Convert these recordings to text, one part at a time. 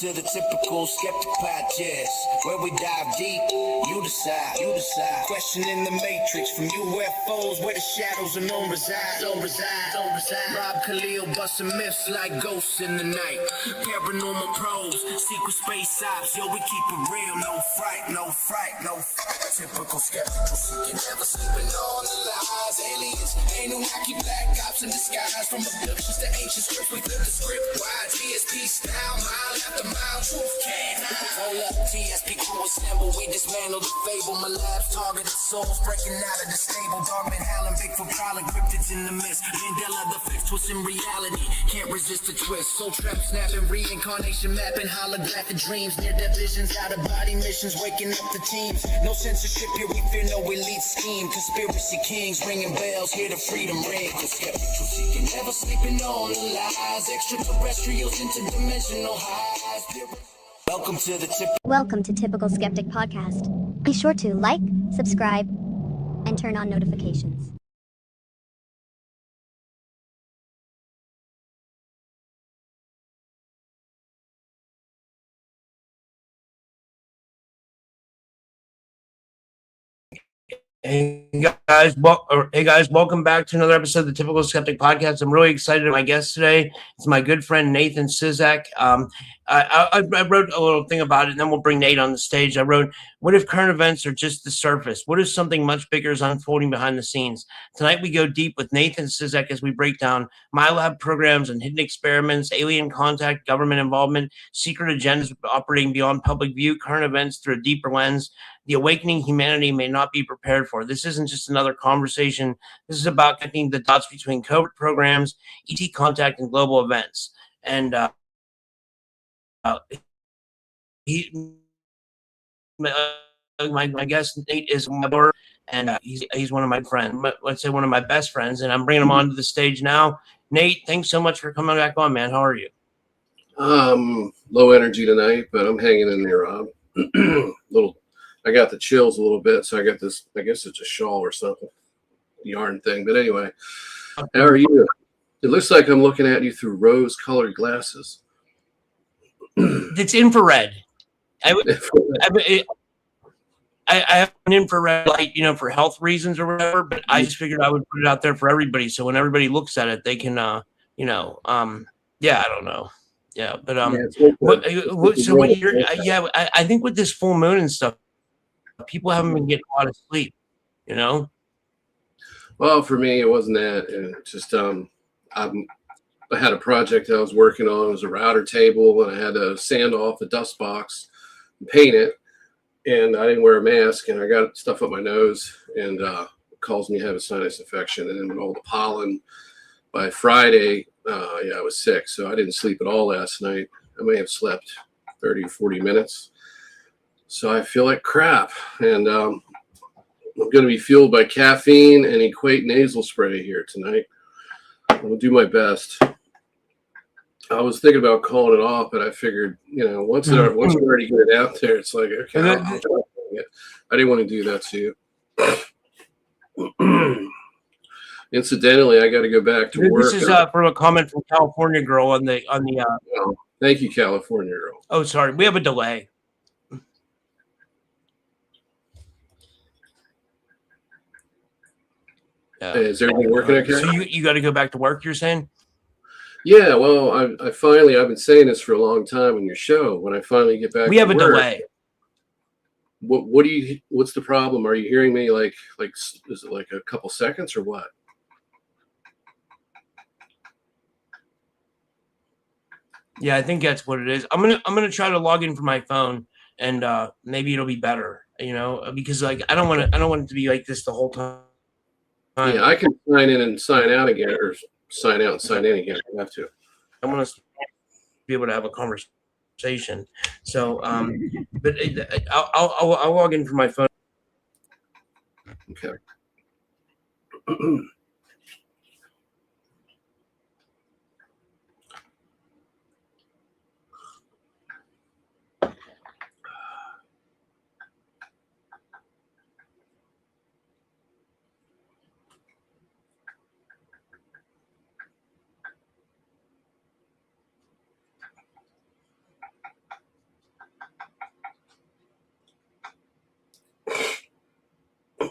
to the Typical Skeptic Podcast, where we dive deep, you decide. Questioning the matrix from UFOs, where the shadows alone reside. Rob Kalil busting myths like ghosts in the night. Paranormal probes, secret space ops, yo, we keep it real, no fright. Typical skeptical, seeking, never sleeping on the lies. Aliens, Anunnaki, black ops in disguise. From abductions to ancient scripts, we flip the script wide. TSP style, mile after mile, truth can't hide. Hold up, TSP crew assemble, we dismantle the fable. MILAB's targeted souls, breaking out of the stable. Dogman howling, Bigfoot prowling, cryptids in the mist. Mandela, the fix, twisting reality, can't resist the twist. Soul trap snapping, reincarnation mapping, holographic dreams. Near-death visions, out-of-body missions, waking up the teams. No censorship here, we fear no elite scheme. Conspiracy kings ringing bells, hear the freedom ring. The skeptical seeking, never sleeping on the lies. Extraterrestrials, interdimensional highs. Welcome to Typical Skeptic Podcast. Be sure to like, subscribe, and turn on notifications. Hey guys, welcome back to another episode of the Typical Skeptic Podcast. I'm really excited. My guest today is my good friend Nathan Ciszek. I wrote a little thing about it, and then we'll bring Nate on the stage. I wrote, "What if current events are just the surface? What if something much bigger is unfolding behind the scenes?" Tonight we go deep with Nathan Ciszek as we break down MILAB programs and hidden experiments, alien contact, government involvement, secret agendas operating beyond public view, current events through a deeper lens. The awakening humanity may not be prepared for. This isn't just another conversation. This is about connecting the dots between covert programs, ET contact, and global events. And my guest Nate is my brother, and he's one of my friends. Let's say one of my best friends, and I'm bringing him onto the stage now. Nate, thanks so much for coming back on, man. How are you? Low energy tonight, but I'm hanging in there, Rob. I got the chills a little bit, so I got this, I guess it's a shawl or something, yarn thing. But anyway, how are you? It looks like I'm looking at you through rose-colored glasses. It's infrared. I have an infrared light, for health reasons or whatever, but I just figured I would put it out there for everybody. So when everybody looks at it, they can, I don't know. Yeah, but, so when you're, I think with this full moon and stuff, people haven't been getting a lot of sleep, Well, for me, it wasn't that. It's just, I had a project I was working on. It was a router table, and I had to sand off the dust box and paint it. And I didn't wear a mask, and I got stuff up my nose, and it caused me to have a sinus infection. And then with all the pollen, by Friday, I was sick. So I didn't sleep at all last night. I may have slept 30 or 40 minutes. So I feel like crap. And I'm going to be fueled by caffeine and Equate nasal spray here tonight. I'll do my best. I was thinking about calling it off, but I figured, once you already get it out there, it's like, okay, I didn't want to do that to you. Incidentally, I got to go back to work. This is from a comment from California girl on the. Thank you, California girl. Oh, sorry, we have a delay. Is everything working okay? So you got to go back to work, you're saying? Yeah, well, I've been saying this for a long time on your show. When I finally get back, we have a delay. What's the problem? Are you hearing me like is it like a couple seconds or what? Yeah, I think that's what it is. I'm gonna try to log in from my phone, and maybe it'll be better. Because I don't want it to be like this the whole time. Yeah, I can sign in and sign out again, or sign out and sign in again. I have to. I want us to be able to have a conversation. So, but I'll log in from my phone. Okay.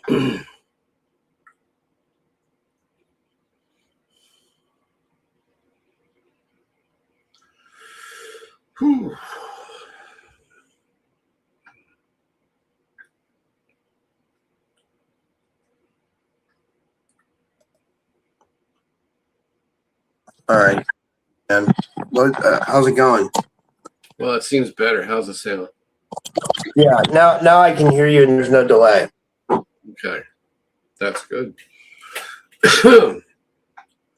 Whew. All right. And how's it going? Well, it seems better. How's it sound? Yeah. Now I can hear you, and there's no delay. Okay, that's good.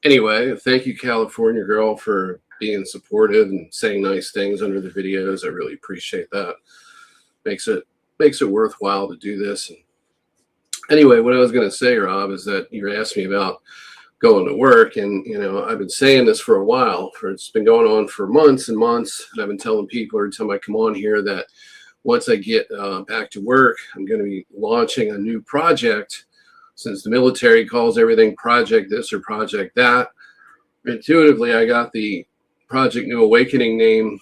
Anyway, thank you, California girl, for being supportive and saying nice things under the videos. I really appreciate that. Makes it worthwhile to do this. And anyway, what I was going to say, Rob, is that you asked me about going to work, and I've been saying this for a while. It's been going on for months and months, and I've been telling people every time I come on here that once I get back to work, I'm going to be launching a new project. Since the military calls everything Project this or Project that, intuitively I got the Project New Awakening name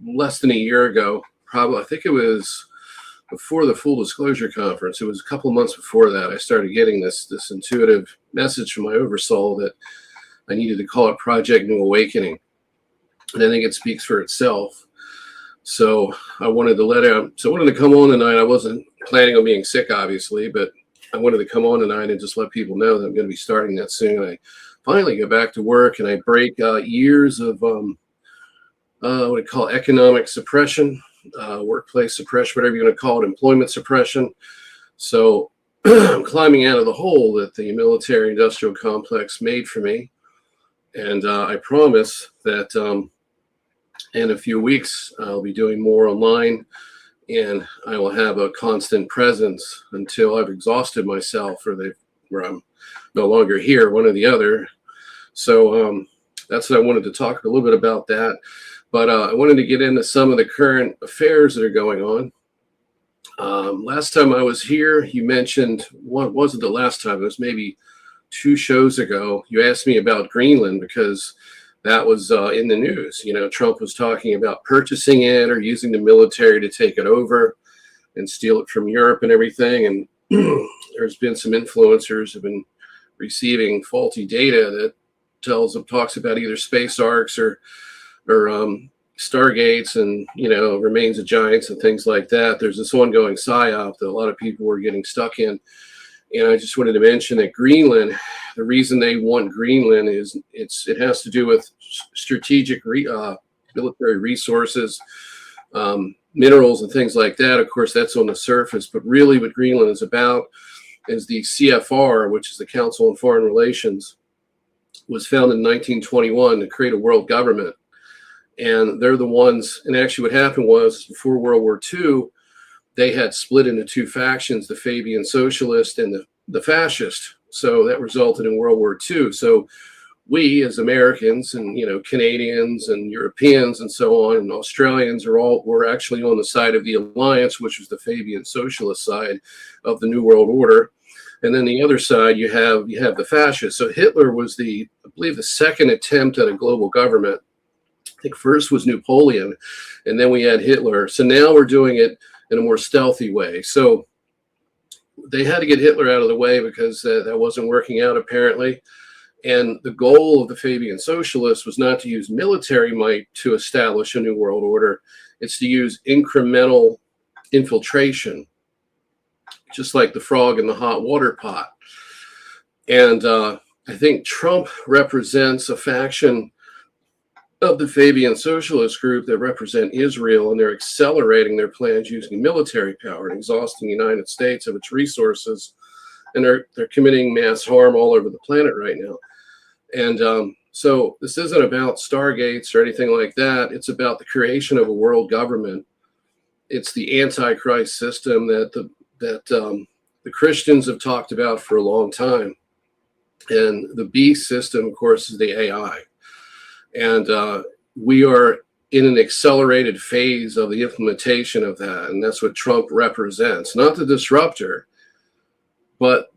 less than a year ago. Probably, I think it was before the Full Disclosure Conference. It was a couple months before that I started getting this intuitive message from my oversoul that I needed to call it Project New Awakening. And I think it speaks for itself. So I wanted to come on tonight. I wasn't planning on being sick, obviously, but I wanted to come on tonight and just let people know that I'm going to be starting that soon. I finally get back to work, and I break years of what I call economic suppression, workplace suppression, whatever you want to call it, employment suppression. So I'm climbing out of the hole that the military-industrial complex made for me, and I promise that in a few weeks I'll be doing more online, and I will have a constant presence until I've exhausted myself where I'm no longer here, one or the other. So that's what I wanted to talk a little bit about that. But I wanted to get into some of the current affairs that are going on. Last time I was here, you mentioned, what was it the last time? It was maybe 2 shows ago. You asked me about Greenland because that was in the news. Trump was talking about purchasing it or using the military to take it over and steal it from Europe and everything. And there's been some influencers have been receiving faulty data that talks about either space arcs or Stargates and remains of giants and things like that. There's this ongoing psyop that a lot of people were getting stuck in. And I just wanted to mention that Greenland, the reason they want Greenland is it has to do with strategic military resources, minerals and things like that. Of course, that's on the surface. But really what Greenland is about is the CFR, which is the Council on Foreign Relations, was founded in 1921 to create a world government. And they're the ones, and actually what happened was before World War II, they had split into 2 factions, the Fabian Socialist and the Fascist. So that resulted in World War II. So we as Americans and, Canadians and Europeans and so on, and Australians were actually on the side of the alliance, which was the Fabian Socialist side of the New World Order. And then the other side, you have the fascists. So Hitler was I believe the second attempt at a global government. I think first was Napoleon, and then we had Hitler. So now we're doing it in a more stealthy way. So they had to get Hitler out of the way because that wasn't working out apparently. And the goal of the Fabian Socialists was not to use military might to establish a new world order. It's to use incremental infiltration, just like the frog in the hot water pot. And I think Trump represents a faction of the Fabian Socialist group that represent Israel, and they're accelerating their plans using military power and exhausting the United States of its resources. And they're committing mass harm all over the planet right now. And so this isn't about Stargates or anything like that. It's about the creation of a world government. It's the Antichrist system that the Christians have talked about for a long time. And the beast system, of course, is the AI. And we are in an accelerated phase of the implementation of that. And that's what Trump represents. Not the disruptor, but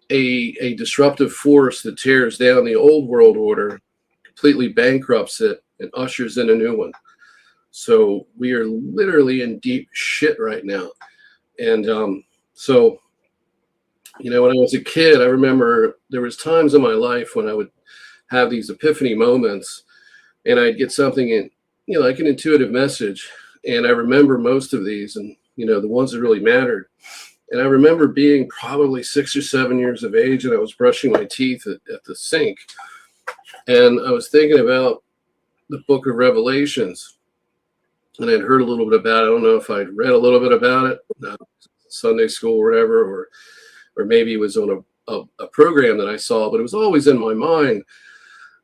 a disruptive force that tears down the old world order, completely bankrupts it, and ushers in a new one. So we are literally in deep shit right now. And so When I was a kid, I remember there was times in my life when I would have these epiphany moments, and I'd get something in, like an intuitive message. And I remember most of these, and the ones that really mattered. And I remember being probably 6 or 7 years of age, and I was brushing my teeth at the sink, and I was thinking about the book of Revelations, and I'd heard a little bit about it. I don't know if I'd read a little bit about it, Sunday school or whatever, or maybe it was on a program that I saw, but it was always in my mind.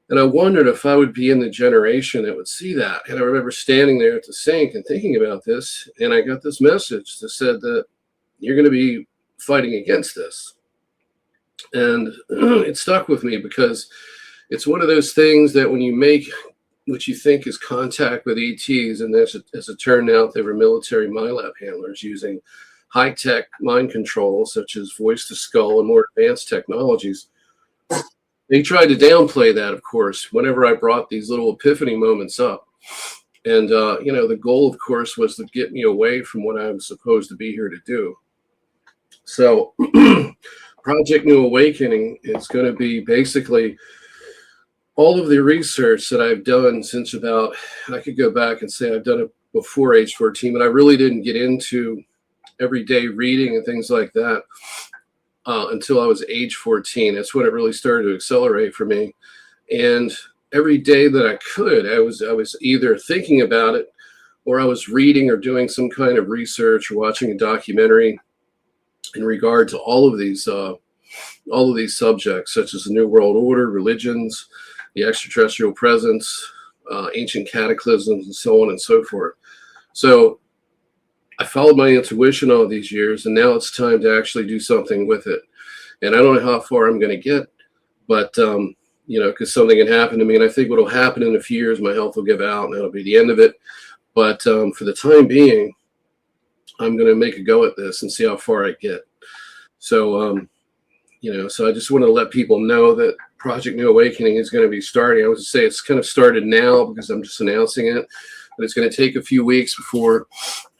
And I wondered if I would be in the generation that would see that. And I remember standing there at the sink and thinking about this, and I got this message that said that you're going to be fighting against this. And it stuck with me because it's one of those things that when you make what you think is contact with ETs, and as it turned out, they were military MILAB handlers using high-tech mind control, such as voice to skull and more advanced technologies. They tried to downplay that, of course, whenever I brought these little epiphany moments up. And, the goal, of course, was to get me away from what I was supposed to be here to do. So Project New Awakening is going to be basically all of the research that I've done since I could go back and say I've done it before age 14, but I really didn't get into everyday reading and things like that until I was age 14. That's when it really started to accelerate for me. And every day that I could, I was either thinking about it, or I was reading or doing some kind of research or watching a documentary in regard to all of these subjects, such as the New World Order, religions, the extraterrestrial presence, ancient cataclysms, and so on and so forth. So I followed my intuition all these years, and now it's time to actually do something with it. And I don't know how far I'm going to get, but, because something can happen to me, and I think what will happen in a few years, my health will give out, and that'll be the end of it. But for the time being, I'm going to make a go at this and see how far I get. So, so I just want to let people know that Project New Awakening is going to be starting. I would say it's kind of started now because I'm just announcing it, but it's going to take a few weeks before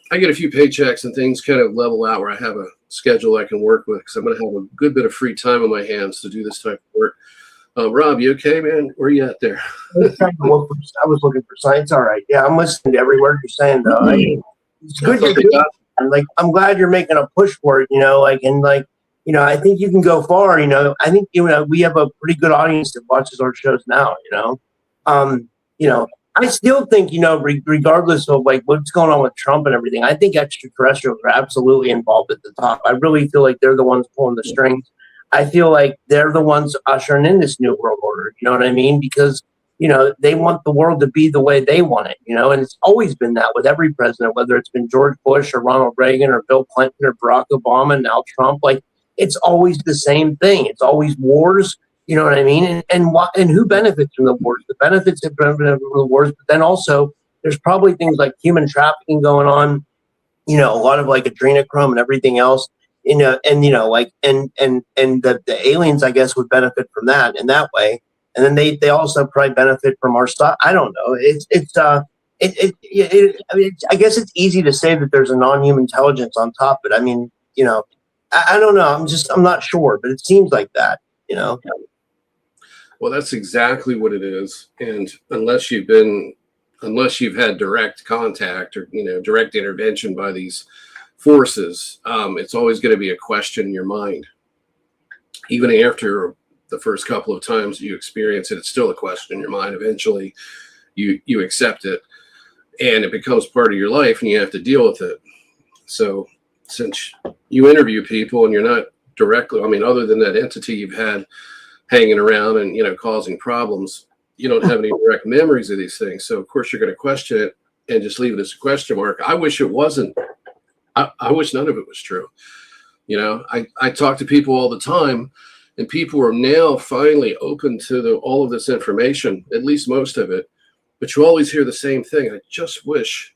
I get a few paychecks and things kind of level out where I have a schedule I can work with, because I'm going to have a good bit of free time on my hands to do this type of work. Rob, you okay, man? Where are you at there? I was looking for science. All right. Yeah, I'm listening to every word you're saying, though. It's good you're doing it. I'm glad you're making a push for it, I think you can go far, I think, we have a pretty good audience that watches our shows now, I still think, regardless of what's going on with Trump and everything, I think extraterrestrials are absolutely involved at the top. I really feel like they're the ones pulling the strings. I feel like they're the ones ushering in this new world order. You know what I mean? Because, they want the world to be the way they want it, and it's always been that with every president, whether it's been George Bush or Ronald Reagan or Bill Clinton or Barack Obama and now Trump. It's always the same thing. It's always wars. You know what I mean? And who benefits from the wars? The benefits have benefited from the wars, but then also there's probably things like human trafficking going on, a lot of adrenochrome and everything else, and the aliens, I guess, would benefit from that in that way. And then they also probably benefit from our stuff. I don't know. I guess it's easy to say that there's a non-human intelligence on top, but I mean, I don't know. I'm not sure, but it seems like that, Well, that's exactly what it is. And unless you've had direct contact or, direct intervention by these forces, it's always going to be a question in your mind. Even after the first couple of times you experience it, it's still a question in your mind. Eventually you accept it and it becomes part of your life and you have to deal with it. So since you interview people and you're not directly, other than that entity you've had hanging around and, causing problems, you don't have any direct memories of these things. So of course you're going to question it and just leave it as a question mark. I wish it wasn't. I wish none of it was true. I talk to people all the time, and people are now finally open to all of this information, at least most of it. But you always hear the same thing. I just wish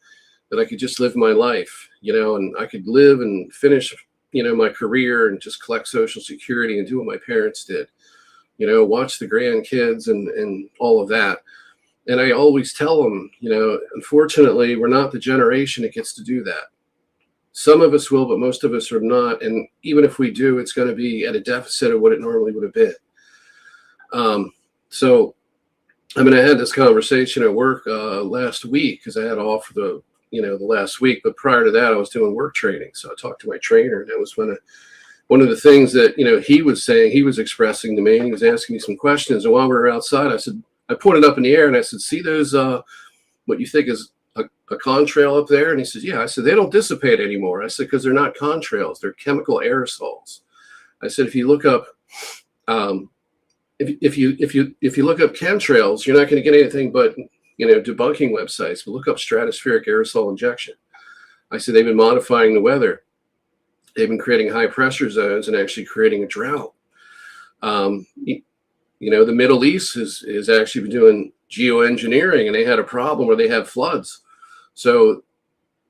that I could just live my life, and I could live and finish, my career and just collect Social Security and do what my parents did, watch the grandkids and all of that. And I always tell them, unfortunately, we're not the generation that gets to do that. Some of us will, but most of us are not. And even if we do, it's going to be at a deficit of what it normally would have been. So, I mean, I had this conversation at work last week because I had off for the last week. But prior to that, I was doing work training. So I talked to my trainer, and that was one of the things that, he was saying, he was expressing to me, and he was asking me some questions. And while we were outside, I pointed up in the air and I said, see those, what you think is a contrail up there? And he says, yeah. I said, they don't dissipate anymore. I said, because they're not contrails, they're chemical aerosols. I said, if you look up, if you look up chemtrails, you're not going to get anything but, debunking websites, but look up stratospheric aerosol injection. I said, they've been modifying the weather. They've been creating high pressure zones and actually creating a drought. The Middle East is actually been doing geoengineering, and they had a problem where they have floods. So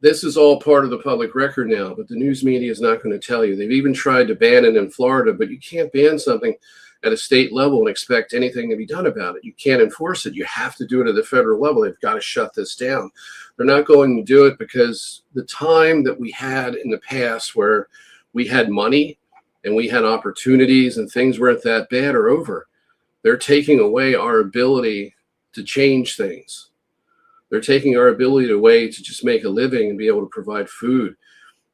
this is all part of the public record now, but the news media is not going to tell you. They've even tried to ban it in Florida, but you can't ban something at a state level and expect anything to be done about it. You can't enforce it. You have to do it at the federal level. They've got to shut this down. They're not going to do it because the time that we had in the past where we had money and we had opportunities and things weren't that bad are over. They're taking away our ability to change things. They're taking our ability away to just make a living and be able to provide food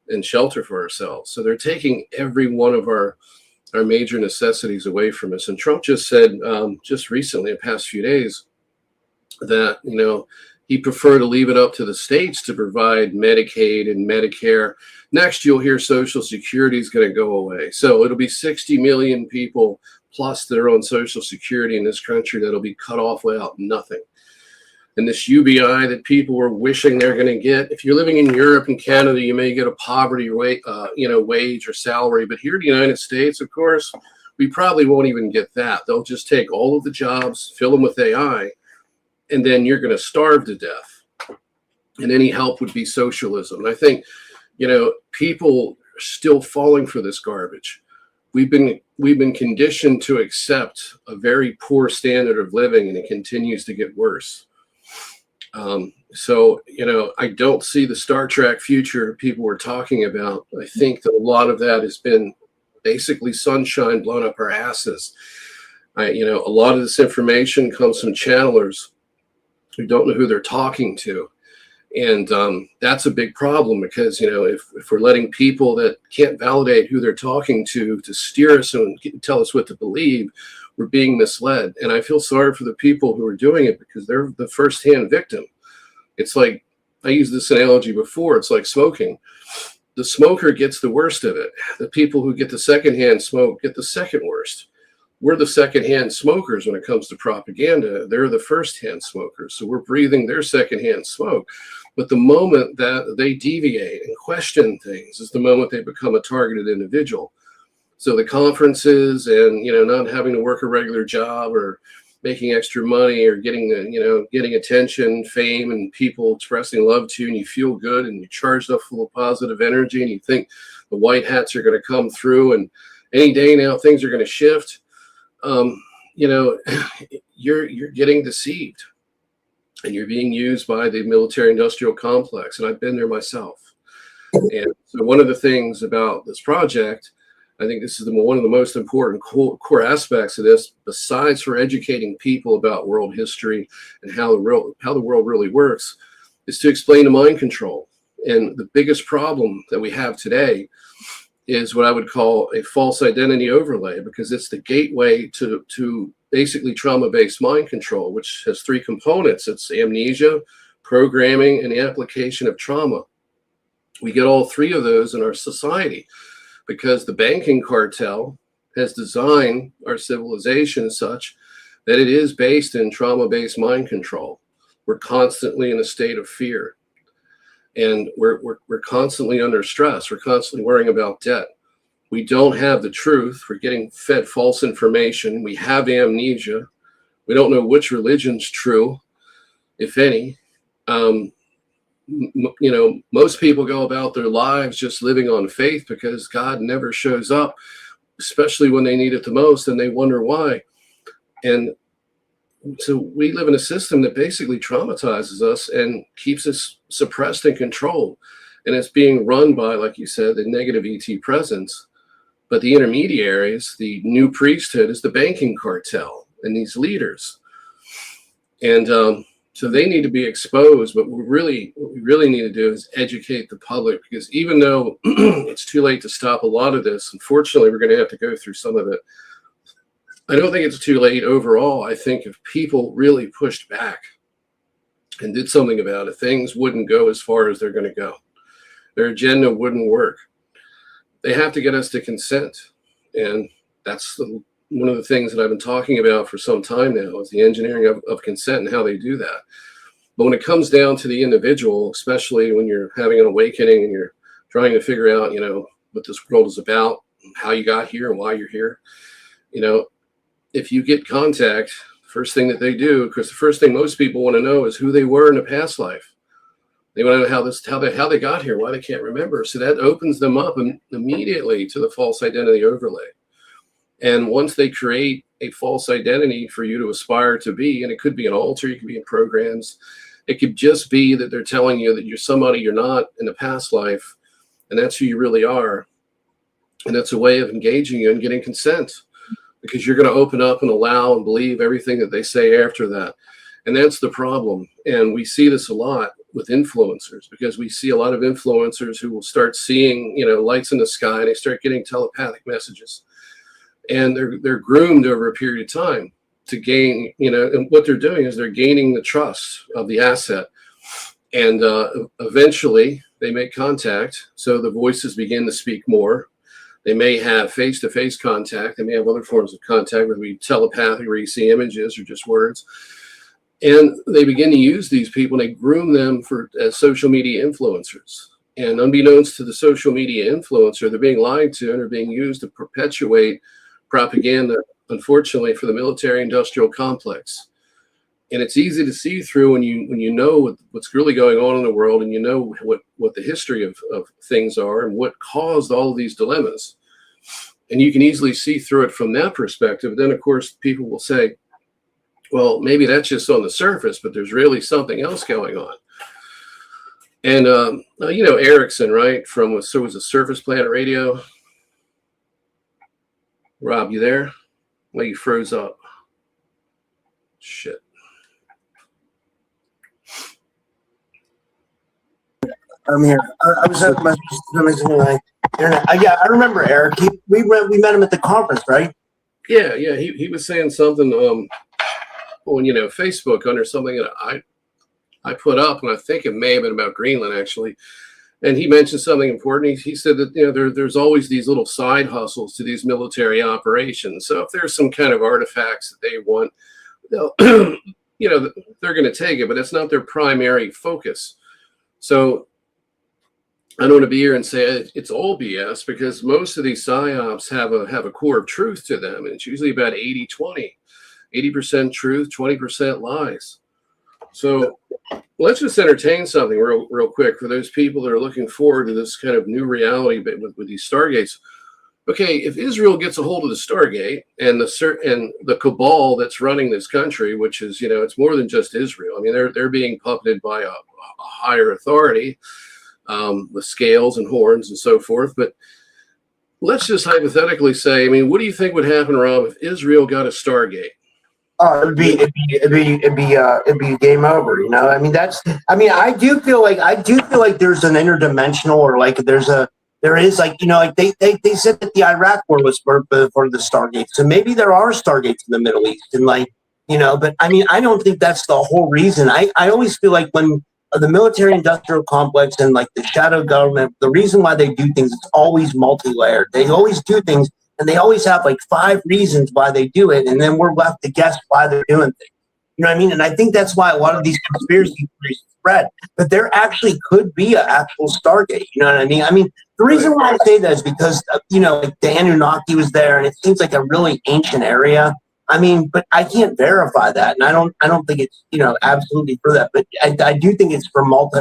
and shelter for ourselves. So they're taking every one of our major necessities away from us. And Trump just said just recently, the past few days, that, he preferred to leave it up to the states to provide Medicaid and Medicare. Next, you'll hear Social Security is going to go away. So it'll be 60 million people plus that are on Social Security in this country that'll be cut off without nothing. And this UBI that people were wishing they're going to get. If you're living in Europe and Canada, you may get a poverty rate, wage or salary. But here in the United States, of course, we probably won't even get that. They'll just take all of the jobs, fill them with AI, and then you're going to starve to death. And any help would be socialism. And I think, people are still falling for this garbage. We've been conditioned to accept a very poor standard of living, and it continues to get worse. I don't see the Star Trek future people were talking about. I think that a lot of that has been basically sunshine blown up our asses. A lot of this information comes from channelers who don't know who they're talking to. And that's a big problem because, if we're letting people that can't validate who they're talking to steer us and tell us what to believe, we're being misled. And I feel sorry for the people who are doing it because they're the firsthand victim. It's like, I used this analogy before, it's like smoking. The smoker gets the worst of it. The people who get the secondhand smoke get the second worst. We're the secondhand smokers when it comes to propaganda. They're the firsthand smokers. So we're breathing their secondhand smoke. But the moment that they deviate and question things is the moment they become a targeted individual. So the conferences and, not having to work a regular job or making extra money or getting attention, fame, and people expressing love to you, and you feel good and you're charged up full of positive energy and you think the white hats are going to come through and any day now things are going to shift. You're getting deceived and you're being used by the military industrial complex. And I've been there myself. And so one of the things about this project, I think this is one of the most important core aspects of this, besides for educating people about world history and how the world really works, is to explain the mind control. And the biggest problem that we have today is what I would call a false identity overlay, because it's the gateway to basically trauma-based mind control, which has three components. It's amnesia, programming, and the application of trauma. We get all three of those in our society because the banking cartel has designed our civilization such that it is based in trauma-based mind control. We're constantly in a state of fear. And we're constantly under stress. We're constantly worrying about debt. We don't have the truth. We're getting fed false information. We have amnesia. We don't know which religion's true, if any. Most people go about their lives just living on faith because God never shows up, especially when they need it the most, and they wonder why. And so we live in a system that basically traumatizes us and keeps us suppressed and controlled. and it's being run by, like you said, the negative ET presence. But the intermediaries, the new priesthood, is the banking cartel and these leaders. And so they need to be exposed. But what we really need to do is educate the public, because even though it's too late to stop a lot of this, unfortunately, we're going to have to go through some of it. I don't think it's too late overall. I think if people really pushed back and did something about it, things wouldn't go as far as they're going to go. Their agenda wouldn't work. They have to get us to consent. And that's one of the things that I've been talking about for some time now, is the engineering of consent and how they do that. But when it comes down to the individual, especially when you're having an awakening and you're trying to figure out, what this world is about, how you got here and why you're here, if you get contact, first thing that they do, because the first thing most people want to know is who they were in a past life. They want to know how they got here, why they can't remember. So that opens them up immediately to the false identity overlay. And once they create a false identity for you to aspire to be, and it could be an altar, you could be in programs, it could just be that they're telling you that you're somebody you're not in a past life, and that's who you really are. And that's a way of engaging you and getting consent, because you're going to open up and allow and believe everything that they say after that. And that's the problem. And we see this a lot with influencers, because we see a lot of influencers who will start seeing, lights in the sky, and they start getting telepathic messages. And they're groomed over a period of time to gain, and what they're doing is they're gaining the trust of the asset. And eventually they make contact. So the voices begin to speak more. They may have face-to-face contact. They may have other forms of contact, whether it be telepathic, where you see images or just words. And they begin to use these people, and they groom them as social media influencers. And unbeknownst to the social media influencer, they're being lied to and are being used to perpetuate propaganda, unfortunately, for the military-industrial complex. And it's easy to see through when you know what's really going on in the world, and you know what the history of things are and what caused all of these dilemmas. And you can easily see through it from that perspective. Then, of course, people will say, well, maybe that's just on the surface, but there's really something else going on. And, Erickson, right, was a Surface Planet Radio. Rob, you there? Well, you froze up. Shit. I'm here. I was at my internet. Yeah, I remember Eric. We met him at the conference, right? Yeah. He was saying something on Facebook under something that I put up, and I think it may have been about Greenland actually. And he mentioned something important. He said that there's always these little side hustles to these military operations. So if there's some kind of artifacts that they want, they're going to take it, but it's not their primary focus. So I don't want to be here and say it's all BS, because most of these psyops have a core of truth to them, and it's usually about 80-20, 80% truth, 20% lies. So let's just entertain something real quick for those people that are looking forward to this kind of new reality with these Stargates. Okay, if Israel gets a hold of the Stargate and the cabal that's running this country, which is, it's more than just Israel. I mean, they're being puppeted by a higher authority with scales and horns and so forth. But let's just hypothetically say, I mean, what do you think would happen, Rob, if Israel got a Stargate? Oh, it'd be game over. I do feel like there's an interdimensional, or like they said that the Iraq war was for the Stargates. So maybe there are Stargates in the Middle East, and but I don't think that's the whole reason. I always feel like when the military industrial complex and like the shadow government, the reason why they do things, it's always multi-layered. They always do things, and they always have like 5 reasons why they do it, and then we're left to guess why they're doing things. You know what I mean? And I think that's why a lot of these conspiracy theories spread. But there actually could be an actual Stargate. You know what I mean? I mean, the reason why I say that is because like the Anunnaki was there, and it seems like a really ancient area. I mean, but I can't verify that, and I don't think it's absolutely for that. But I do think it's for multi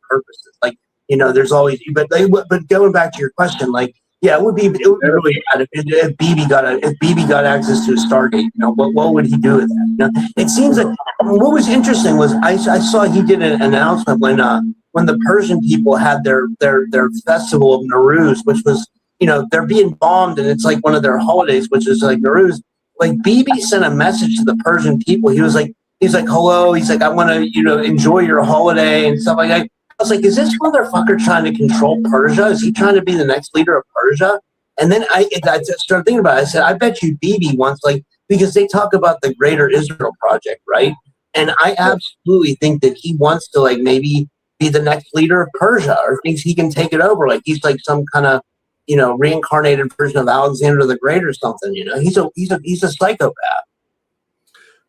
purposes. Like there's always. But going back to your question, like. Yeah, it would be really bad if BB got access to a Stargate. What would he do with that? It seems like what was interesting was I saw he did an announcement when when the Persian people had their festival of Nowruz, which was, they're being bombed and it's like one of their holidays, which is like Nowruz. Like Bibi sent a message to the Persian people. He's like, hello. He's like, I want to, enjoy your holiday and stuff like that. I was like, is this motherfucker trying to control Persia? Is he trying to be the next leader of Persia? And then I started thinking about it. I said, I bet you Bibi wants, because they talk about the Greater Israel Project, right? And I absolutely think that he wants to maybe be the next leader of Persia, or thinks he can take it over. Like he's like some kind of, reincarnated version of Alexander the Great or something. He's a psychopath.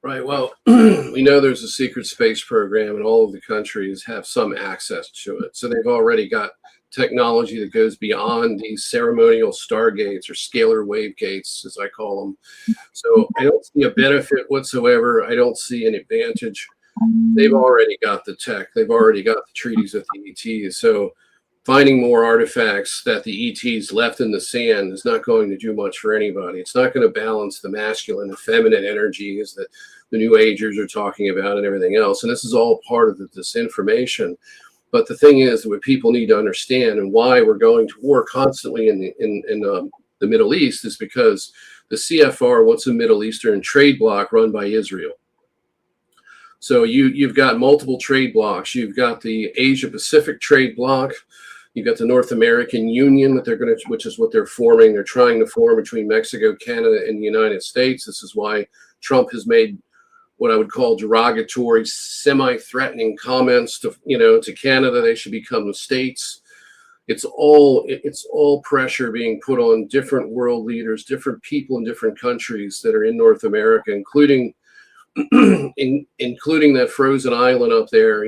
Right. Well, we know there's a secret space program, and all of the countries have some access to it. So they've already got technology that goes beyond these ceremonial stargates or scalar wave gates, as I call them. So I don't see a benefit whatsoever. I don't see an advantage. They've already got the tech. They've already got the treaties with the ETs. So finding more artifacts that the ETs left in the sand is not going to do much for anybody. It's not going to balance the masculine and feminine energies that the New Agers are talking about and everything else. And this is all part of the disinformation. But the thing is, what people need to understand and why we're going to war constantly in the Middle East is because the CFR wants a Middle Eastern trade bloc run by Israel. So you've got multiple trade blocs. You've got the Asia Pacific trade bloc. You've got the North American Union which is what they're forming. They're trying to form between Mexico, Canada, and the United States. This is why Trump has made what I would call derogatory, semi-threatening comments to Canada. They should become the states. It's all pressure being put on different world leaders, different people in different countries that are in North America, including that frozen island up there,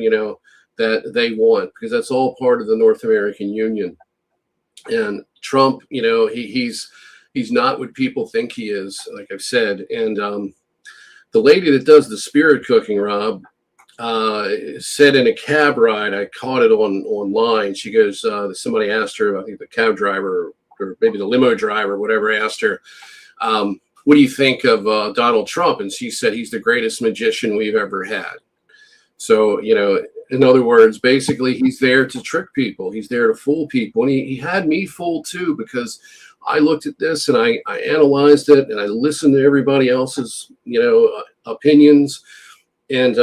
that they want, because that's all part of the North American Union. And Trump, he's not what people think he is, like I've said. And the lady that does the spirit cooking, Rob, said in a cab ride, I caught it online. She goes, somebody asked her, I think the cab driver or maybe the limo driver, whatever, asked her, what do you think of Donald Trump? And she said, he's the greatest magician we've ever had. So, in other words, basically, he's there to trick people. He's there to fool people. And he had me fooled, too, because I looked at this and I analyzed it and I listened to everybody else's, opinions. And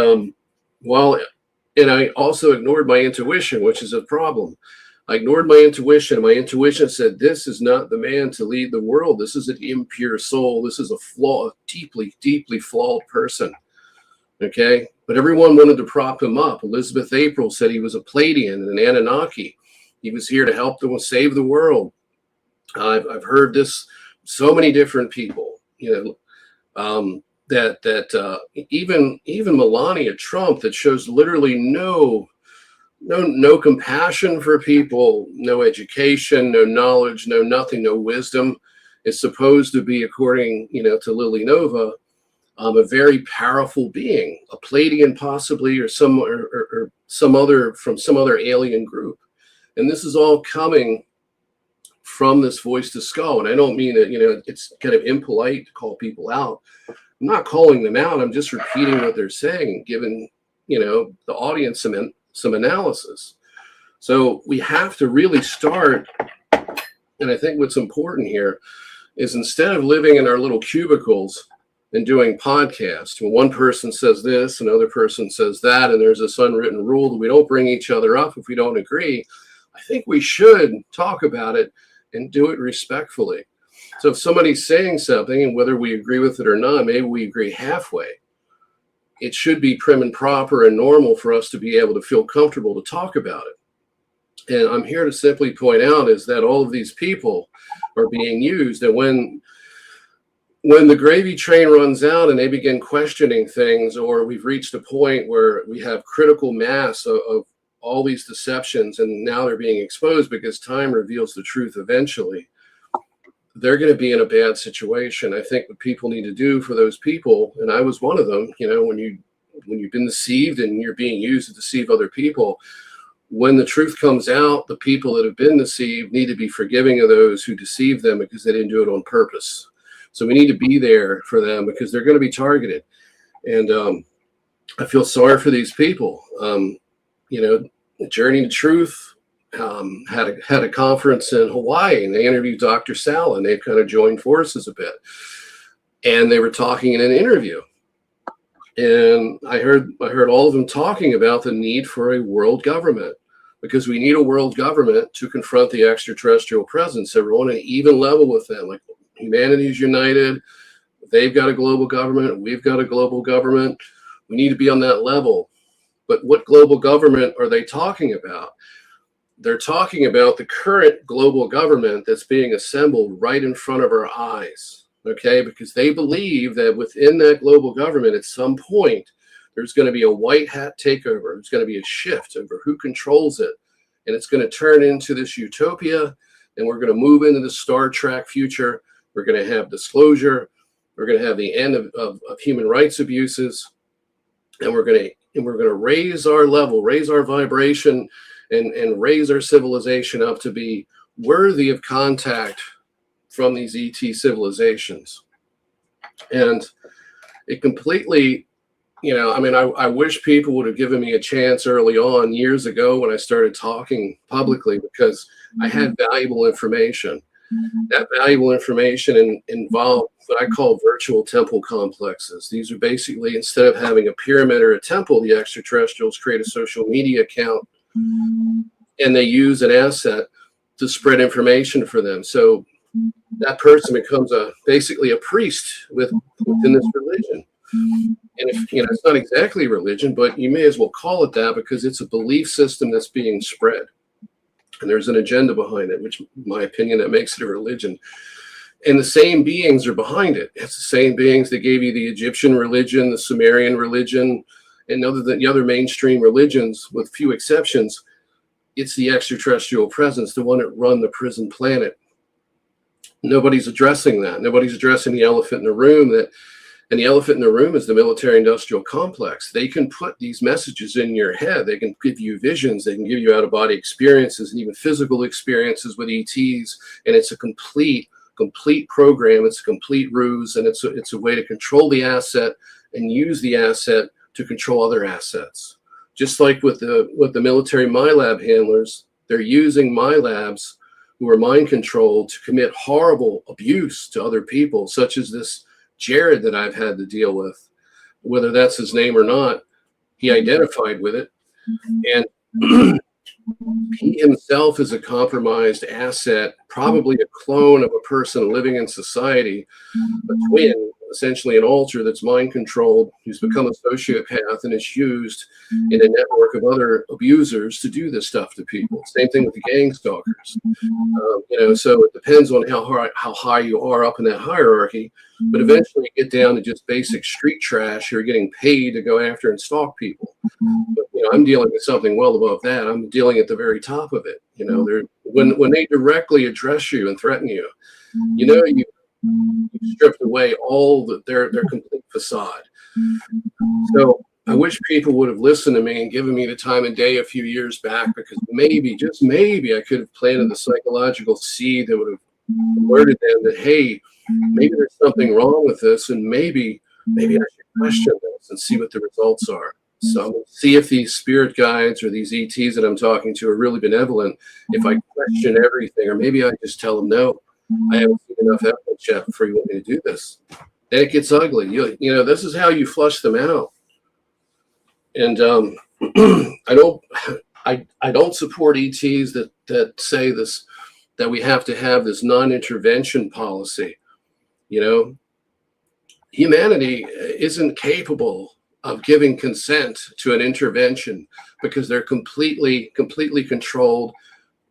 I also ignored my intuition, which is a problem. I ignored my intuition. My intuition said, this is not the man to lead the world. This is an impure soul. This is a deeply, deeply flawed person. Okay. But everyone wanted to prop him up. Elizabeth April said he was a Pleiadian and an Anunnaki. He was here to help them save the world. I've heard this so many different people, that even Melania Trump, that shows literally no compassion for people, no education, no knowledge, no nothing, no wisdom, is supposed to be, according to Lily Nova, a very powerful being, a Pleiadian possibly, or some other from some other alien group. And this is all coming from this voice to skull. And I don't mean that, it's kind of impolite to call people out. I'm not calling them out. I'm just repeating what they're saying, giving, the audience some analysis. So we have to really start. And I think what's important here is, instead of living in our little cubicles and doing podcasts, when one person says this, another person says that, and there's this unwritten rule that we don't bring each other up if we don't agree, I think we should talk about it and do it respectfully. So if somebody's saying something, and whether we agree with it or not, maybe we agree halfway, it should be prim and proper and normal for us to be able to feel comfortable to talk about it. And I'm here to simply point out is that all of these people are being used. And when the gravy train runs out and they begin questioning things, or we've reached a point where we have critical mass of all these deceptions, and now they're being exposed because time reveals the truth eventually, they're going to be in a bad situation. I think what people need to do for those people, and I was one of them, when you've been deceived and you're being used to deceive other people, when the truth comes out, the people that have been deceived need to be forgiving of those who deceived them because they didn't do it on purpose. So we need to be there for them because they're going to be targeted. And I feel sorry for these people. Journey to Truth had a conference in Hawaii, and they interviewed Dr. Zelle, and they've kind of joined forces a bit. And they were talking in an interview, and I heard all of them talking about the need for a world government, because we need a world government to confront the extraterrestrial presence. Everyone on an even level with them, like humanity's united. They've got a global government. We've got a global government. We need to be on that level. But what global government are they talking about? They're talking about the current global government that's being assembled right in front of our eyes, okay? Because they believe that within that global government, at some point, there's going to be a white hat takeover. There's going to be a shift over who controls it. And it's going to turn into this utopia, and we're going to move into the Star Trek future. We're going to have disclosure. We're going to have the end of human rights abuses, and we're going to raise our level, raise our vibration, and raise our civilization up to be worthy of contact from these ET civilizations. And it completely, I wish people would have given me a chance early on years ago when I started talking publicly, because I had valuable information. That valuable information involved what I call virtual temple complexes. These are basically, instead of having a pyramid or a temple, the extraterrestrials create a social media account, and they use an asset to spread information for them. So that person becomes basically a priest within this religion. And if it's not exactly religion, but you may as well call it that, because it's a belief system that's being spread. And there's an agenda behind it, which, in my opinion, that makes it a religion. And the same beings are behind it. It's the same beings that gave you the Egyptian religion, the Sumerian religion, and the other mainstream religions, with few exceptions. It's the extraterrestrial presence, the one that run the prison planet. Nobody's addressing that. Nobody's addressing the elephant in the room. And the elephant in the room is the military-industrial complex. They can put these messages in your head. They can give you visions. They can give you out-of-body experiences and even physical experiences with ETs. And it's a complete program. It's a complete ruse, and it's a way to control the asset and use the asset to control other assets. Just like with the military MILAB handlers, they're using MILABs who are mind controlled to commit horrible abuse to other people, such as this Jared that I've had to deal with. Whether that's his name or not, he identified with it. And he himself is a compromised asset, probably a clone of a person living in society, a twin, essentially an alter that's mind controlled, who's become a sociopath and is used in a network of other abusers to do this stuff to people. Same thing with the gang stalkers. So it depends on how high you are up in that hierarchy, but eventually you get down to just basic street trash. You're getting paid to go after and stalk people. But I'm dealing with something well above that. I'm dealing at the very top of it. When they directly address you and threaten you, you stripped away all their complete facade. So I wish people would have listened to me and given me the time of day a few years back, because maybe, just maybe, I could have planted the psychological seed that would have alerted them that, hey, maybe there's something wrong with this, and maybe I should question this and see what the results are. So I'm going to see if these spirit guides or these ETs that I'm talking to are really benevolent, if I question everything, or maybe I just tell them, no, I haven't seen enough evidence yet before you want me to do this. Then it gets ugly. This is how you flush them out. And I don't support ETs that say this, that we have to have this non-intervention policy. Humanity isn't capable of giving consent to an intervention because they're completely controlled.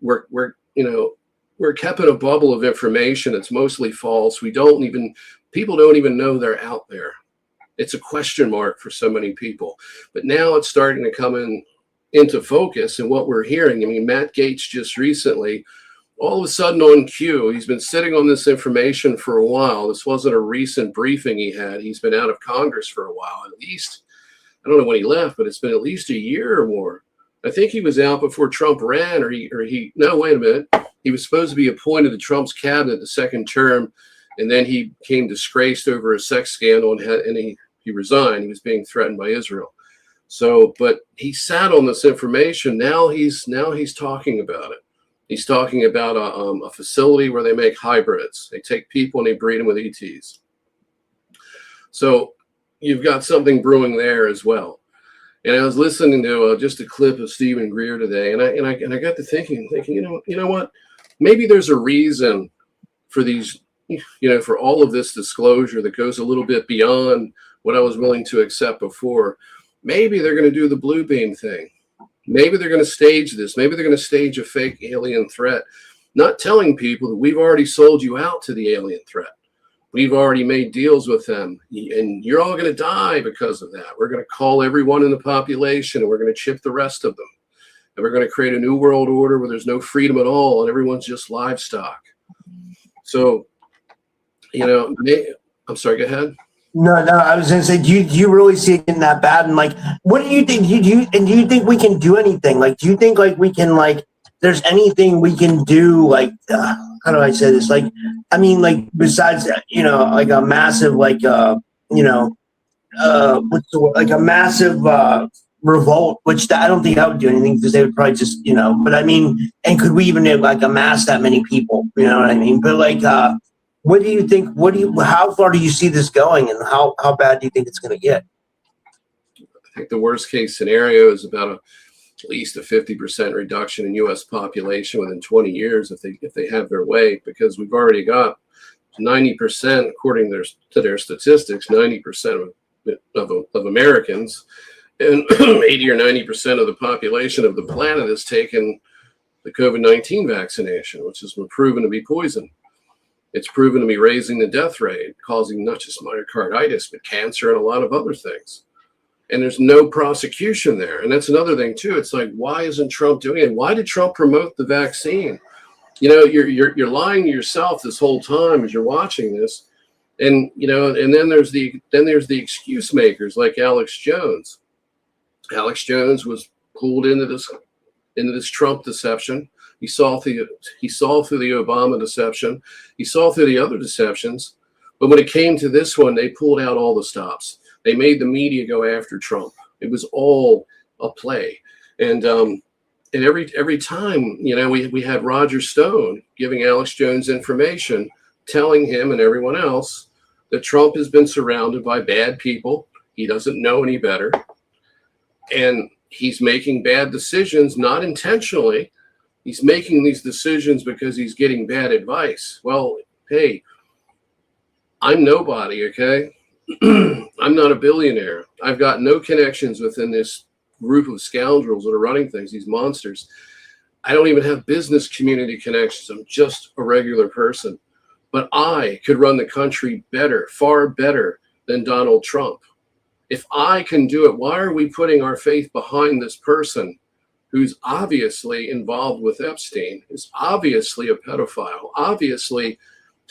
We're kept in a bubble of information that's mostly false. People don't even know they're out there. It's a question mark for so many people. But now it's starting to come into focus, and what we're hearing. Matt Gaetz just recently, all of a sudden on cue, he's been sitting on this information for a while. This wasn't a recent briefing he had. He's been out of Congress for a while, at least. I don't know when he left, but it's been at least a year or more. I think he was out before Trump ran, no, wait a minute. He was supposed to be appointed to Trump's cabinet the second term, and then he became disgraced over a sex scandal, and he resigned. He was being threatened by Israel. So, but he sat on this information. Now he's talking about it. He's talking about a facility where they make hybrids. They take people and they breed them with ETs. So you've got something brewing there as well. And I was listening to just a clip of Stephen Greer today, and I got to thinking, you know what? Maybe there's a reason for these, for all of this disclosure that goes a little bit beyond what I was willing to accept before. Maybe they're going to do the blue beam thing. Maybe they're going to stage this. Maybe they're going to stage a fake alien threat, not telling people that we've already sold you out to the alien threat. We've already made deals with them, and you're all going to die because of that. We're going to call everyone in the population, and we're going to chip the rest of them. And we're going to create a new world order where there's no freedom at all, and everyone's just livestock. So, I'm sorry, go ahead. No, I was going to say, do you really see it getting that bad? And like, what do you think? Do you think we can do anything? Like, do you think like we can there's anything we can do? Like, how do I say this? Like, I mean, like besides like a massive what's the word? Like a massive revolt, which I don't think that would do anything because they would probably just But I mean, and could we even amass that many people? You know what I mean? But like. What do you think? How far do you see this going, and how bad do you think it's going to get? I think the worst case scenario is about at least a 50% reduction in U.S. population within 20 years if they have their way, because we've already got 90%, according to their statistics, 90% of Americans and 80 or 90% of the population of the planet has taken the COVID-19 vaccination, which has been proven to be poison. It's proven to be raising the death rate, causing not just myocarditis, but cancer and a lot of other things. And there's no prosecution there. And that's another thing too. It's like, why isn't Trump doing it? Why did Trump promote the vaccine? You're lying to yourself this whole time as you're watching this. And and then there's the excuse makers like Alex Jones. Alex Jones was pulled into this Trump deception. He saw through the Obama deception. He saw through the other deceptions. But when it came to this one, they pulled out all the stops. They made the media go after Trump. It was all a play. And every time, we had Roger Stone giving Alex Jones information, telling him and everyone else that Trump has been surrounded by bad people. He doesn't know any better. And he's making bad decisions, not intentionally. He's making these decisions because he's getting bad advice. Well, hey, I'm nobody, okay? I'm not a billionaire. I've got no connections within this group of scoundrels that are running things, these monsters. I don't even have business community connections. I'm just a regular person. But I could run the country better, far better than Donald Trump. If I can do it, why are we putting our faith behind this person who's obviously involved with Epstein, is obviously a pedophile, obviously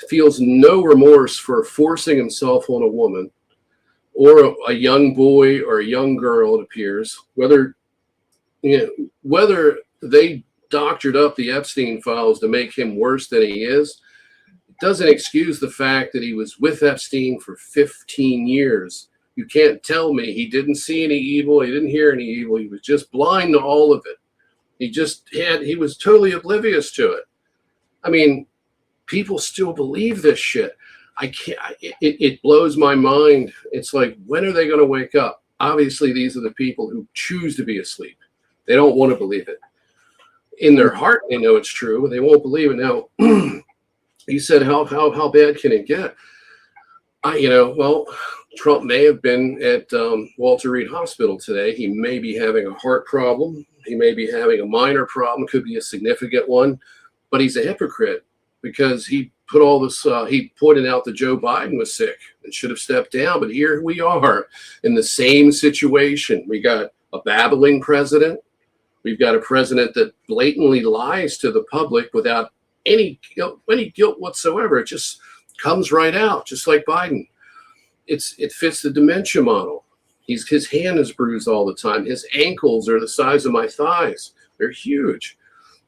feels no remorse for forcing himself on a woman or a young boy or a young girl, it appears, whether they doctored up the Epstein files to make him worse than he is, it doesn't excuse the fact that he was with Epstein for 15 years. You can't tell me he didn't see any evil. He didn't hear any evil. He was just blind to all of it. He was totally oblivious to it. I mean, people still believe this shit. It blows my mind. It's like, when are they going to wake up? Obviously, these are the people who choose to be asleep. They don't want to believe it. In their heart, they know it's true, but they won't believe it. Now, you said, how bad can it get? Trump may have been at Walter Reed Hospital today. He may be having a heart problem. He may be having a minor problem, could be a significant one, but he's a hypocrite because he put all this, he pointed out that Joe Biden was sick and should have stepped down. But here we are in the same situation. We got a babbling president. We've got a president that blatantly lies to the public without any guilt whatsoever. It just comes right out, just like Biden. It fits the dementia model. His hand is bruised all the time. His ankles are the size of my thighs. They're huge.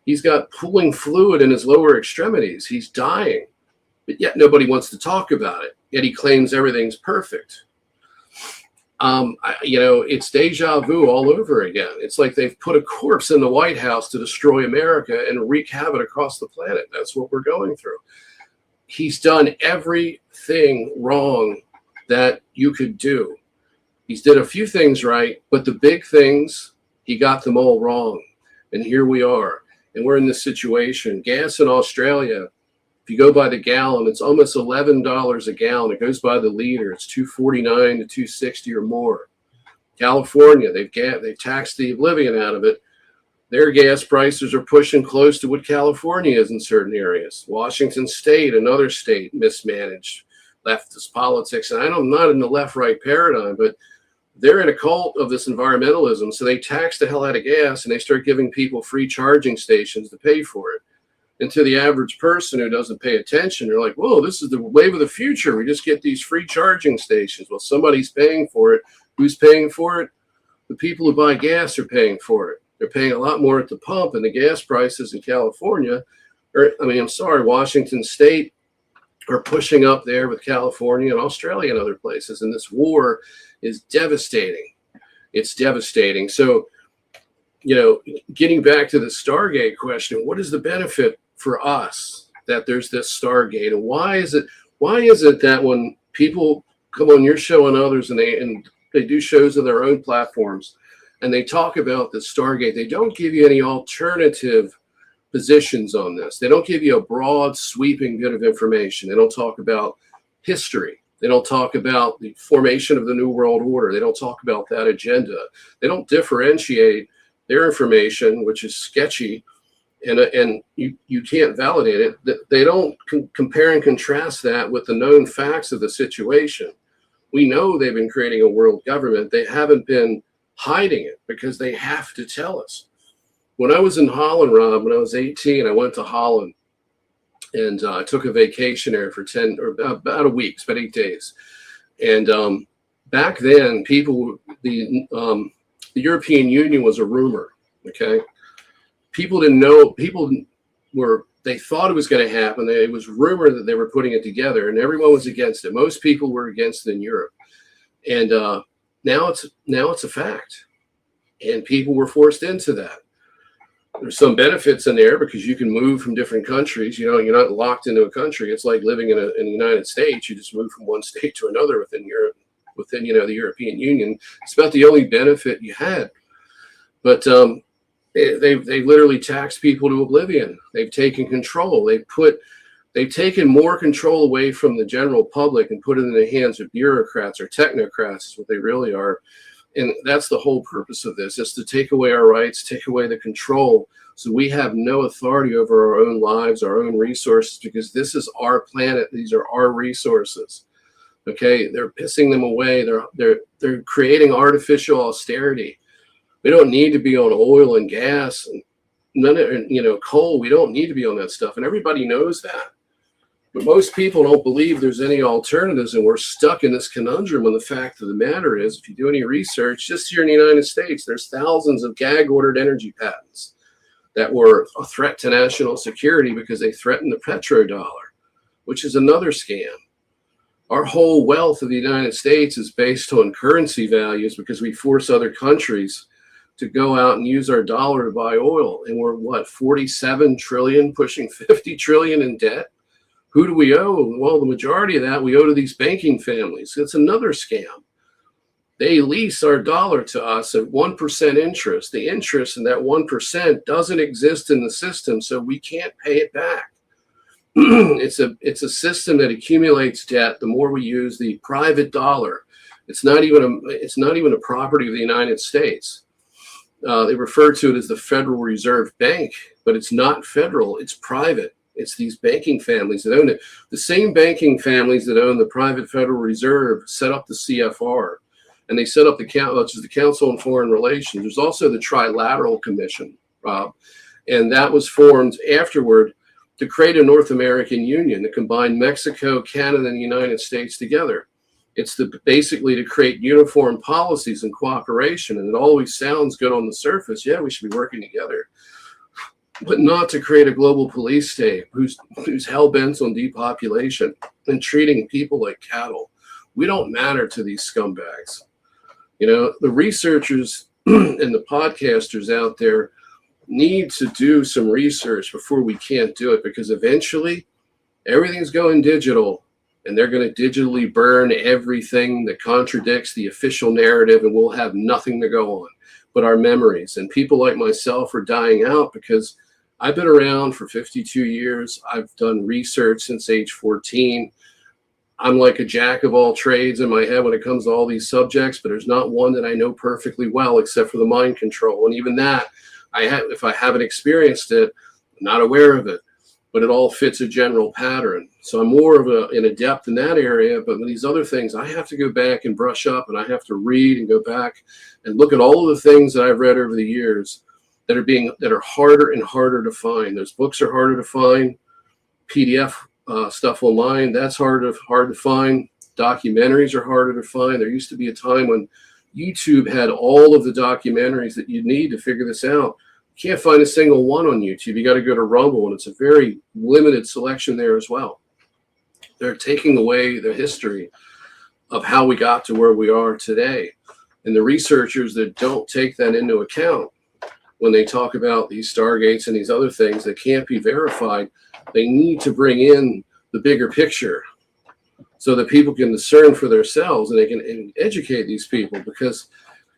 He's got pooling fluid in his lower extremities. He's dying, but yet nobody wants to talk about it. Yet he claims everything's perfect. It's deja vu all over again. It's like they've put a corpse in the White House to destroy America and wreak havoc across the planet. That's what we're going through. He's done everything wrong that you could do. He's did a few things right, but the big things, he got them all wrong. And here we are. And we're in this situation. Gas in Australia, if you go by the gallon, it's almost $11 a gallon. It goes by the liter. It's $2.49 to $2.60 or more. California, they've taxed the oblivion out of it. Their gas prices are pushing close to what California is in certain areas. Washington State, another state, mismanaged leftist politics. And I'm not in the left-right paradigm, but they're in a cult of this environmentalism. So they tax the hell out of gas and they start giving people free charging stations to pay for it. And to the average person who doesn't pay attention, they're like, whoa, this is the wave of the future. We just get these free charging stations. Well, somebody's paying for it. Who's paying for it? The people who buy gas are paying for it. They're paying a lot more at the pump, and the gas prices in California, Washington State are pushing up there with California and Australia and other places. And this war is devastating. It's devastating. So, getting back to the Stargate question, what is the benefit for us that there's this Stargate? And why is it that when people come on your show and others and they do shows on their own platforms and they talk about the Stargate, they don't give you any alternative positions on this. They don't give you a broad sweeping bit of information. They don't talk about history. They don't talk about the formation of the New World Order. They don't talk about that agenda. They don't differentiate their information, which is sketchy, and you can't validate it. They don't compare and contrast that with the known facts of the situation. We know they've been creating a world government. They haven't been hiding it because they have to tell us. When I was in Holland, Rob, when I was 18, I went to Holland and I took a vacation there for about a week, it's about 8 days. And back then, the European Union was a rumor, okay? People didn't know, they thought it was going to happen. It was rumored that they were putting it together and everyone was against it. Most people were against it in Europe. And now it's a fact. And people were forced into that. There's some benefits in there because you can move from different countries. You're not locked into a country. It's like living in the United States. You just move from one state to another within Europe, within the European Union. It's about the only benefit you had. But they've literally taxed people to oblivion. They've taken control. They've taken more control away from the general public and put it in the hands of bureaucrats or technocrats, is what they really are. And that's the whole purpose of this, is to take away our rights, take away the control, so we have no authority over our own lives, our own resources, because this is our planet. These are our resources. Okay, they're pissing them away. They're creating artificial austerity. We don't need to be on oil and gas and coal. We don't need to be on that stuff, and everybody knows that. But most people don't believe there's any alternatives, and we're stuck in this conundrum. When the fact of the matter is, if you do any research, just here in the United States, there's thousands of gag-ordered energy patents that were a threat to national security because they threatened the petrodollar, which is another scam. Our whole wealth of the United States is based on currency values because we force other countries to go out and use our dollar to buy oil. And we're 47 trillion, pushing 50 trillion in debt. Who do we owe? Well, the majority of that we owe to these banking families. It's another scam. They lease our dollar to us at 1% interest. The interest in that 1% doesn't exist in the system, so we can't pay it back. It's a system that accumulates debt the more we use the private dollar. It's not even a property of the United States. They refer to it as the Federal Reserve Bank, but it's not federal. It's private. It's these banking families that own it. The same banking families that own the private Federal Reserve set up the CFR, and they set up the Council on Foreign Relations. There's also the Trilateral Commission, Rob, and that was formed afterward to create a North American Union to combine Mexico, Canada, and the United States together. It's basically to create uniform policies and cooperation, and it always sounds good on the surface. Yeah, we should be working together. But not to create a global police state who's hell-bent on depopulation and treating people like cattle. We don't matter to these scumbags. You know, the researchers and the podcasters out there need to do some research before we can't do it, because eventually everything's going digital, and they're going to digitally burn everything that contradicts the official narrative, and we'll have nothing to go on but our memories. And people like myself are dying out because I've been around for 52 years. I've done research since age 14. I'm like a jack of all trades in my head when it comes to all these subjects, but there's not one that I know perfectly well except for the mind control. And even that, if I haven't experienced it, I'm not aware of it, but it all fits a general pattern. So I'm more of an adept in that area, but with these other things, I have to go back and brush up, and I have to read and go back and look at all of the things that I've read over the years that are harder and harder to find. Those books are harder to find. PDF stuff online, that's hard to find. Documentaries are harder to find. There used to be a time when YouTube had all of the documentaries that you need to figure this out. You can't find a single one on YouTube. You got to go to Rumble, and it's a very limited selection there as well. They're taking away the history of how we got to where we are today. And the researchers that don't take that into account when they talk about these Stargates and these other things that can't be verified, they need to bring in the bigger picture so that people can discern for themselves, and they can educate these people. Because,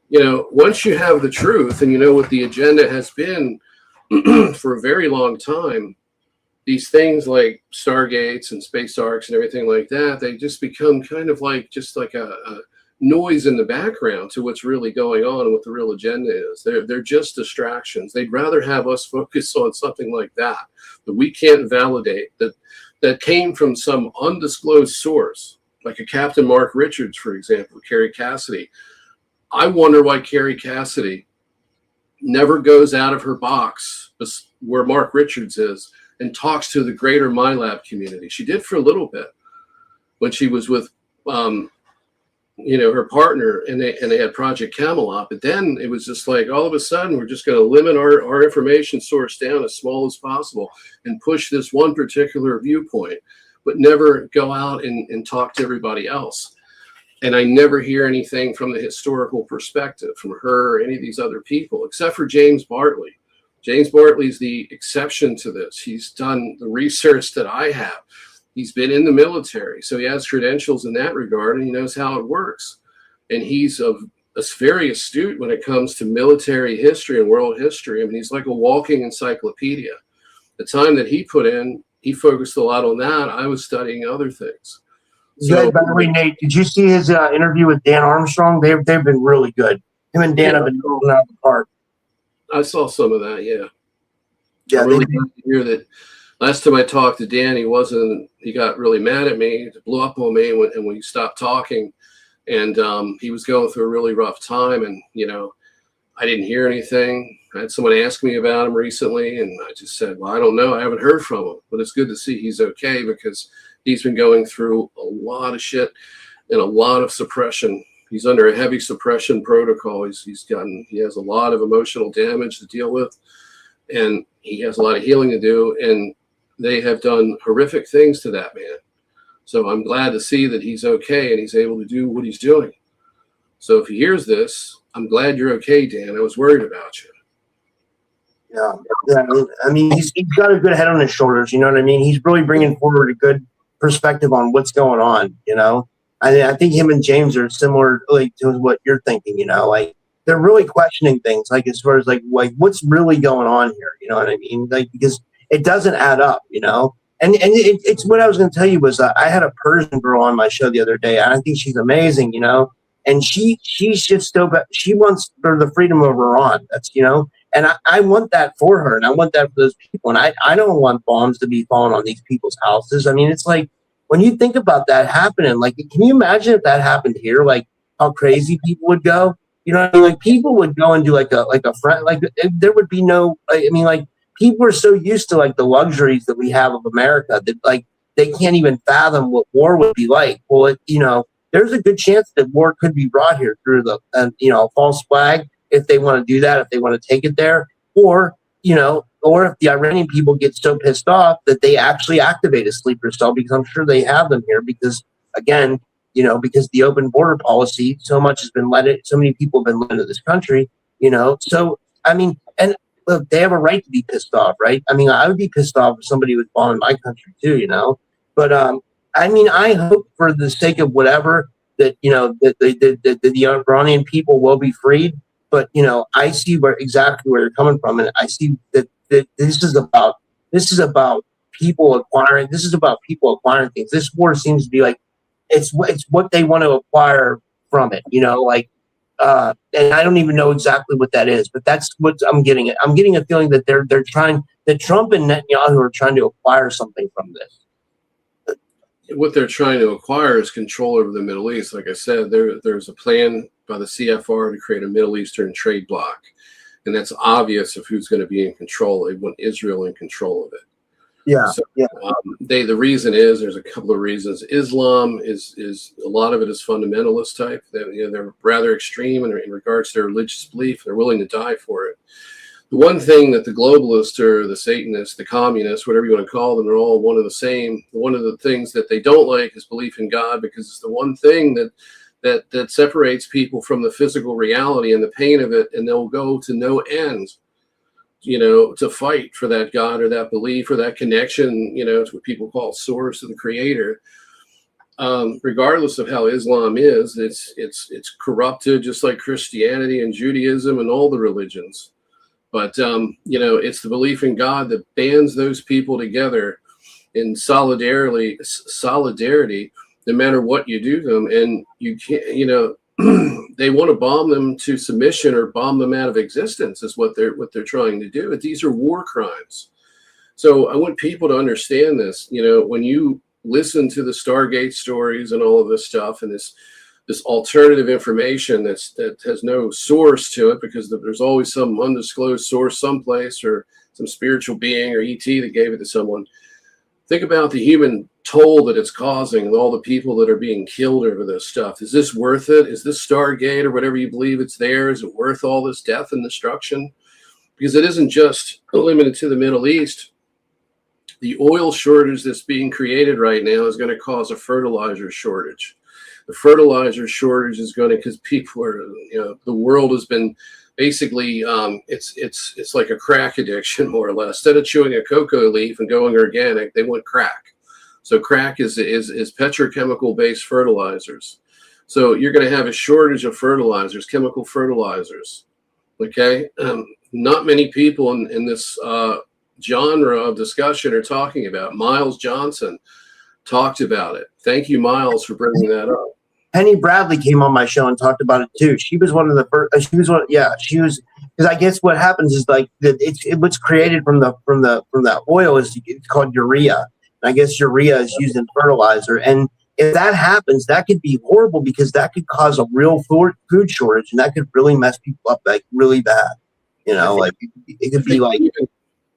you know, once you have the truth and you know what the agenda has been for a very long time, these things like Stargates and space arcs and everything like that, they just become kind of like a noise in the background to what's really going on and what the real agenda is. They're just distractions. They'd rather have us focus on something like that we can't validate, that came from some undisclosed source, like a Captain Mark Richards, for example, Carrie Cassidy. I wonder why Carrie Cassidy never goes out of her box where Mark Richards is and talks to the greater MILAB community. She did for a little bit when she was with her partner, and they had Project Camelot. But then it was just like, all of a sudden, we're just going to limit our information source down as small as possible and push this one particular viewpoint, but never go out and talk to everybody else. And I never hear anything from the historical perspective from her or any of these other people, except for James Bartley. James Bartley's the exception to this. He's done the research that I have. He's been in the military, so he has credentials in that regard, and he knows how it works. And he's very astute when it comes to military history and world history. I mean, he's like a walking encyclopedia. The time that he put in, he focused a lot on that. I was studying other things. So, by the way, Nate, did you see his interview with Dan Armstrong? They've been really good. Him and Dan have been rolling out the park. I saw some of that, yeah. Yeah, I'm really glad to hear that. Last time I talked to Dan, he got really mad at me, blew up on me, and we stopped talking. And he was going through a really rough time, and, I didn't hear anything. I had someone ask me about him recently, and I just said, well, I don't know. I haven't heard from him, but it's good to see he's okay, because he's been going through a lot of shit and a lot of suppression. He's under a heavy suppression protocol. He has a lot of emotional damage to deal with, and he has a lot of healing to do, and they have done horrific things to that man. So I'm glad to see that he's okay and he's able to do what he's doing. So if he hears this, I'm glad you're okay, Dan. I was worried about you. Yeah. I mean, he's got a good head on his shoulders. You know what I mean? He's really bringing forward a good perspective on what's going on. I think him and James are similar, like, to what you're thinking. Like, they're really questioning things, like, as far as like what's really going on here. You know what I mean? Like, because it doesn't add up. And it's what I was going to tell you was I had a Persian girl on my show the other day, and I think she's amazing. And she's just so bad. She wants for the freedom of Iran. That's and I want that for her, and I want that for those people. And I don't want bombs to be falling on these people's houses. I mean, it's like, when you think about that happening, like, can you imagine if that happened here? Like, how crazy people would go. Like, people would go and do like a friend. Like, there would be no. I mean, like, people are so used to like the luxuries that we have of America that like they can't even fathom what war would be like. Well, there's a good chance that war could be brought here through the false flag, if they want to do that, if they want to take it there, or if the Iranian people get so pissed off that they actually activate a sleeper cell, because I'm sure they have them here, because again, because the open border policy, so many people have been let into this country, So, I mean, and look, they have a right to be pissed off, right? I mean, I would be pissed off if somebody was bombing my country too, But I mean, I hope for the sake of whatever that that the Iranian people will be freed. But I see exactly where you're coming from, and I see that this is about people acquiring. This is about people acquiring things. This war seems to be like it's what they want to acquire from it. And I don't even know exactly what that is, but that's what I'm getting at. I'm getting a feeling that that Trump and Netanyahu are trying to acquire something from this. What they're trying to acquire is control over the Middle East. Like I said, there's a plan by the CFR to create a Middle Eastern trade bloc, and that's obvious of who's going to be in control. They want Israel in control of it. Yeah. So, the reason is there's a couple of reasons. Islam is a lot of it is fundamentalist type. They're rather extreme in regards to their religious belief. They're willing to die for it. The one thing that the globalists or the Satanists, the communists, whatever you want to call them, they're all one of the same. One of the things that they don't like is belief in God, because it's the one thing that separates people from the physical reality and the pain of it, and they'll go to no end, to fight for that God or that belief or that connection, to what people call source or the creator. Regardless of how Islam is, it's corrupted just like Christianity and Judaism and all the religions. But, it's the belief in God that bands those people together in solidarity, no matter what you do to them. And you can't, they want to bomb them to submission or bomb them out of existence is what they're trying to do. These are war crimes. So I want people to understand this. When you listen to the Stargate stories and all of this stuff and this alternative information that has no source to it, because there's always some undisclosed source someplace or some spiritual being or ET that gave it to someone. Think about the human toll that it's causing and all the people that are being killed over this stuff. Is this worth it? Is this Stargate or whatever you believe it's there? Is it worth all this death and destruction? Because it isn't just limited to the Middle East. The oil shortage that's being created right now is going to cause a fertilizer shortage. The fertilizer shortage is going to, because people are, the world has been basically, it's like a crack addiction, more or less. Instead of chewing a cocoa leaf and going organic, they want crack. So crack is petrochemical based fertilizers. So you're going to have a shortage of fertilizers, chemical fertilizers. Okay. Not many people in this genre of discussion are talking about. Miles Johnson talked about it. Thank you, Miles, for bringing that up. Penny Bradley came on my show and talked about it too. She was one of the first. Because I guess what happens is like what's created from the oil is it's called urea. And I guess urea is used in fertilizer. And if that happens, that could be horrible, because that could cause a real food shortage, and that could really mess people up like really bad. Like it could be like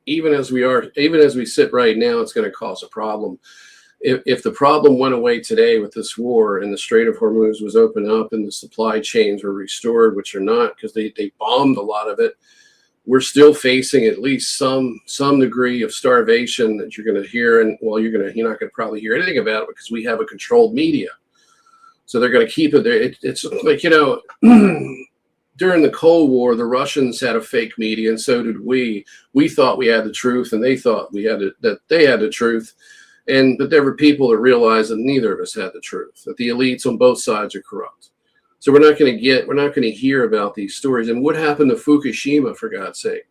even as we sit right now, it's going to cause a problem. If the problem went away today with this war and the Strait of Hormuz was opened up and the supply chains were restored, which are not, because they bombed a lot of it, we're still facing at least some degree of starvation that you're going to hear. And well, you're not going to probably hear anything about it because we have a controlled media. So they're going to keep it there. It's like, during the Cold War, the Russians had a fake media, and so did we. We thought we had the truth, and they thought that they had the truth. But there were people that realized that neither of us had the truth, that the elites on both sides are corrupt. So we're not going to hear about these stories. And what happened to Fukushima, for God's sake?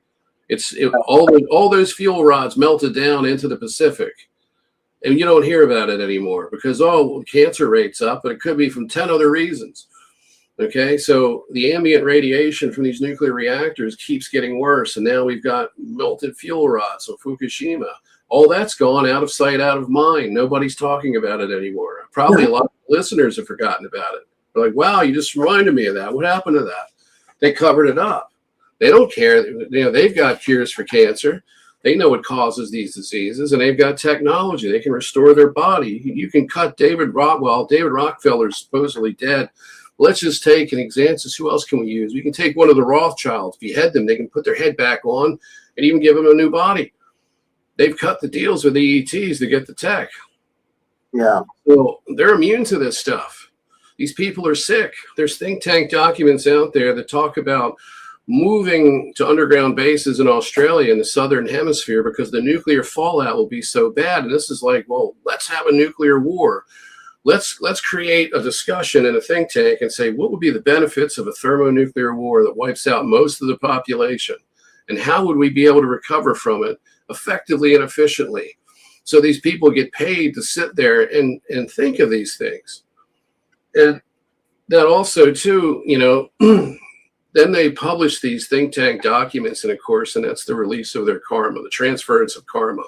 All those fuel rods melted down into the Pacific, and you don't hear about it anymore because cancer rate's up, but it could be from 10 other reasons. Okay, so the ambient radiation from these nuclear reactors keeps getting worse, and now we've got melted fuel rods on Fukushima. All that's gone, out of sight, out of mind. Nobody's talking about it anymore. Probably a lot of listeners have forgotten about it. They're like, wow, you just reminded me of that. What happened to that? They covered it up. They don't care. They've got cures for cancer. They know what causes these diseases, and they've got technology. They can restore their body. You can cut David Rockefeller's supposedly dead. Let's just take an example. Who else can we use? We can take one of the Rothschilds, behead them. They can put their head back on and even give them a new body. They've cut the deals with the ETs to get the tech. Yeah. So they're immune to this stuff. These people are sick. There's think tank documents out there that talk about moving to underground bases in Australia in the southern hemisphere because the nuclear fallout will be so bad. And this is like, well, let's have a nuclear war. Let's create a discussion in a think tank and say, what would be the benefits of a thermonuclear war that wipes out most of the population? And how would we be able to recover from it effectively and efficiently? So these people get paid to sit there and think of these things. And that also, too, you know, then they publish these think tank documents in a course, and that's the release of their karma, the transference of karma,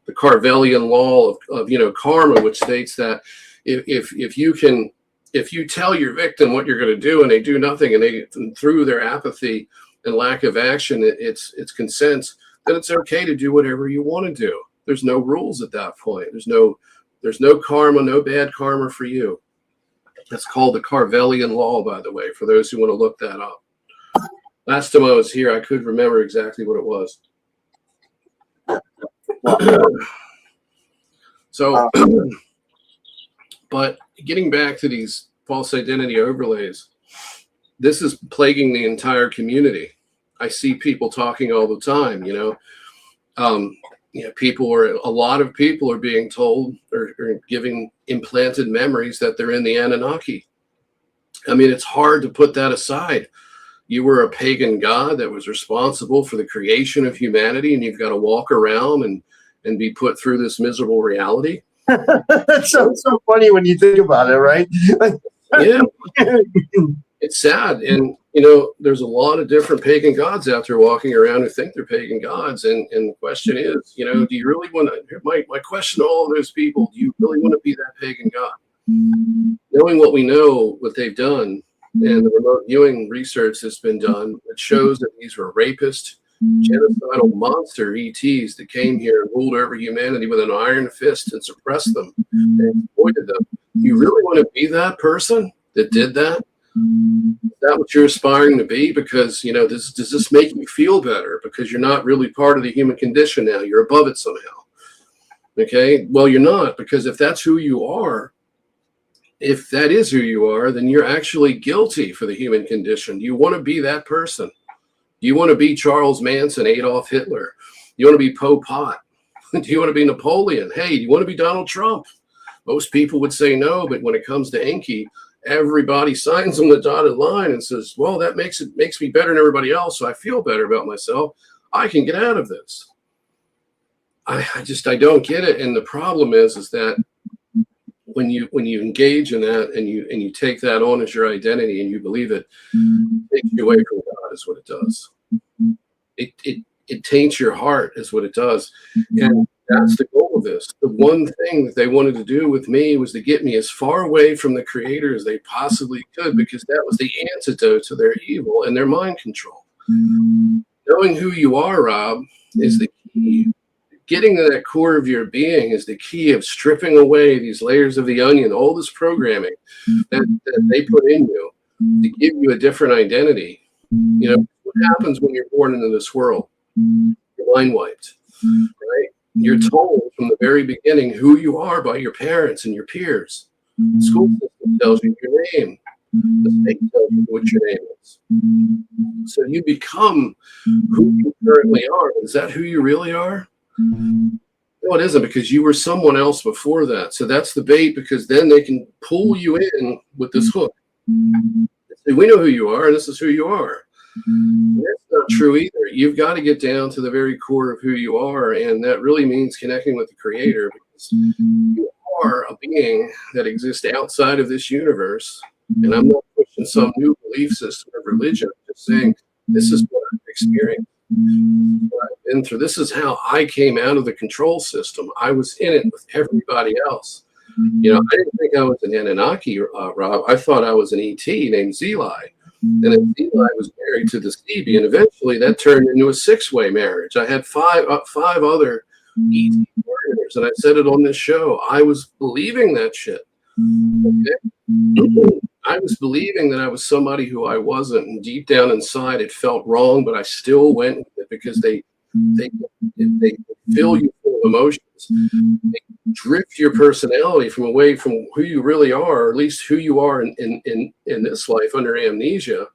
the Carvelian law of you know, karma, which states that if you tell your victim what you're going to do and they do nothing, and through their apathy and lack of action, it's consent, then it's okay to do whatever you want to do. There's no rules at that point. There's no karma, no bad karma for you. That's called the Carvelian law, by the way, for those who want to look that up. Last time I was here, I could remember exactly what it was. So, but getting back to these false identity overlays, this is plaguing the entire community. I see people talking all the time, you know. A lot of people are being told or giving implanted memories that they're in the Anunnaki. I mean, it's hard to put that aside. You were a pagan god that was responsible for the creation of humanity, and you've got to walk around and be put through this miserable reality. That sounds so funny when you think about it, right? Yeah. It's sad. And, you know, there's a lot of different pagan gods out there walking around who think they're pagan gods. And the question is, you know, do you really want to, my question to all of those people, do you really want to be that pagan god? Knowing what we know, what they've done, and the remote viewing research that's been done, it shows that these were rapist, genocidal monster ETs that came here and ruled over humanity with an iron fist and suppressed them and exploited them. Do you really want to be that person that did that? Is that what you're aspiring to be? Because, you know, does this make you feel better? Because you're not really part of the human condition now. You're above it somehow. Okay? Well, you're not, because if that's who you are, if that is who you are, then you're actually guilty for the human condition. Do you want to be that person? Do you want to be Charles Manson, Adolf Hitler? Do you want to be Pol Pot? Do you want to be Napoleon? Hey, do you want to be Donald Trump? Most people would say no, but when it comes to Enki, everybody signs on the dotted line and says, well, that makes me better than everybody else, so I feel better about myself. I can get out of this. I don't get it. And the problem is that when you engage in that and you take that on as your identity and you believe it, it takes you away from God is what it does. It taints your heart is what it does. And that's the goal of this. The one thing that they wanted to do with me was to get me as far away from the Creator as they possibly could, because that was the antidote to their evil and their mind control. Knowing who you are, Rob, is the key. Getting to that core of your being is the key of stripping away these layers of the onion, all this programming that they put in you to give you a different identity. You know, what happens when you're born into this world? You're mind wiped, right? You're told from the very beginning who you are by your parents and your peers. The school system tells you your name. The state tells you what your name is. So you become who you currently are. Is that who you really are? No, it isn't, because you were someone else before that. So that's the bait, because then they can pull you in with this hook. Say, we know who you are, and this is who you are. And that's not true either. You've got to get down to the very core of who you are, and that really means connecting with the Creator, because you are a being that exists outside of this universe. And I'm not pushing some new belief system of religion. I'm just saying this is what I've experienced. What I've been through. This is how I came out of the control system. I was in it with everybody else. You know, I didn't think I was an Anunnaki, Rob. I thought I was an ET named Zelle. And then Zelle was married to the Stevie, and eventually that turned into a six-way marriage. I had five other ET partners, and I said it on this show. I was believing that shit. Okay? I was believing that I was somebody who I wasn't, and deep down inside it felt wrong, but I still went with it, because they fill you full of emotions. They drift your personality from away from who you really are, or at least who you are in this life under amnesia,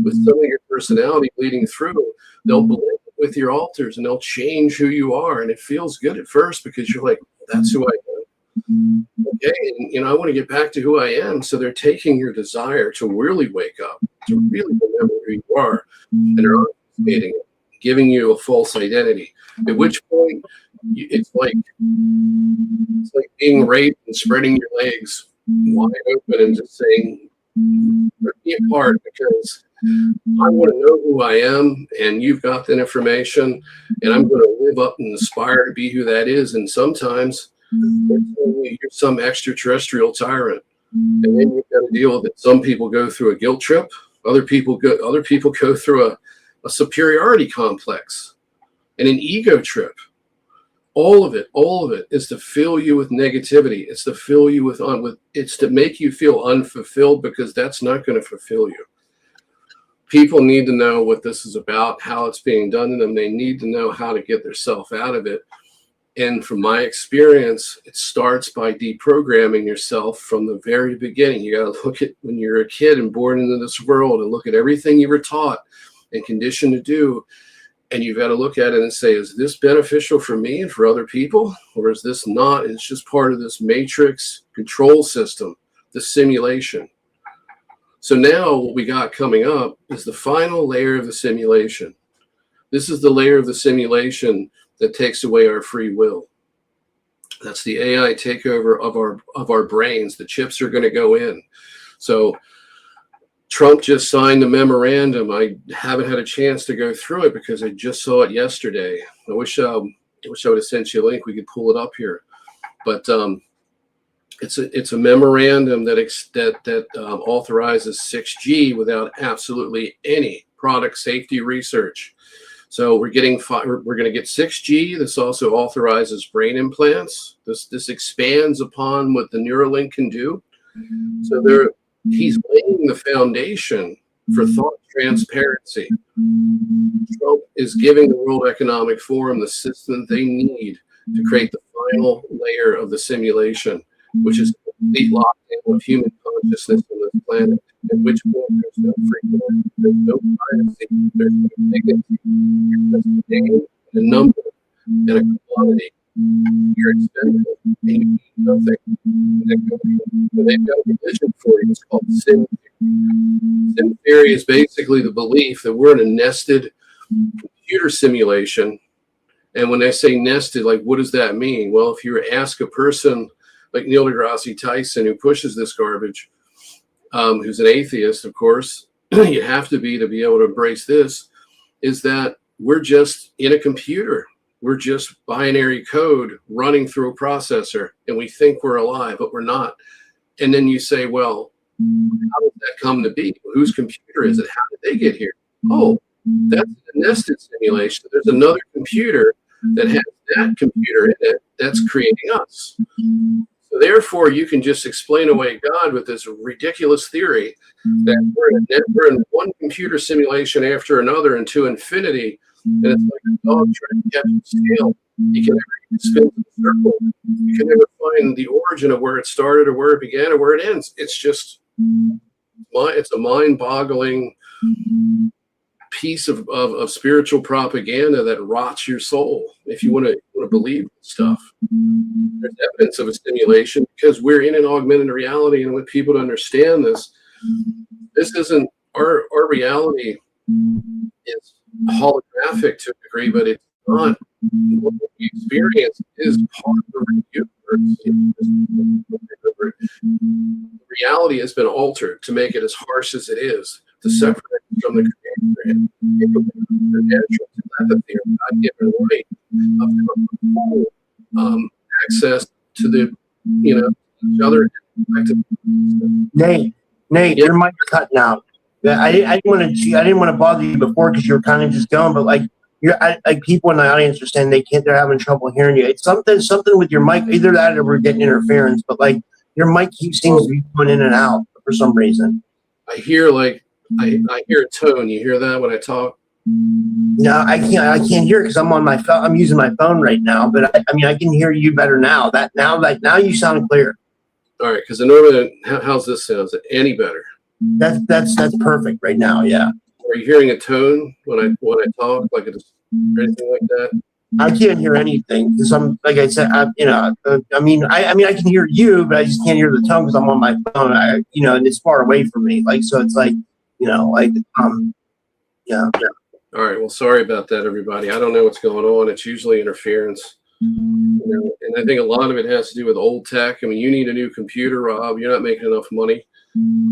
with some of your personality bleeding through. They'll blend with your alters and they'll change who you are. And it feels good at first because you're like, that's who I am. Okay, and I want to get back to who I am. So they're taking your desire to really wake up, to really remember who you are, and they're obfuscating it, giving you a false identity. At which point, it's like being raped and spreading your legs wide open and just saying, "Rip me apart," because I want to know who I am, and you've got that information, and I'm going to live up and aspire to be who that is. And sometimes you're some extraterrestrial tyrant, and then you've got to deal with it. Some people go through a guilt trip. Other people go through a superiority complex and an ego trip. All of it is to fill you with negativity. It's to fill you with it's to make you feel unfulfilled, because that's not going to fulfill you. People need to know what this is about, how it's being done to them. They need to know how to get themselves out of it. And from my experience, it starts by deprogramming yourself from the very beginning. You got to look at when you're a kid and born into this world and look at everything you were taught and conditioned to do. And you've got to look at it and say, is this beneficial for me and for other people? Or is this not? It's just part of this matrix control system, the simulation. So now what we got coming up is the final layer of the simulation. This is the layer of the simulation that takes away our free will. That's the AI takeover of our brains. The chips are going to go in. So Trump just signed a memorandum. I haven't had a chance to go through it because I just saw it yesterday. I wish I would have sent you a link. We could pull it up here. But it's a memorandum that authorizes 6G without absolutely any product safety research. So we're going to get 6G. This also authorizes brain implants. This expands upon what the Neuralink can do. So he's laying the foundation for thought transparency. Trump is giving the World Economic Forum the system they need to create the final layer of the simulation, which is a complete lockdown of human consciousness on this planet, at which point there's no freedom, there's no privacy, there's no dignity, there's just a name and a number and a commodity. You're expendable and you need nothing. And they've got a religion for you. It's called sin theory. Sin theory is basically the belief that we're in a nested computer simulation. And when they say nested, like, what does that mean? Well, if you ask a person like Neil deGrasse Tyson, who pushes this garbage, who's an atheist, of course, you have to be able to embrace this, is that we're just in a computer. We're just binary code running through a processor, and we think we're alive, but we're not. And then you say, well, how did that come to be? Whose computer is it? How did they get here? Oh, that's a nested simulation. There's another computer that has that computer in it that's creating us. So therefore, you can just explain away God with this ridiculous theory that we're in one computer simulation after another into infinity, and it's like a dog trying to catch a scale. You can never spin in a circle. You can never find the origin of where it started or where it began or where it ends. It's just, it's a mind-boggling piece of spiritual propaganda that rots your soul if you want to believe this stuff. There's evidence of a simulation because we're in an augmented reality, and with people to understand this isn't our reality is holographic to a degree, but it's not. What we experience is part of the universe. The reality has been altered to make it as harsh as it is, to separate it from the creator and take away the natural telepathy or God-given right of full access to the, each other. Nate, your mic's cutting out. I didn't want to bother you before because you were kind of just going, but like people in the audience are saying they're having trouble hearing you. It's something with your mic, either that or we're getting interference, but like your mic seems to be going in and out for some reason. I hear I hear a tone. You hear that when I talk? No, I can't hear it because I'm on my phone. I'm using my phone right now, but I mean, I can hear you better now. Now you sound clear. All right, because normally, how's this sound? Is it any better? That's perfect right now. Yeah. Are you hearing a tone when I talk, like it's or anything like that? I can't hear anything because I'm, like I said, I can hear you, but I just can't hear the tone because I'm on my phone. And it's far away from me. Like, so it's like, yeah. All right. Well, sorry about that, everybody. I don't know what's going on. It's usually interference. And I think a lot of it has to do with old tech. I mean, you need a new computer, Rob. You're not making enough money.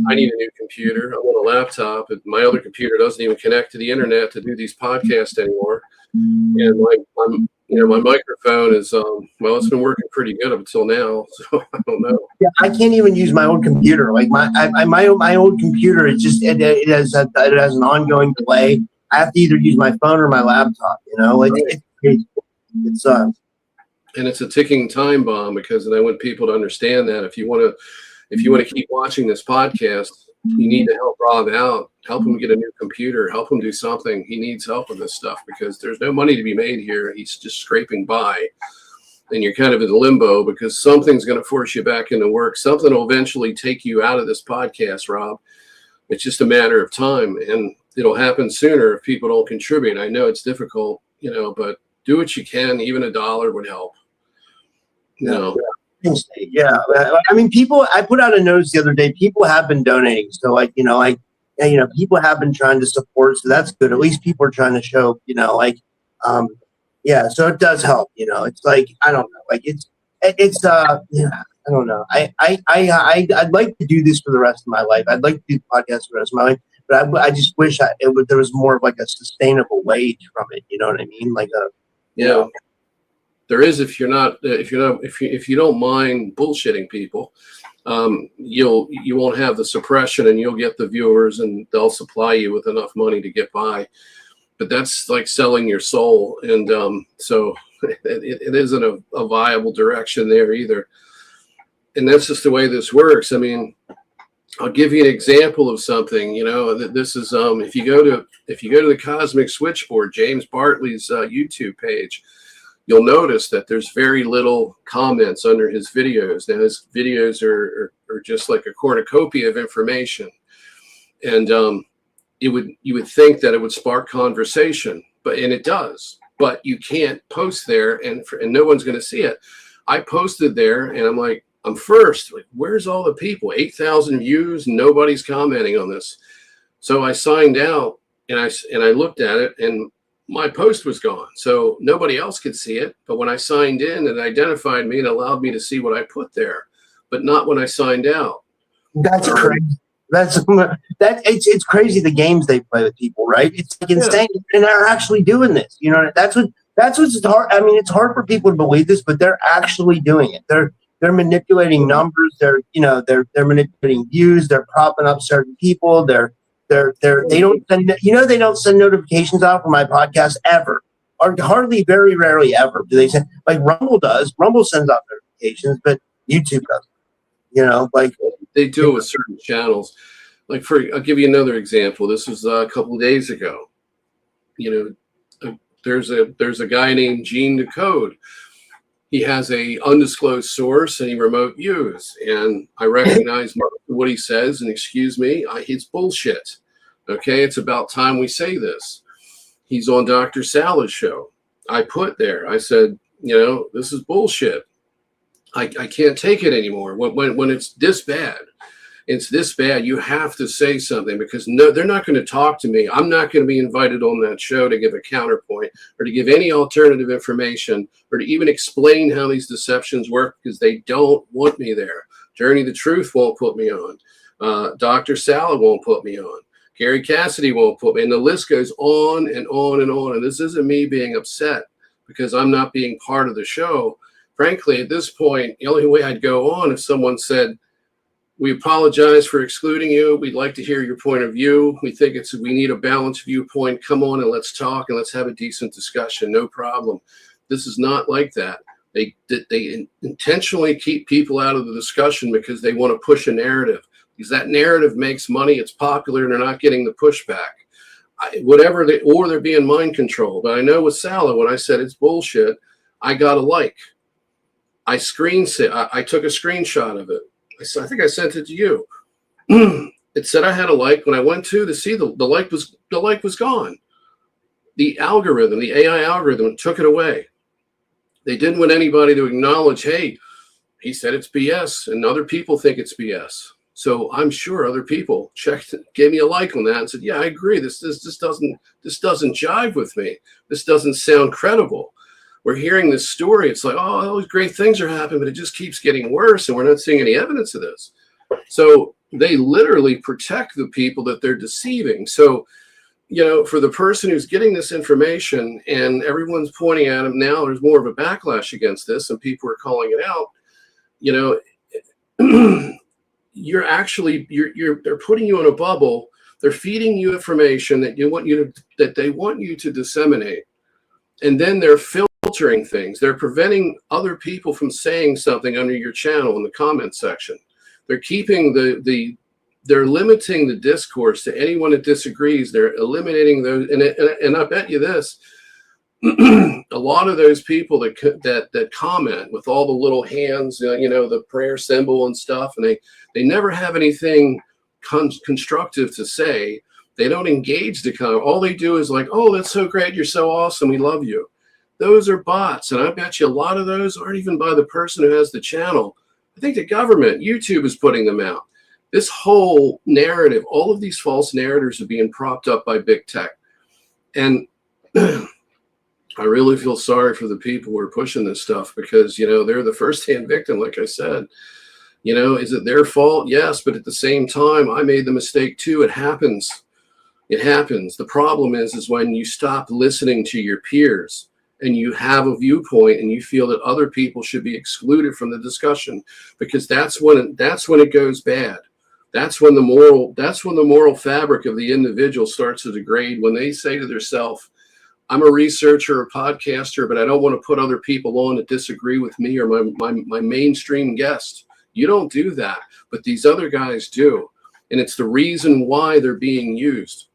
I need a new computer. I'm on a laptop. My other computer doesn't even connect to the internet to do these podcasts anymore. And my microphone is it's been working pretty good up until now. So I don't know. Yeah, I can't even use my old computer. Like my old computer, it has an ongoing delay. I have to either use my phone or my laptop. It's crazy. And it's a ticking time bomb because I want people to understand that if you want to keep watching this podcast, you need to help Rob out, help him get a new computer, help him do something. He needs help with this stuff because there's no money to be made here. He's just scraping by, and you're kind of in limbo because something's going to force you back into work. Something will eventually take you out of this podcast, Rob. It's just a matter of time, and it'll happen sooner if people don't contribute. I know it's difficult, but do what you can. Even $1 would help. Yeah. I mean, I put out a notice the other day. People have been donating. So people have been trying to support. So that's good. At least people are trying to show, so it does help, it's like, I don't know, like I don't know. I'd like to do this for the rest of my life. I'd like to do the podcast for the rest of my life, but I just wish there was more of like a sustainable wage from it. You know what I mean? Like there is if you don't mind bullshitting people, you won't have the suppression and you'll get the viewers and they'll supply you with enough money to get by. But that's like selling your soul, and so it isn't a viable direction there either. And that's just the way this works. I mean, I'll give you an example of something. This is if you go to the Cosmic Switchboard, James Bartley's YouTube page, you'll notice that there's very little comments under his videos. Now, his videos are just like a cornucopia of information. And you would think that it would spark conversation, and it does. But you can't post there, and no one's going to see it. I posted there, and I'm like, I'm first. Like, where's all the people? 8,000 views, nobody's commenting on this. So I signed out, and I looked at it, and my post was gone. So nobody else could see it. But when I signed in, it identified me and allowed me to see what I put there, but not when I signed out. That's crazy. It's crazy the games they play with people, right? It's like insane, and they're actually doing this. That's what's hard. I mean, it's hard for people to believe this, but they're actually doing it. They're manipulating numbers. They're manipulating views. They're propping up certain people. They don't send notifications out for my podcast ever, or hardly, very rarely ever do they send. Like Rumble does. Rumble sends out notifications, but YouTube doesn't. They do it with certain channels. I'll give you another example. This was a couple of days ago. There's a guy named Gene Decode. He has a undisclosed source and he remote views, and I recognize what he says, and excuse me, it's bullshit. Okay, it's about time we say this. He's on Dr. Salah's show. I put there, I said, this is bullshit. I can't take it anymore. When it's this bad, you have to say something, because no, they're not going to talk to me. I'm not going to be invited on that show to give a counterpoint or to give any alternative information or to even explain how these deceptions work, because they don't want me there. Journey the Truth won't put me on. Dr. Salah won't put me on. Gary Cassidy won't put me, and the list goes on and on and on. And this isn't me being upset because I'm not being part of the show. Frankly, at this point, the only way I'd go on if someone said, we apologize for excluding you. We'd like to hear your point of view. We think we need a balanced viewpoint. Come on and let's talk and let's have a decent discussion. No problem. This is not like that. They intentionally keep people out of the discussion because they want to push a narrative, because that narrative makes money. It's popular and they're not getting the pushback. or they're being mind controlled. But I know with Salah, when I said it's bullshit, I got a like. I took a screenshot of it. I think I sent it to you. It said I had a like. When I went to see the like was gone. The algorithm, the AI algorithm, took it away. They didn't want anybody to acknowledge, hey, he said it's BS, and other people think it's BS. So I'm sure other people gave me a like on that and said, yeah, I agree. This doesn't jive with me. This doesn't sound credible. We're hearing this story. It's like, oh, all these great things are happening, but it just keeps getting worse, and we're not seeing any evidence of this. So they literally protect the people that they're deceiving. So, for the person who's getting this information and everyone's pointing at him now, there's more of a backlash against this, and people are calling it out. They're putting you in a bubble. They're feeding you information that they want you to disseminate, and then they're filtering things. They're preventing other people from saying something under your channel in the comment section. They're keeping they're limiting the discourse to anyone that disagrees. They're eliminating those, and I bet you this. A lot of those people that comment with all the little hands, the prayer symbol and stuff, and they never have anything constructive to say. They don't engage the comment. All they do is like, oh, that's so great, you're so awesome, we love you. Those are bots, and I bet you a lot of those aren't even by the person who has the channel. I think the government, YouTube, is putting them out. This whole narrative, all of these false narratives are being propped up by big tech, and I really feel sorry for the people who are pushing this stuff because, they're the first-hand victim, like I said. Is it their fault? Yes, but at the same time, I made the mistake too. It happens. It happens. The problem is when you stop listening to your peers and you have a viewpoint and you feel that other people should be excluded from the discussion, because that's when it goes bad. That's when the moral fabric of the individual starts to degrade, when they say to themselves, I'm a researcher, a podcaster, but I don't want to put other people on that disagree with me or my mainstream guest. You don't do that, but these other guys do. And it's the reason why they're being used.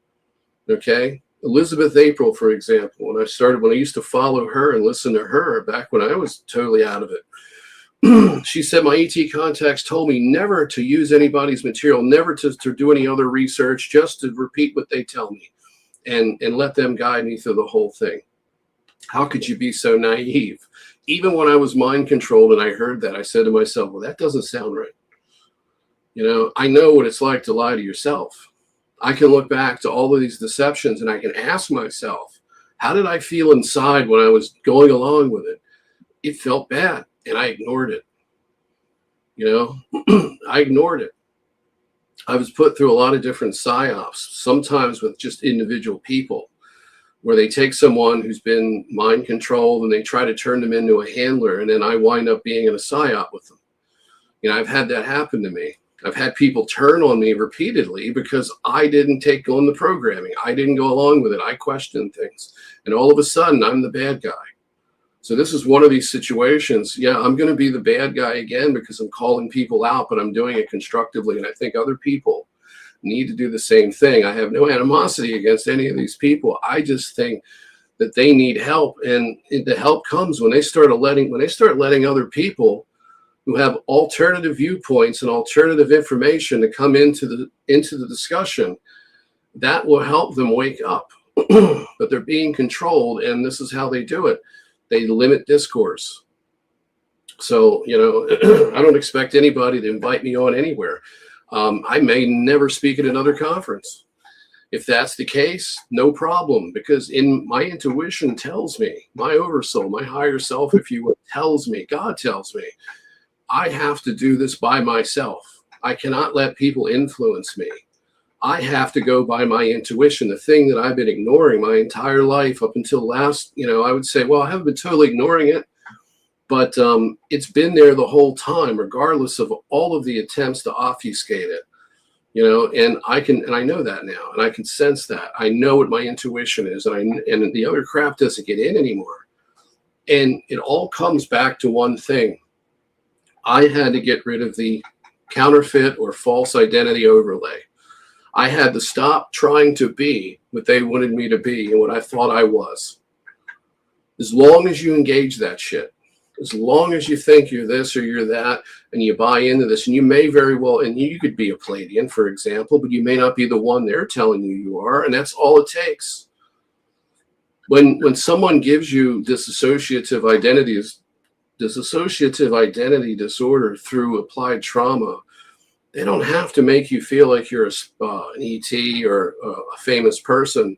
Okay? Elizabeth April, for example, when I used to follow her and listen to her back when I was totally out of it. She said, my ET contacts told me never to use anybody's material, never to do any other research, just to repeat what they tell me. And let them guide me through the whole thing. How could you be so naive? Even when I was mind controlled and I heard that, I said to myself, well, that doesn't sound right. I know what it's like to lie to yourself. I can look back to all of these deceptions and I can ask myself, how did I feel inside when I was going along with it? It felt bad and I ignored it. I ignored it. I was put through a lot of different psyops, sometimes with just individual people, where they take someone who's been mind controlled and they try to turn them into a handler, and then I wind up being in a psyop with them. I've had that happen to me. I've had people turn on me repeatedly because I didn't take on the programming. I didn't go along with it. I questioned things. And all of a sudden, I'm the bad guy. So this is one of these situations. Yeah, I'm going to be the bad guy again because I'm calling people out, but I'm doing it constructively. And I think other people need to do the same thing. I have no animosity against any of these people. I just think that they need help. And the help comes when they start letting other people who have alternative viewpoints and alternative information to come into the discussion. That will help them wake up. But they're being controlled, and this is how they do it. They limit discourse. So, I don't expect anybody to invite me on anywhere. I may never speak at another conference. If that's the case, no problem, because my intuition tells me, my oversoul, my higher self, if you will, tells me, God tells me, I have to do this by myself. I cannot let people influence me. I have to go by my intuition, the thing that I've been ignoring my entire life up until last, I would say, well, I haven't been totally ignoring it, but it's been there the whole time, regardless of all of the attempts to obfuscate it, and I know that now, and I can sense that. I know what my intuition is, and the other crap doesn't get in anymore. And it all comes back to one thing. I had to get rid of the counterfeit or false identity overlay. I had to stop trying to be what they wanted me to be and what I thought I was. As long as you engage that shit, as long as you think you're this or you're that, and you buy into this, and you may very well, and you could be a Palladian, for example, but you may not be the one they're telling you are, and that's all it takes. When someone gives you dissociative identity disorder through applied trauma, they don't have to make you feel like you're an ET or a famous person.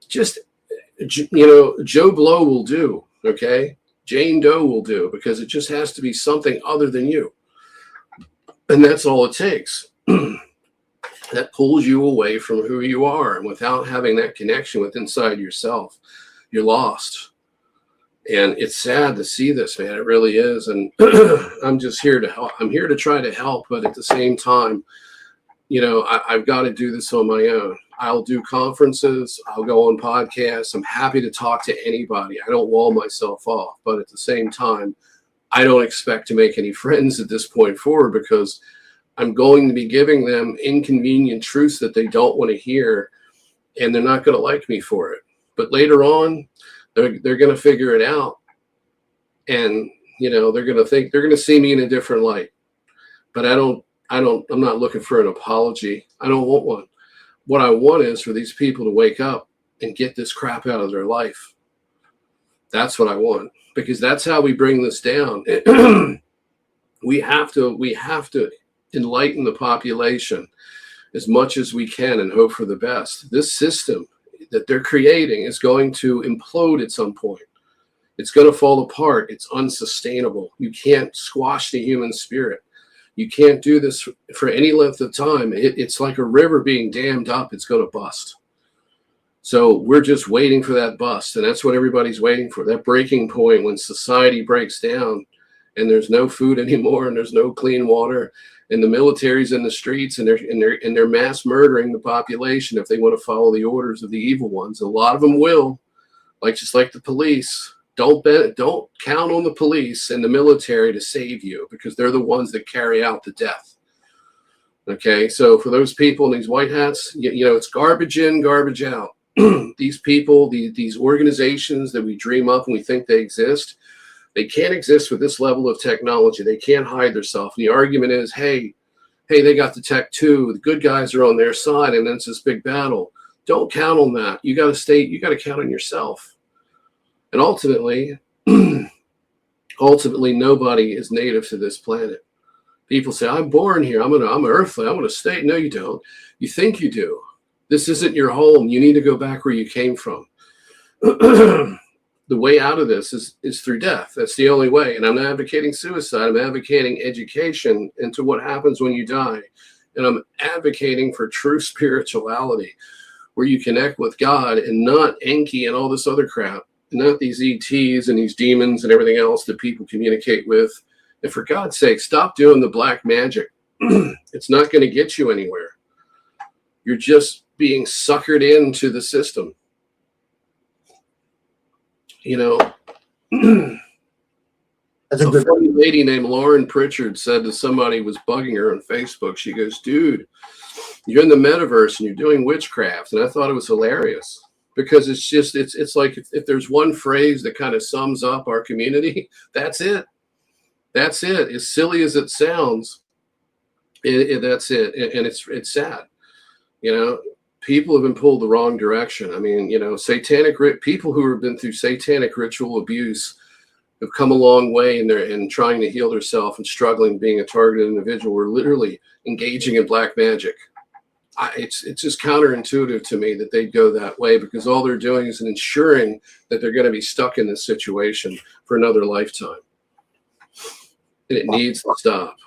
Just, Joe Blow will do, okay? Jane Doe will do, because it just has to be something other than you. And that's all it takes. That pulls you away from who you are. And without having that connection with inside yourself, you're lost. And it's sad to see this, man. It really is. And I'm just here to help. I'm here to try to help. But at the same time, I've got to do this on my own. I'll do conferences. I'll go on podcasts. I'm happy to talk to anybody. I don't wall myself off. But at the same time, I don't expect to make any friends at this point forward, because I'm going to be giving them inconvenient truths that they don't want to hear, and they're not going to like me for it. But later on, they're going to figure it out, and they're going to see me in a different light. But I'm not looking for an apology. I don't want one. What I want is for these people to wake up and get this crap out of their life. That's what I want, because that's how we bring this down. We have to enlighten the population as much as we can and hope for the best. This system that they're creating is going to implode at some point. It's going to fall apart. It's unsustainable. You can't squash the human spirit. You can't do this for any length of time. It's like a river being dammed up. It's going to bust. So we're just waiting for that bust. And that's what everybody's waiting for, that breaking point when society breaks down and there's no food anymore and there's no clean water. And the military's in the streets, and they're mass murdering the population if they want to follow the orders of the evil ones. A lot of them will, just like the police. Don't count on the police and the military to save you, because they're the ones that carry out the death. Okay, so for those people in these white hats, it's garbage in, garbage out. These people, these organizations that we dream up and we think they exist, they can't exist with this level of technology. They can't hide themselves. The argument is, hey, they got the tech too. The good guys are on their side, and then it's this big battle. Don't count on that. You got to count on yourself. And ultimately, nobody is native to this planet. People say, I'm born here. I'm earthly. I'm going to stay. No, you don't. You think you do. This isn't your home. You need to go back where you came from. The way out of this is through death. That's the only way. And I'm not advocating suicide. I'm advocating education into what happens when you die. And I'm advocating for true spirituality, where you connect with God and not Enki and all this other crap, and not these ETs and these demons and everything else that people communicate with. And for God's sake, stop doing the black magic. It's not going to get you anywhere. You're just being suckered into the system. A funny lady named Lauren Pritchard said that somebody was bugging her on Facebook. She goes, dude, you're in the metaverse and you're doing witchcraft. And I thought it was hilarious, because it's like if there's one phrase that kind of sums up our community, that's it. That's it. As silly as it sounds, that's it. And it's sad. People have been pulled the wrong direction. I mean, people who have been through satanic ritual abuse have come a long way in trying to heal themselves and struggling being a targeted individual. We're literally engaging in black magic. It's just counterintuitive to me that they'd go that way, because all they're doing is ensuring that they're going to be stuck in this situation for another lifetime. And it needs to stop.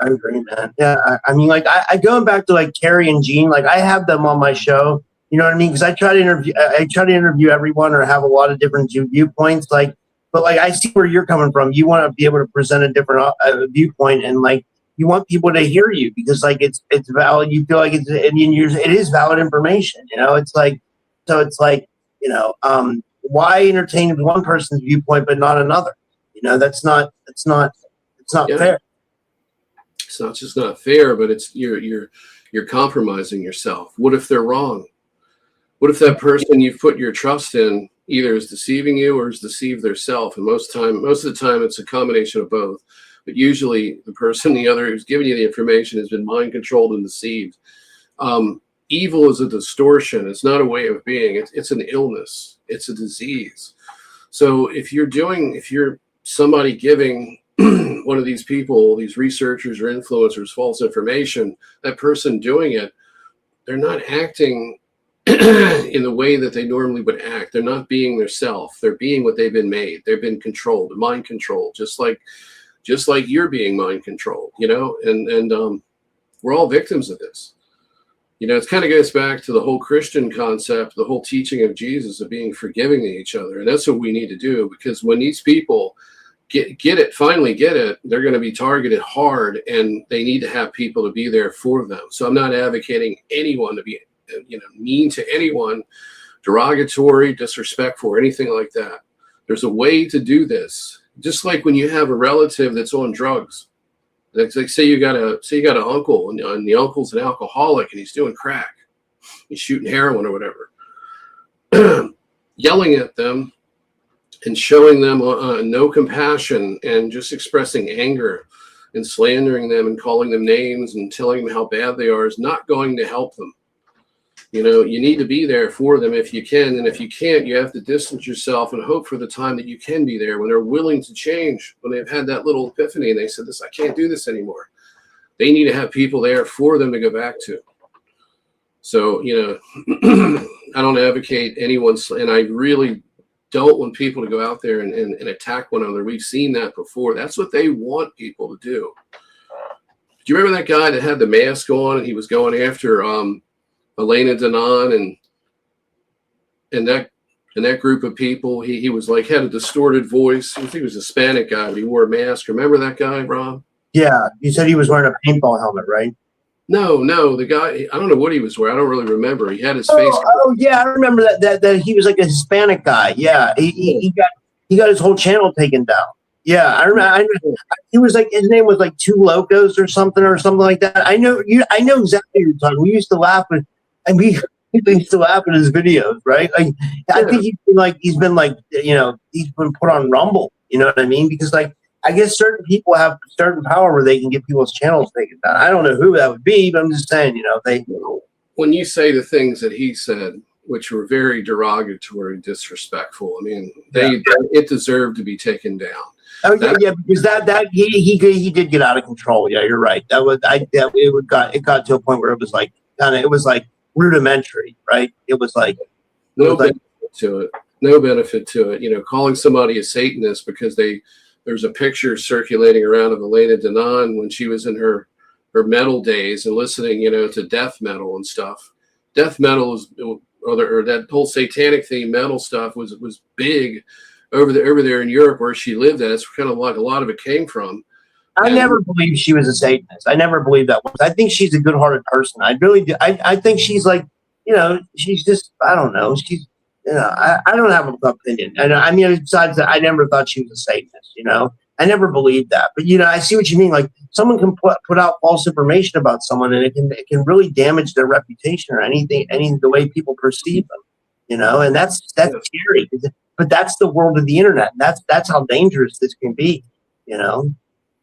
I agree, man. Yeah, I mean, I going back to Carrie and Gene, I have them on my show. You know what I mean? Because I try to interview everyone, or have a lot of different viewpoints. But I see where you're coming from. You want to be able to present a different viewpoint, and you want people to hear you, because it's valid. You feel like it is valid information. Why entertain one person's viewpoint but not another? It's not fair. It's not just not fair, but it's you're you're compromising yourself. What if they're wrong? What if that person you've put your trust in either is deceiving you or is deceived themselves? And most of the time, it's a combination of both. But usually, the person, the other who's giving you the information, has been mind controlled and deceived. Evil is a distortion. It's not a way of being. It's an illness. It's a disease. So if you're somebody giving one of these people, these researchers or influencers, false information, that person doing it, they're not acting in the way that they normally would act. They're not being their self. They're being what they've been made. They've been controlled, mind controlled, just like you're being mind controlled, and we're all victims of this. It kind of goes back to the whole Christian concept, the whole teaching of Jesus of being forgiving to each other. And that's what we need to do, because when these people finally get it, they're going to be targeted hard, and they need to have people to be there for them. So I'm not advocating anyone to be, mean to anyone, derogatory, disrespectful, or anything like that. There's a way to do this. Just like when you have a relative that's on drugs. Like say you got an uncle, and the uncle's an alcoholic and he's doing crack, he's shooting heroin or whatever. Yelling at them and showing them no compassion and just expressing anger and slandering them and calling them names and telling them how bad they are is not going to help them. You need to be there for them if you can. And if you can't, you have to distance yourself and hope for the time that you can be there when they're willing to change, when they've had that little epiphany and they said, I can't do this anymore. They need to have people there for them to go back to. So, I don't advocate anyone, and I really don't want people to go out there and attack one another. We've seen that before. That's what they want people to do. Do you remember that guy that had the mask on and he was going after Elena Danaan and that group of people? He was like, had a distorted voice. I think he was a Hispanic guy, but he wore a mask. Remember that guy, Rob? Yeah, you said he was wearing a paintball helmet, right? No, the guy, I don't know what he was wearing. I don't really remember. He had his face. Oh yeah, I remember that he was like a Hispanic guy. Yeah, he got his whole channel taken down. Yeah, I remember. He was like, his name was like Two Locos or something like that. I know exactly what you're talking. We used to laugh with, and we used to laugh at his videos, right? Like, yeah. I think he's been put on Rumble. You know what I mean? Because like, I guess certain people have certain power where they can get people's channels taken down. I don't know who that would be, but I'm just saying, when you say the things that he said, which were very derogatory, disrespectful, I mean, it deserved to be taken down. Oh yeah, because that he did get out of control. Yeah, you're right. It got to a point where it was like rudimentary, right? It was like no benefit to it. Calling somebody a Satanist because there's a picture circulating around of Elena Danaan when she was in her metal days and listening, to death metal and stuff. Death metal or that whole satanic theme metal stuff was big over there in Europe where she lived at. It's kind of like a lot of it came from. I never believed she was a Satanist. I never believed that. I think she's a good-hearted person. I really do. I think she's like, she's just, I don't know. She's, I don't have an opinion. And I mean, besides that, I never thought she was a Satanist, I never believed that. But, I see what you mean. Like, someone can put out false information about someone, and it can really damage their reputation or the way people perceive them, and that's scary. But that's the world of the internet. And that's how dangerous this can be,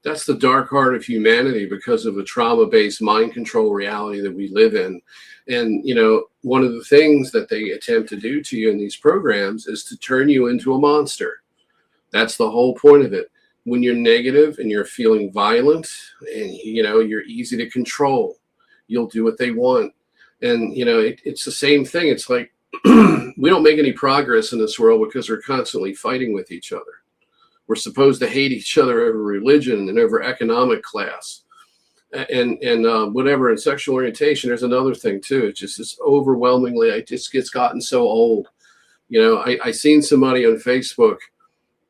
That's the dark heart of humanity because of the trauma-based mind control reality that we live in. And, one of the things that they attempt to do to you in these programs is to turn you into a monster. That's the whole point of it. When you're negative and you're feeling violent and, you're easy to control, you'll do what they want. And, it's the same thing. It's like we don't make any progress in this world because we're constantly fighting with each other. We're supposed to hate each other over religion and over economic class and whatever. And sexual orientation, there's another thing too. It's overwhelmingly, it's gotten so old. I seen somebody on Facebook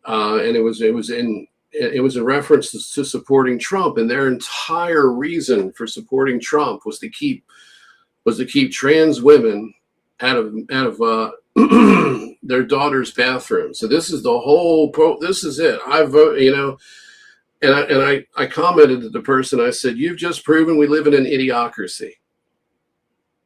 and it was in reference to supporting Trump, and their entire reason for supporting Trump was to keep trans women out of their daughter's bathroom. So this is the whole this is it. I vote, and I commented to the person. I said, "You've just proven we live in an idiocracy.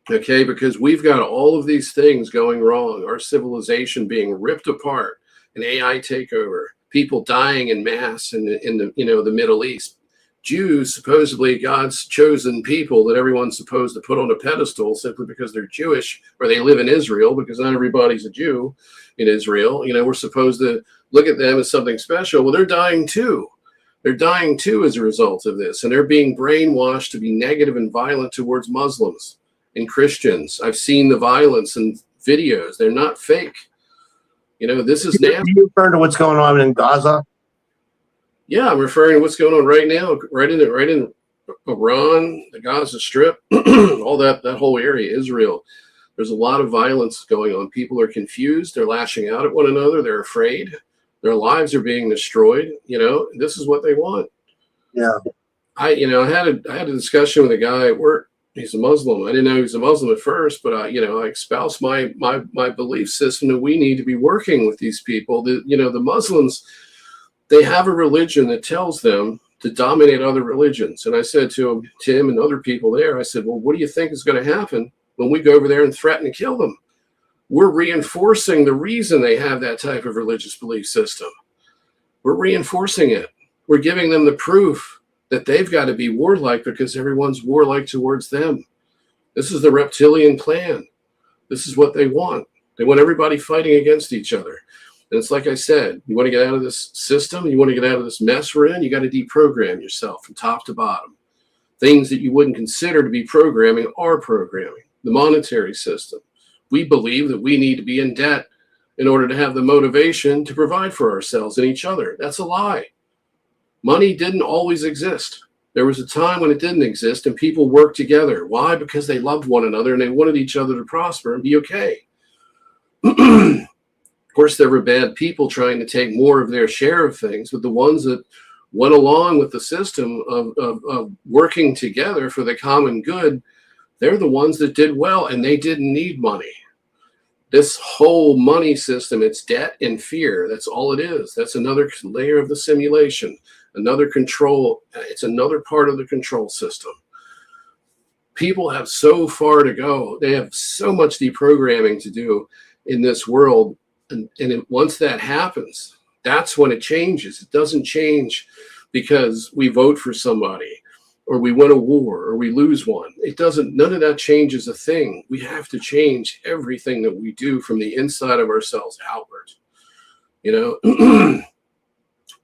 Okay, because we've got all of these things going wrong, our civilization being ripped apart, an AI takeover, people dying in mass in the Middle East. Jews, supposedly God's chosen people that everyone's supposed to put on a pedestal simply because they're Jewish or they live in Israel, because not everybody's a Jew in Israel. We're supposed to look at them as something special. Well, they're dying too. They're dying too as a result of this. And they're being brainwashed to be negative and violent towards Muslims and Christians. I've seen the violence in videos. They're not fake. This is now. You refer to what's going on in Gaza? Yeah, I'm referring to what's going on right now, right in Iran, the Gaza Strip, all that whole area, Israel. There's a lot of violence going on. People are confused. They're lashing out at one another. They're afraid. Their lives are being destroyed. This is what they want. Yeah. I had a discussion with a guy at work. He's a Muslim. I didn't know he was a Muslim at first, but I espouse my belief system that we need to be working with these people. The Muslims, they have a religion that tells them to dominate other religions. And I said to him and other people there, I said, well, what do you think is going to happen when we go over there and threaten to kill them? We're reinforcing the reason they have that type of religious belief system. We're reinforcing it. We're giving them the proof that they've got to be warlike because everyone's warlike towards them. This is the reptilian plan. This is what they want. They want everybody fighting against each other. And it's like I said, you want to get out of this system, you want to get out of this mess we're in, you got to deprogram yourself from top to bottom. Things that you wouldn't consider to be programming are programming. The monetary system. We believe that we need to be in debt in order to have the motivation to provide for ourselves and each other. That's a lie. Money didn't always exist. There was a time when it didn't exist and people worked together. Why? Because they loved one another and they wanted each other to prosper and be okay. Of course, there were bad people trying to take more of their share of things, but the ones that went along with the system of working together for the common good, they're the ones that did well, and they didn't need money. This whole money system, it's debt and fear. That's all it is. That's another layer of the simulation, another control. It's another part of the control system. People have so far to go. They have so much deprogramming to do in this world. Once that happens, that's when it changes. It doesn't change because we vote for somebody or we win a war or we lose one. It doesn't, none of that changes a thing. We have to change everything that we do from the inside of ourselves outward.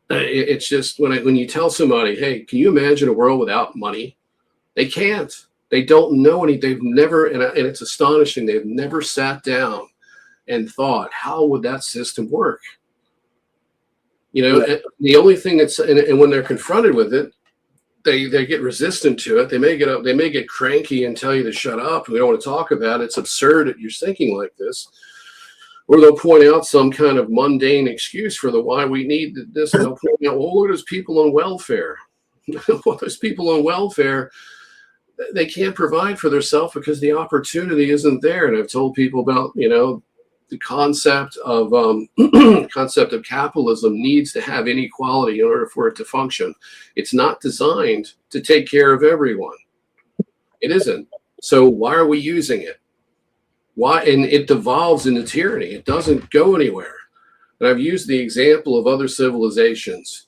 It's just when you tell somebody, hey, can you imagine a world without money? They can't. They don't know any. They've never, and it's astonishing, they've never sat down and thought, how would that system work? The only thing that's, and when they're confronted with it, they get resistant to it. They may get cranky and tell you to shut up. We don't want to talk about it. It's absurd that you're thinking like this. Or they'll point out some kind of mundane excuse for why we need this. And they'll point out, well, look at those people on welfare. Well, those people on welfare, they can't provide for themselves because the opportunity isn't there. And I've told people about, the concept of capitalism needs to have inequality in order for it to function. It's not designed to take care of everyone. It isn't. So why are we using it? Why? And it devolves into tyranny. It doesn't go anywhere. And I've used the example of other civilizations.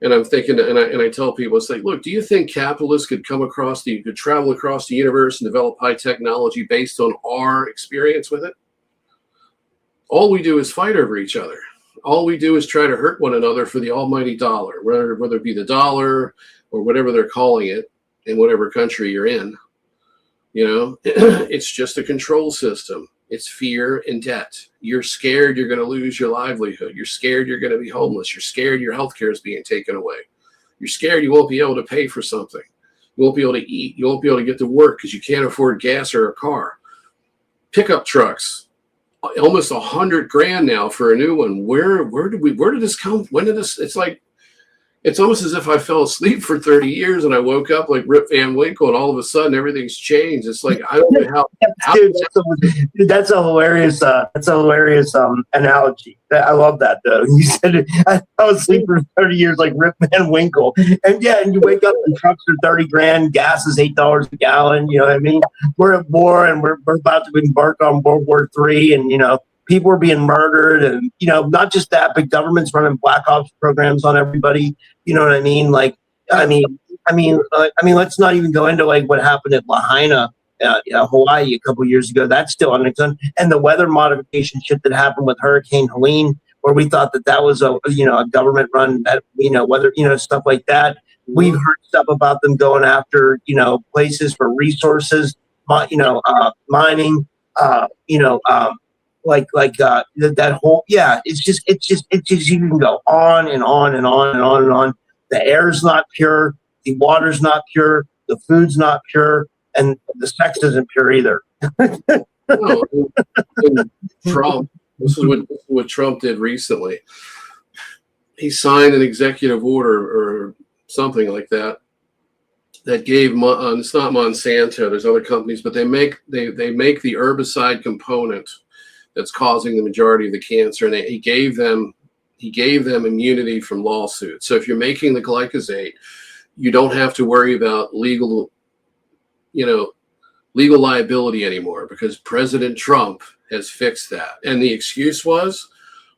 And I'm thinking, and I tell people, it's like, look, do you think capitalists could travel across the universe and develop high technology based on our experience with it? All we do is fight over each other. All we do is try to hurt one another for the almighty dollar, whether it be the dollar or whatever they're calling it in whatever country you're in. It's just a control system. It's fear and debt. You're scared you're going to lose your livelihood. You're scared you're going to be homeless. You're scared your health care is being taken away. You're scared you won't be able to pay for something. You won't be able to eat. You won't be able to get to work because you can't afford gas or a car. Pickup trucks. Almost $100,000 now for a new one. Where did this come? When did this? It's like, It's almost as if I fell asleep for 30 years and I woke up like Rip Van Winkle, and all of a sudden everything's changed. It's like, I don't know how Dude, that's a hilarious analogy. I love that though. You said I fell asleep for 30 years like Rip Van Winkle, and you wake up and trucks are 30 grand, gas is $8 a gallon. You know what I mean? We're at war and we're about to embark on World War III, and people are being murdered, and not just that, but government's running black ops programs on everybody. You know what I mean? Like, I mean, let's not even go into like what happened at Lahaina, Hawaii, a couple of years ago. That's still on its own, and the weather modification shit that happened with Hurricane Helene, where we thought that was a government run, weather, stuff like that. We've heard stuff about them going after places for resources, mining, that whole, it's just you can go on and on and on and on and on. The air's not pure, the water's not pure, the food's not pure, and the sex isn't pure either. No, and Trump, this is what Trump did recently. He signed an executive order or something like that gave it's not Monsanto, there's other companies, but they make the herbicide component that's causing the majority of the cancer, and he gave them immunity from lawsuits. So if you're making the glyphosate, you don't have to worry about legal liability anymore, because President Trump has fixed that. And the excuse was,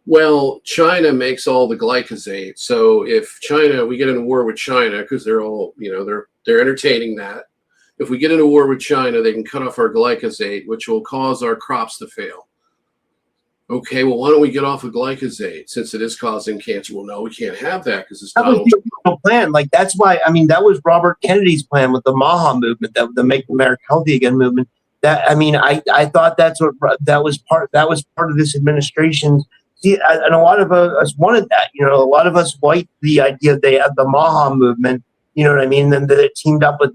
well, China makes all the glyphosate, so if we get in a war with China, because they're all they're entertaining that. If we get in a war with China, they can cut off our glyphosate, which will cause our crops to fail. Okay, well, why don't we get off of glyphosate since it is causing cancer? Well, no, we can't have that because it's Donald Trump. The plan. Like, that's why, that was Robert Kennedy's plan with the MAHA movement, the Make America Healthy Again movement. I thought that was part of this administration. See, and a lot of us wanted that. A lot of us liked the idea they had the MAHA movement. You know what I mean? And that it teamed up with,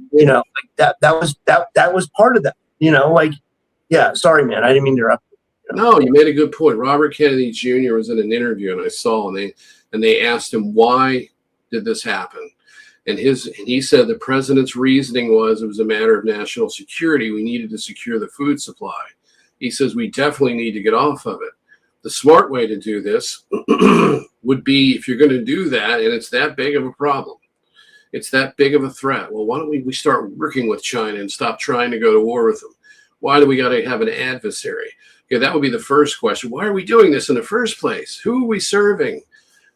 that was part of that. Yeah. Sorry, man, I didn't mean to interrupt. No, you made a good point. Robert Kennedy Jr. was in an interview, and I saw, and they asked him, why did this happen? And he said the president's reasoning was it was a matter of national security. We needed to secure the food supply. He says we definitely need to get off of it. The smart way to do this would be, if you're going to do that, and it's that big of a problem, it's that big of a threat, well, why don't we start working with China and stop trying to go to war with them? Why do we got to have an adversary? Okay, that would be the first question. Why are we doing this in the first place? Who are we serving?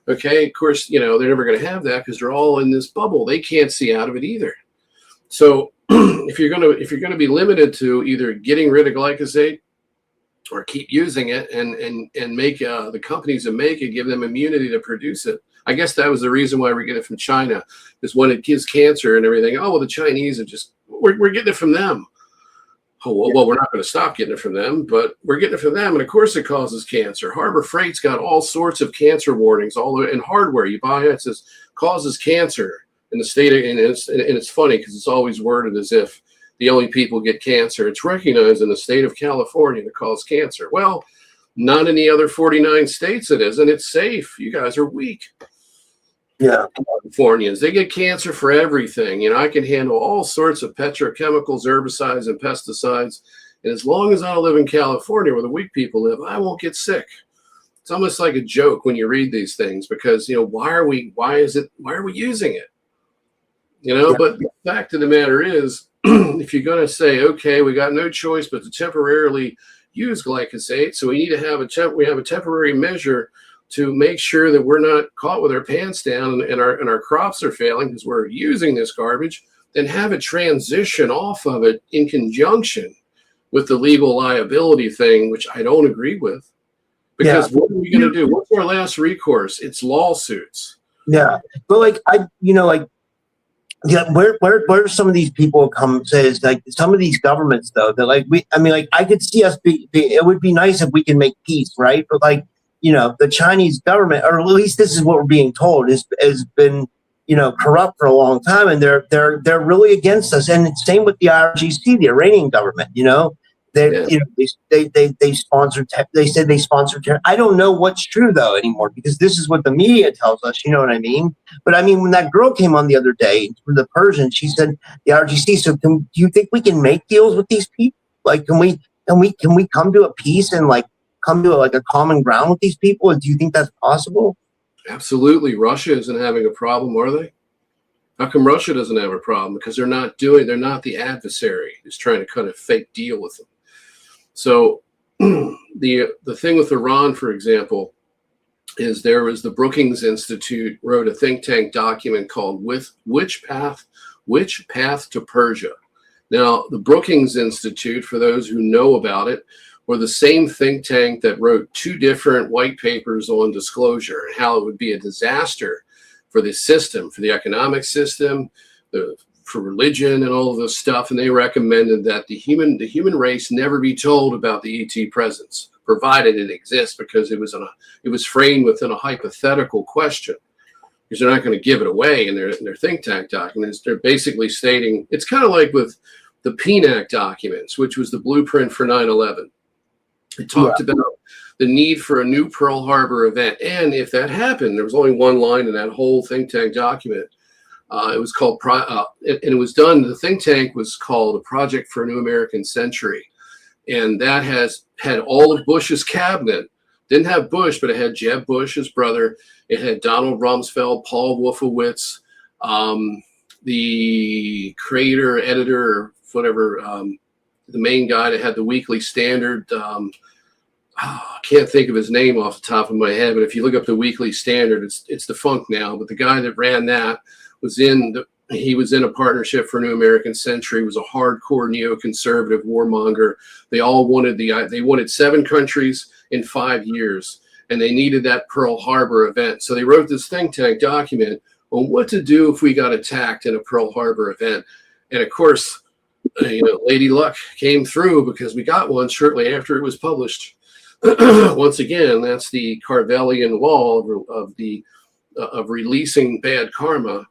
Okay, of course, they're never going to have that because they're all in this bubble. They can't see out of it either. So if you're going to be limited to either getting rid of glyphosate or keep using it and make the companies that make it, give them immunity to produce it. I guess that was the reason why we get it from China, is when it gives cancer and everything. Oh, well, the Chinese are we're getting it from them. Oh, well, we're not going to stop getting it from them, but we're getting it from them. And of course it causes cancer. Harbor Freight's got all sorts of cancer warnings all in hardware. You buy it says causes cancer in the state and it's funny because it's always worded as if the only people get cancer. It's recognized in the state of California to cause cancer. Well, not in the other 49 states it is, and it's safe. You guys are weak. Yeah. Californians, they get cancer for everything. I can handle all sorts of petrochemicals, herbicides, and pesticides. And as long as I live in California where the weak people live, I won't get sick. It's almost like a joke when you read these things because, why are we using it? But the fact of the matter is, if you're going to say, okay, we got no choice but to temporarily use glyphosate, so we need to have a temporary measure to make sure that we're not caught with our pants down and our crops are failing because we're using this garbage, then have a transition off of it in conjunction with the legal liability thing, which I don't agree with. Because what are we going to do? What's our last recourse? It's lawsuits. Yeah. But where some of these people come says like some of these governments though, that I could see us it would be nice if we can make peace, right? But the Chinese government, or at least this is what we're being told, has been, corrupt for a long time, and they're really against us. And it's same with the IRGC, the Iranian government. They, you know, they sponsored. They said they sponsored. I don't know what's true though anymore, because this is what the media tells us. You know what I mean? But I mean, when that girl came on the other day from the Persian, she said the RGC. So do you think we can make deals with these people? Like, can we come to a peace and like come to a common ground with these people? Do you think that's possible? Absolutely. Russia isn't having a problem, are they? How come Russia doesn't have a problem? Because they're not the adversary who's trying to kind of fake deal with them. So the thing with Iran, for example, is there was the Brookings Institute wrote a think tank document called Which Path to Persia. Now, the Brookings Institute, for those who know about it, were the same think tank that wrote 2 different white papers on disclosure and how it would be a disaster for the system, for the economic system, for religion and all of this stuff. And they recommended that the human race never be told about the ET presence, provided it exists, because it was framed within a hypothetical question. Because they're not going to give it away in their think tank documents. They're basically stating, it's kind of like with the PNAC documents, which was the blueprint for 9/11. It talked about the need for a new Pearl Harbor event. And if that happened, there was only one line in that whole think tank document. It was called, and it was done, the think tank was called a Project for a New American Century. And that had all of Bush's cabinet. Didn't have Bush, but it had Jeb Bush, his brother. It had Donald Rumsfeld, Paul Wolfowitz, the creator, editor, whatever, the main guy that had the Weekly Standard. I can't think of his name off the top of my head, but if you look up the Weekly Standard, it's defunct now. But the guy that ran that he was in a Partnership for a New American Century, was a hardcore neoconservative warmonger. They all wanted 7 countries in 5 years, and they needed that Pearl Harbor event. So they wrote this think tank document on what to do if we got attacked in a Pearl Harbor event. And of course, Lady Luck came through, because we got one shortly after it was published. Once again, that's the Carvelian law of releasing bad karma.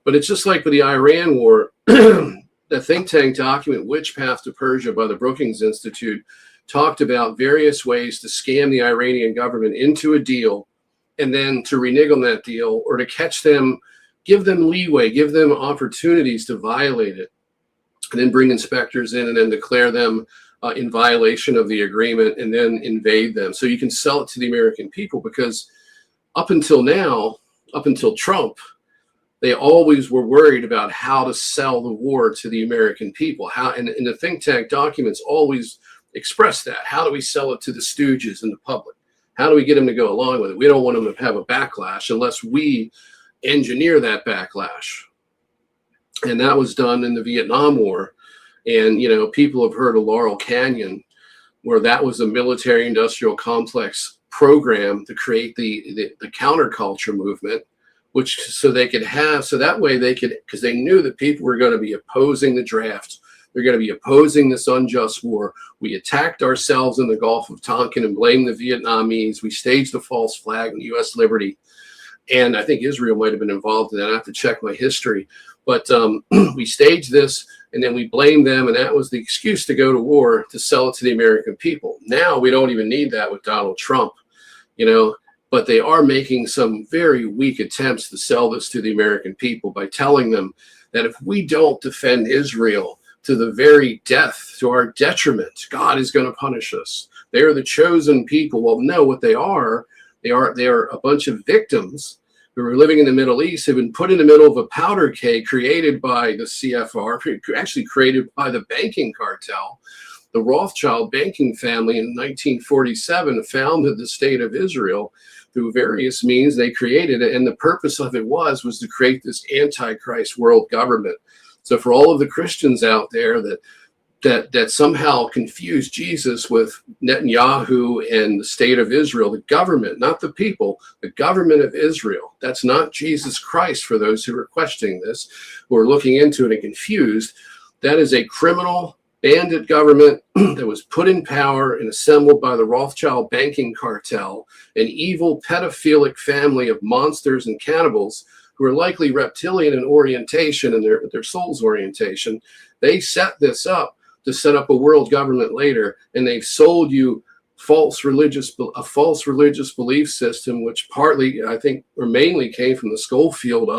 But it's just like with the Iran war, the think tank document, Which Path to Persia by the Brookings Institute, talked about various ways to scam the Iranian government into a deal, and then to renege on that deal, or to catch them, give them leeway, give them opportunities to violate it, and then bring inspectors in and then declare them in violation of the agreement, and then invade them. So you can sell it to the American people, because up until Trump, they always were worried about how to sell the war to the American people. And the think tank documents always express that. How do we sell it to the stooges and the public? How do we get them to go along with it? We don't want them to have a backlash unless we engineer that backlash. And that was done in the Vietnam War. And, people have heard of Laurel Canyon, where that was a military industrial complex program to create the counterculture movement, so that way they could, because they knew that people were going to be opposing the draft. They're going to be opposing this unjust war. We attacked ourselves in the Gulf of Tonkin and blamed the Vietnamese. We staged a false flag on U.S. liberty. And I think Israel might have been involved in that. I have to check my history. But we staged this, and then we blamed them, and that was the excuse to go to war, to sell it to the American people. Now we don't even need that with Donald Trump, but they are making some very weak attempts to sell this to the American people by telling them that if we don't defend Israel to the very death, to our detriment, God is going to punish us. They are the chosen people. Well, no, what they are a bunch of victims who are living in the Middle East, have been put in the middle of a powder keg created by the CFR, actually created by the banking cartel. The Rothschild banking family in 1947 founded the state of Israel through various means. They created it, and the purpose of it was to create this antichrist world government. So for all of the Christians out there that somehow confuse Jesus with Netanyahu and the state of Israel, the government, not the people, the government of Israel. That's not Jesus Christ, for those who are questioning this, who are looking into it and confused. That is a criminal bandit government that was put in power and assembled by the Rothschild banking cartel, an evil pedophilic family of monsters and cannibals who are likely reptilian in orientation and their soul's orientation. They set this up to set up a world government later, and they've sold you a false religious belief system, which partly, I think, or mainly came from the Schofield.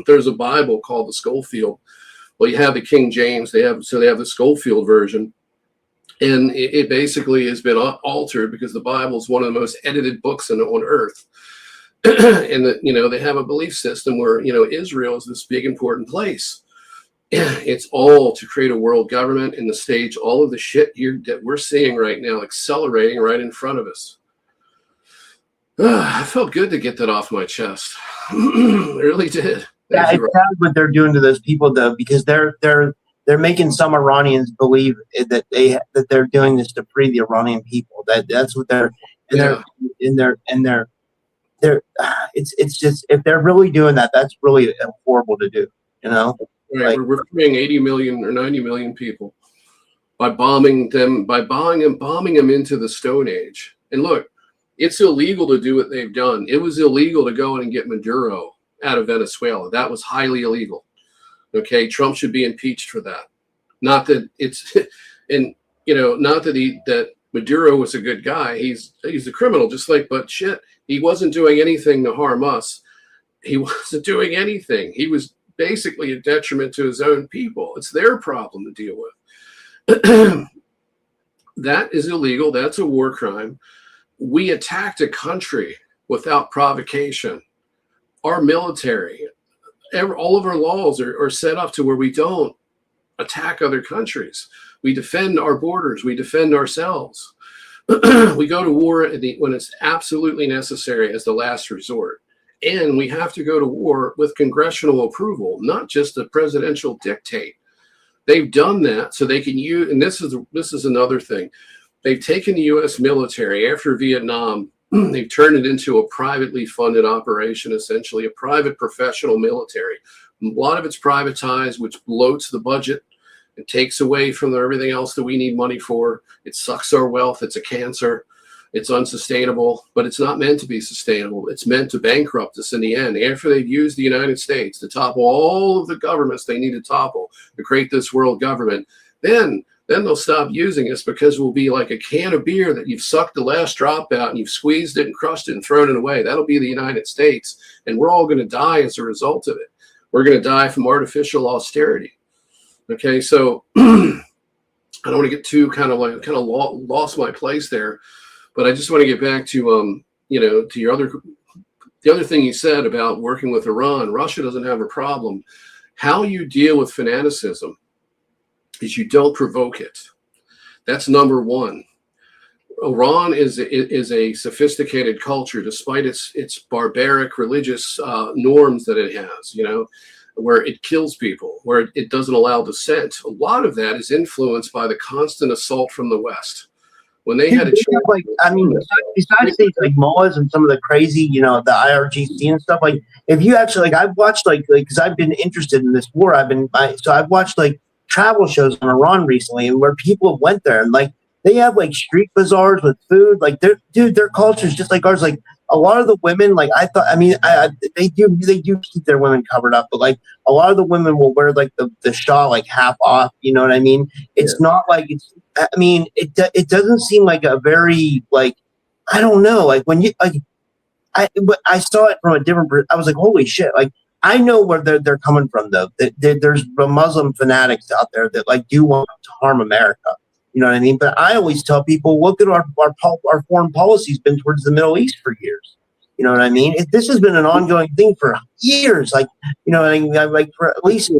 There's a Bible called the Schofield. Well, you have the King James. They have the Schofield version, and it basically has been altered because the Bible is one of the most edited books on earth. And they have a belief system where Israel is this big important place. It's all to create a world government and to stage all of the shit here that we're seeing right now accelerating right in front of us. I felt good to get that off my chest. I really did. Yeah, it's sad what they're doing to those people though, because they're making some Iranians believe that they're doing this to free the Iranian people. That's what they're it's just, if they're really doing that, that's really horrible to do, Right, we're freeing 80 million or 90 million people by bombing them into the Stone Age. And look, it's illegal to do what they've done. It was illegal to go in and get Maduro out of Venezuela. That was highly illegal. Okay, Trump should be impeached for that. Not that it's, and not that that Maduro was a good guy. He's a criminal, but shit, he wasn't doing anything to harm us. He wasn't doing anything. He was basically a detriment to his own people. It's their problem to deal with. That is illegal. That's a war crime. We attacked a country without provocation. Our military, all of our laws are set up to where we don't attack other countries. We defend our borders. We defend ourselves. We go to war when it's absolutely necessary as the last resort. And we have to go to war with congressional approval, not just a presidential dictate. They've done that so they can use, and this is another thing. They've taken the U.S. military after Vietnam. They've turned it into a privately funded operation, essentially a private professional military. A lot of it's privatized, which bloats the budget. It takes away from everything else that we need money for. It sucks our wealth. It's a cancer. It's unsustainable, but it's not meant to be sustainable. It's meant to bankrupt us in the end. After they've used the United States to topple all of the governments they need to topple to create this world government, then they'll stop using us because we'll be like a can of beer that you've sucked the last drop out and you've squeezed it and crushed it and thrown it away. That'll be the United States, and we're all going to die as a result of it. We're going to die from artificial austerity. Okay, so I don't want to get too lost my place there. But I just want to get back to, to the other thing you said about working with Iran. Russia doesn't have a problem. How you deal with fanaticism is you don't provoke it. That's number one. Iran is a sophisticated culture, despite its barbaric religious norms that it has, where it kills people, where it doesn't allow dissent. A lot of that is influenced by the constant assault from the West. When they had a besides things like mullahs and some of the crazy, the IRGC and stuff, if you actually, I've watched because I've been interested in this war, I've watched travel shows on Iran recently, and where people went there and they have street bazaars with food, their culture is just like ours. A lot of the women, they do keep their women covered up, but a lot of the women will wear the shawl half off. You know what I mean? It's not it doesn't seem like a very I don't know. When you but I saw it from a different. I was like, holy shit! I know where they're coming from though. There's Muslim fanatics out there that do want to harm America. You know what I mean? But I always tell people, look at our foreign policy's been towards the Middle East for years. You know what I mean? This has been an ongoing thing for years. For at least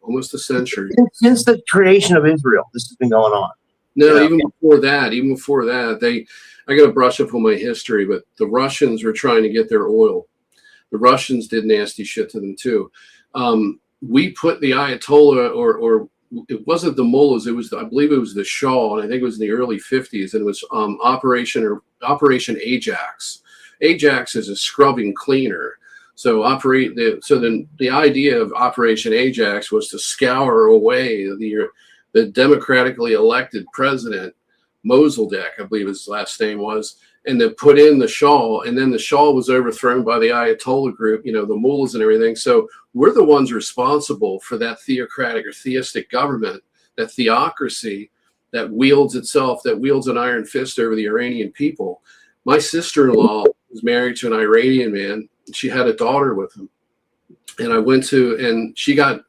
almost a century. Since the creation of Israel, this has been going on. No, even before that, I got to brush up on my history, but the Russians were trying to get their oil. The Russians did nasty shit to them too. We put the Ayatollah or it wasn't the mullahs. I believe it was the Shah, and I think it was in the early 50s, and it was Operation Ajax. Ajax is a scrubbing cleaner. So the idea of Operation Ajax was to scour away the democratically elected president, Mosuldak, I believe his last name was, and then put in the Shah, and then the Shah was overthrown by the Ayatollah group, the mullahs and everything. So we're the ones responsible for that theocratic or theistic government, that theocracy that wields an iron fist over the Iranian people. My sister-in-law was married to an Iranian man. She had a daughter with him, and I went to, and she got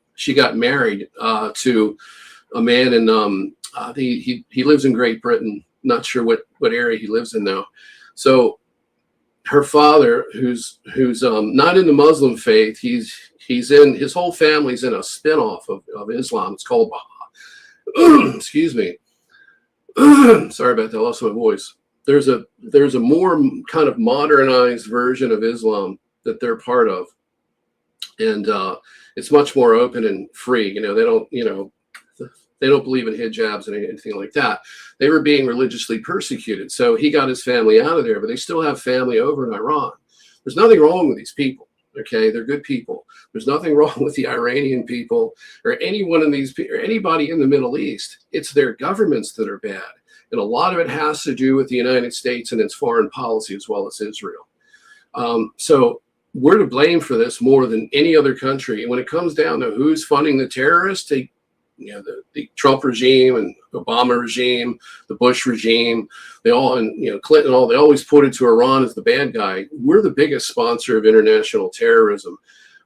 married to a man in he lives in Great Britain. Not sure what area he lives in now. So her father, who's not in the Muslim faith, he's in, his whole family's in a spinoff of Islam. It's called Baha'i. Excuse me. Sorry about that. I lost my voice. There's a more kind of modernized version of Islam that they're part of, and it's much more open and free. They don't believe in hijabs and anything like that. They were being religiously persecuted. So he got his family out of there, but they still have family over in Iran. There's nothing wrong with these people. Okay, they're good people. There's nothing wrong with the Iranian people or anyone in these, or anybody in the Middle East. It's their governments that are bad. And a lot of it has to do with the United States and its foreign policy, as well as Israel. So we're to blame for this more than any other country. And when it comes down to who's funding the terrorists, the Trump regime and Obama regime, the Bush regime, they all, and Clinton, they always pointed to Iran as the bad guy. We're the biggest sponsor of international terrorism,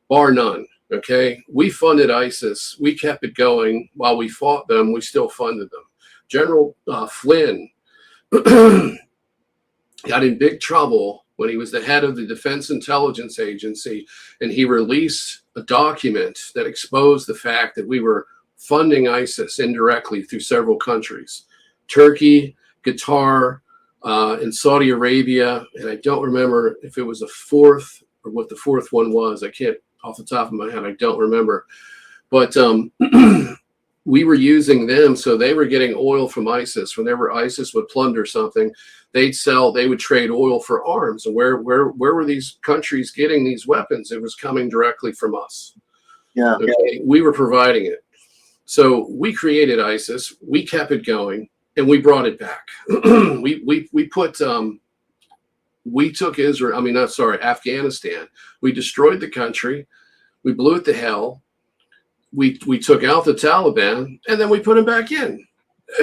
bar none. Okay, we funded ISIS. We kept it going while we fought them. We still funded them. General Flynn got in big trouble when he was the head of the Defense Intelligence Agency, and he released a document that exposed the fact that we were funding ISIS indirectly through several countries, Turkey, Qatar, and Saudi Arabia. And I don't remember if it was a fourth or what the fourth one was. I can't, off the top of my head, I don't remember. But we were using them, so they were getting oil from ISIS. Whenever ISIS would plunder something, they would trade oil for arms. And where were these countries getting these weapons? It was coming directly from us. Yeah. Okay? We were providing it. So we created ISIS, we kept it going, and we brought it back. We took Afghanistan. We destroyed the country. We blew it to hell. We took out the Taliban, and then we put them back in.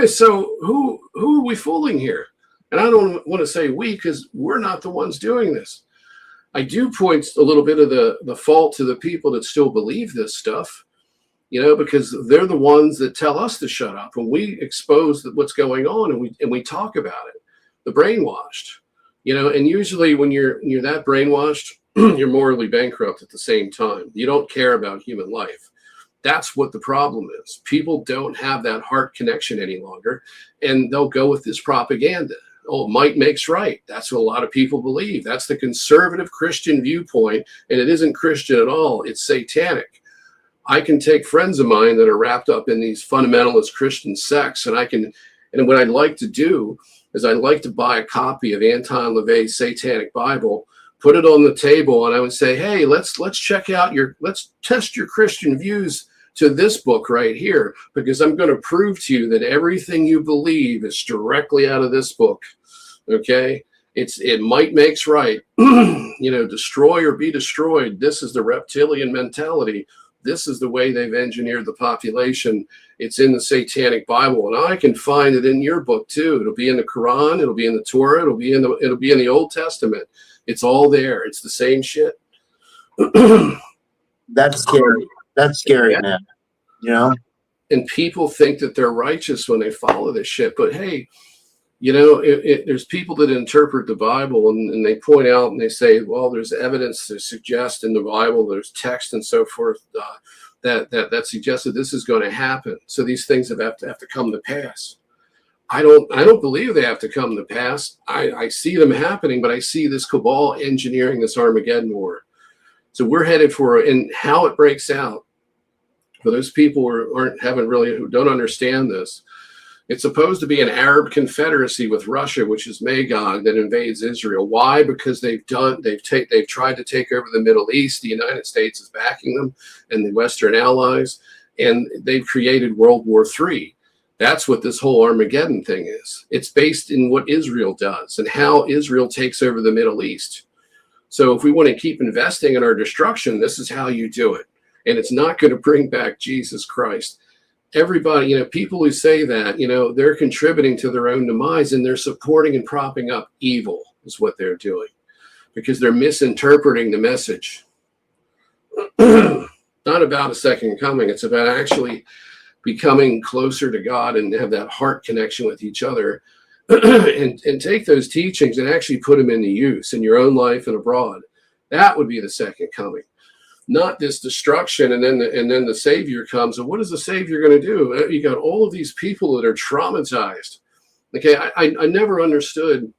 So who are we fooling here? And I don't want to say we, because we're not the ones doing this. I do point a little bit of the fault to the people that still believe this stuff. Because they're the ones that tell us to shut up when we expose what's going on and we talk about it. The brainwashed, and usually when you're that brainwashed, you're morally bankrupt at the same time. You don't care about human life. That's what the problem is. People don't have that heart connection any longer, and they'll go with this propaganda. Oh, might makes right. That's what a lot of people believe. That's the conservative Christian viewpoint, and it isn't Christian at all. It's satanic. I can take friends of mine that are wrapped up in these fundamentalist Christian sects, and what I'd like to do is I'd like to buy a copy of Anton LaVey's Satanic Bible, put it on the table, and I would say, hey, let's check out let's test your Christian views to this book right here, because I'm going to prove to you that everything you believe is directly out of this book. Okay? It might makes right. Destroy or be destroyed. This is the reptilian mentality. This is the way they've engineered the population. It's in the Satanic Bible, and I can find it in your book too. It'll be in the Quran. It'll be in the Torah. It'll be in the Old Testament. It's all there. It's the same shit. That's scary. That's scary, man. And people think that they're righteous when they follow this shit. But hey, there's people that interpret the Bible and they point out and they say, well, there's evidence to suggest in the Bible, there's text and so forth that suggests that this is going to happen. So these things have to come to pass. I don't believe they have to come to pass. I see them happening, but I see this cabal engineering this Armageddon war. So we're headed for, and how it breaks out for those people who don't understand this. It's supposed to be an Arab confederacy with Russia, which is Magog, that invades Israel. Why? Because they've tried to take over the Middle East. The United States is backing them and the Western allies, and they've created World War III. That's what this whole Armageddon thing is. It's based in what Israel does and how Israel takes over the Middle East. So if we want to keep investing in our destruction, this is how you do it. And it's not going to bring back Jesus Christ. Everybody, people who say that, they're contributing to their own demise, and they're supporting and propping up evil is what they're doing, because they're misinterpreting the message. Not about a second coming. It's about actually becoming closer to God and have that heart connection with each other, and take those teachings and actually put them into use in your own life and abroad. That would be the second coming, not this destruction. And then the Savior comes. And what is the Savior going to do? You got all of these people that are traumatized. Okay, I never understood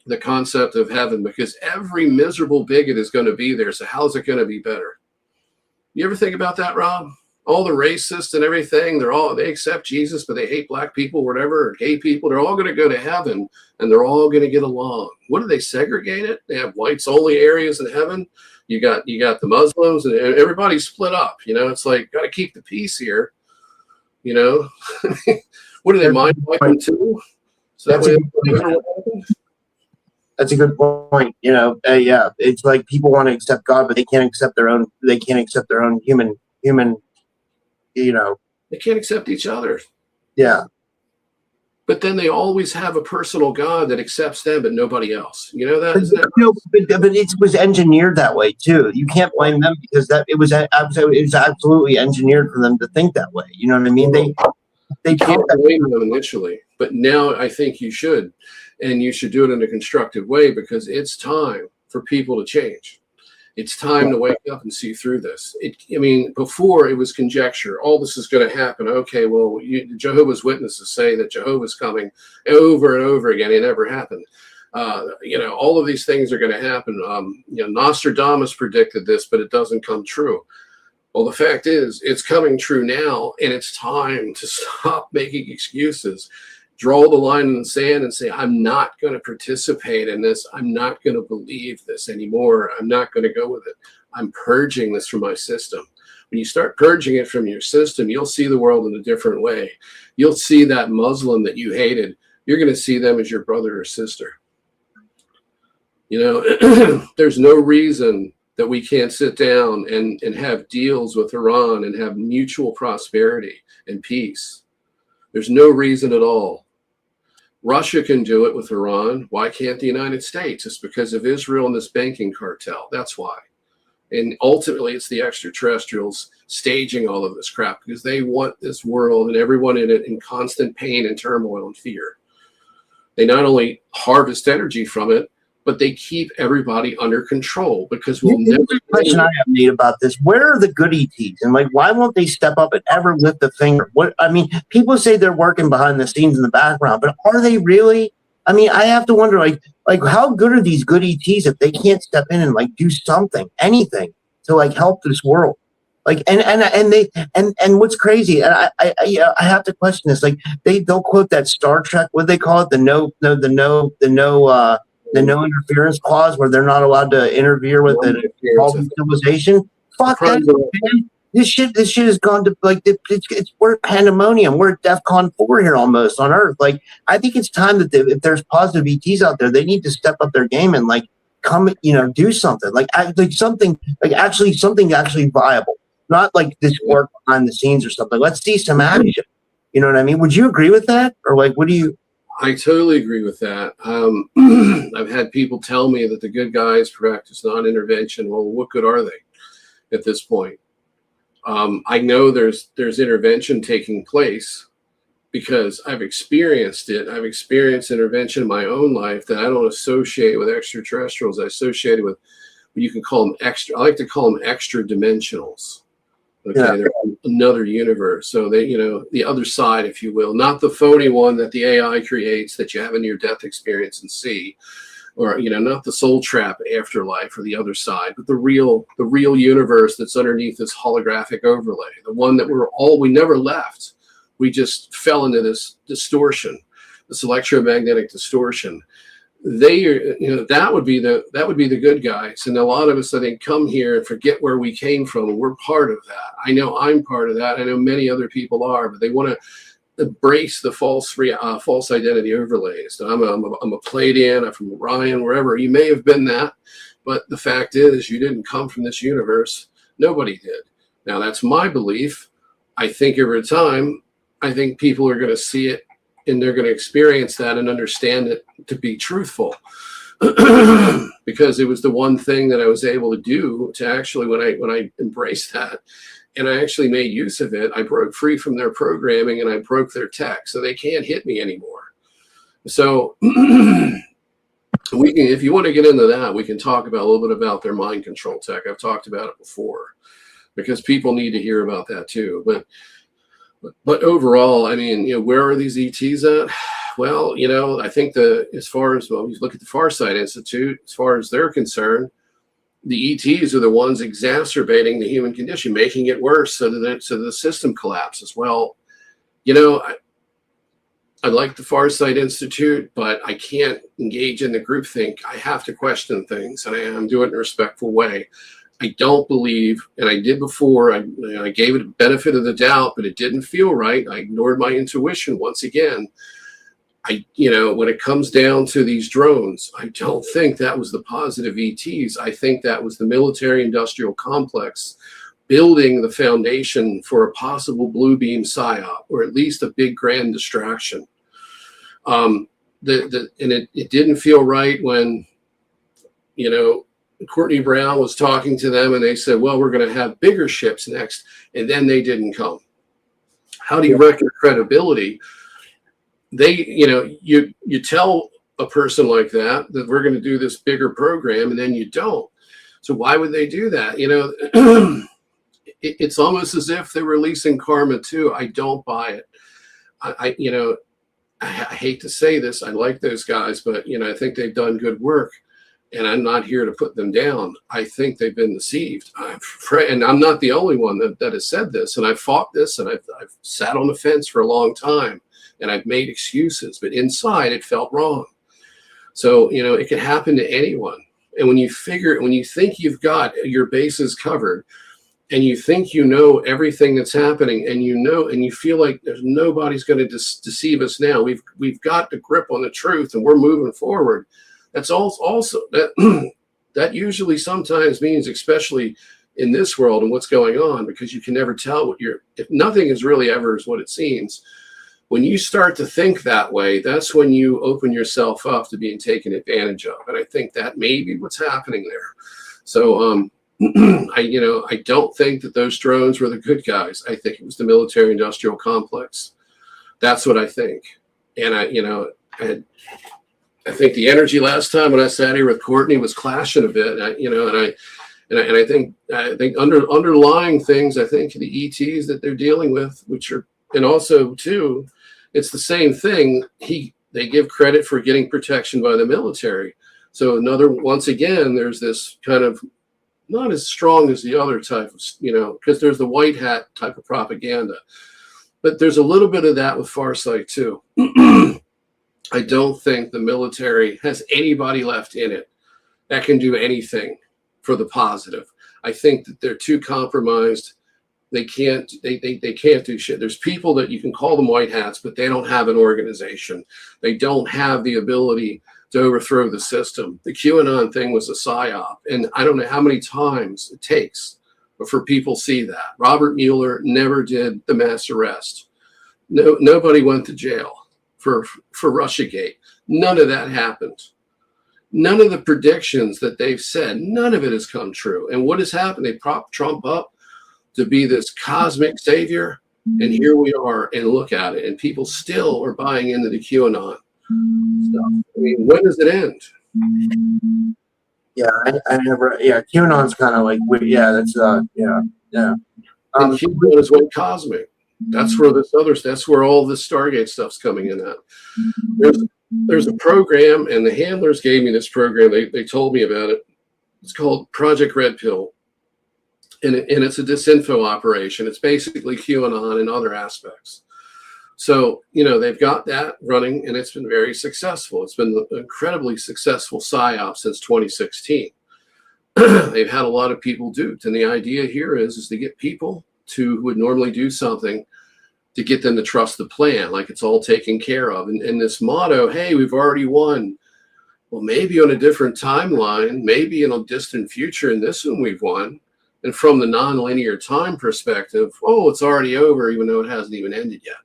the concept of heaven, because every miserable bigot is going to be there. So how's it going to be better? You ever think about that, Rob? All the racists and everything, they accept Jesus, but they hate black people, whatever, or gay people. They're all going to go to heaven, and they're all going to get along. What do they segregate it? They have whites only areas in heaven. You got the Muslims, and everybody's split up. It's like, got to keep the peace here. What are they, mind wiping too? So that way, that's a good point. Yeah, it's like people want to accept God, but they can't accept their own. They can't accept their own human. They can't accept each other. Yeah. But then they always have a personal God that accepts them, but nobody else. But it was engineered that way too. You can't blame them, because it was absolutely engineered for them to think that way. You know what I mean? They can't blame them initially, but now I think you should, and you should do it in a constructive way, because it's time for people to change. It's time to wake up and see through this. Before it was conjecture. All this is going to happen. Okay, well, Jehovah's Witnesses say that Jehovah's coming over and over again. It never happened. All of these things are going to happen. Nostradamus predicted this, but it doesn't come true. Well, the fact is, it's coming true now, and it's time to stop making excuses. Draw the line in the sand and say, I'm not going to participate in this. I'm not going to believe this anymore. I'm not going to go with it. I'm purging this from my system. When you start purging it from your system, you'll see the world in a different way. You'll see that Muslim that you hated. You're going to see them as your brother or sister. There's no reason that we can't sit down and have deals with Iran and have mutual prosperity and peace. There's no reason at all. Russia can do it with Iran. Why can't the United States? It's because of Israel and this banking cartel. That's why. And ultimately, it's the extraterrestrials staging all of this crap, because they want this world and everyone in it in constant pain and turmoil and fear. They not only harvest energy from it, but they keep everybody under control, because we'll never. Question I have, Nate, about this: where are the goody teas, and why won't they step up and ever lift a finger? People say they're working behind the scenes in the background, but are they really? I have to wonder, how good are these goody teas if they can't step in and do something, anything to help this world? And what's crazy, and I have to question this. They'll quote that Star Trek, what do they call it? The no interference clause, where they're not allowed to interfere with the civilization. Fuck that, man. This shit has gone to we're pandemonium. We're at DEFCON 4 here almost on Earth. I think it's time that if there's positive ETs out there, they need to step up their game and come, do something something actually viable, not this work behind the scenes or something. Let's see some action. You know what I mean? Would you agree with that, or what do you? I totally agree with that. I've had people tell me that the good guys practice non-intervention. Well, what good are they at this point? I know there's intervention taking place, because I've experienced it. I've experienced intervention in my own life that I don't associate with extraterrestrials. I associate it with what you can call them extra. I like to call them extra dimensionals. Okay, yeah. They're another universe. So they, the other side, if you will, not the phony one that the AI creates that you have in your death experience and see, or not the soul trap afterlife or the other side, but the real universe that's underneath this holographic overlay, the one that we never left. We just fell into this distortion, this electromagnetic distortion. That would be the good guys. And a lot of us, I think, come here and forget where we came from. And we're part of that. I know I'm part of that. I know many other people are, but they want to embrace the false identity overlays. I'm a Pleiadian, I'm from Orion, wherever. You may have been that, but the fact is you didn't come from this universe. Nobody did. Now, that's my belief. I think over time, I think people are going to see it and they're going to experience that and understand it to be truthful. Because it was the one thing that I was able to do to actually, when I embraced that and I actually made use of it, I broke free from their programming and I broke their tech, so they can't hit me anymore. So we can, if you want to get into that, we can talk about a little bit about their mind control tech. I've talked about it before because people need to hear about that too. But overall, I mean, where are these ETs at? Well, I think as far as, you look at the Farsight Institute, as far as they're concerned, the ETs are the ones exacerbating the human condition, making it worse so that the system collapses. Well, I like the Farsight Institute, but I can't engage in the groupthink. I have to question things, and I'm doing it in a respectful way. I don't believe, and I did before, I gave it a benefit of the doubt, but it didn't feel right. I ignored my intuition once again. When it comes down to these drones, I don't think that was the positive ETs. I think that was the military-industrial complex building the foundation for a possible blue beam psyop, or at least a big grand distraction. And it didn't feel right when, Courtney Brown was talking to them and they said, well, we're going to have bigger ships next, and then they didn't come. How do you wreck your credibility? You tell a person like that we're going to do this bigger program, and then you don't. So why would they do that? It's almost as if they're releasing karma too. I don't buy it. I hate to say this. I like those guys, but I think they've done good work, and I'm not here to put them down. I think they've been deceived. And I'm not the only one that has said this. And I've fought this, and I've sat on the fence for a long time, and I've made excuses, but inside it felt wrong. So, it can happen to anyone. And when you think you've got your bases covered, and you think everything that's happening, and you feel like there's nobody's going to deceive us now. We've got the grip on the truth, and we're moving forward. That's also that usually sometimes means, especially in this world and what's going on, because you can never tell if nothing is really ever is what it seems. When you start to think that way, that's when you open yourself up to being taken advantage of. And I think that may be what's happening there. So, I don't think that those drones were the good guys. I think it was the military-industrial complex. That's what I think. And I think the energy last time when I sat here with Courtney was clashing a bit. I think underlying things, I think the ETs that they're dealing with, and also too, it's the same thing. They give credit for getting protection by the military. So once again, there's this kind of not as strong as the other type of, because there's the white hat type of propaganda, but there's a little bit of that with Farsight too. I don't think the military has anybody left in it that can do anything for the positive. I think that they're too compromised. They can't do shit. There's people that you can call them white hats, but they don't have an organization. They don't have the ability to overthrow the system. The QAnon thing was a psyop, and I don't know how many times it takes before people see that. Robert Mueller never did the mass arrest. Nobody went to jail for Russiagate. None of that happened. None of the predictions that they've said, none of it has come true. And what has happened? They prop Trump up to be this cosmic savior, and here we are, and look at it, and people still are buying into the QAnon stuff. I mean, when does it end? Yeah, I never. Yeah, QAnon's kind of like, that's yeah. And QAnon is went cosmic. That's where that's where all this Stargate stuff's coming in at. There's a program, and the handlers gave me this program. They told me about it. It's called Project Red Pill. And it's a disinfo operation. It's basically QAnon and other aspects. So, they've got that running, and it's been very successful. It's been an incredibly successful PSYOP since 2016. They've had a lot of people duped. And the idea here is to get people who would normally do something to get them to trust the plan, like it's all taken care of. And this motto, hey, we've already won. Well, maybe on a different timeline, maybe in a distant future in this one we've won. And from the nonlinear time perspective, oh, it's already over, even though it hasn't even ended yet.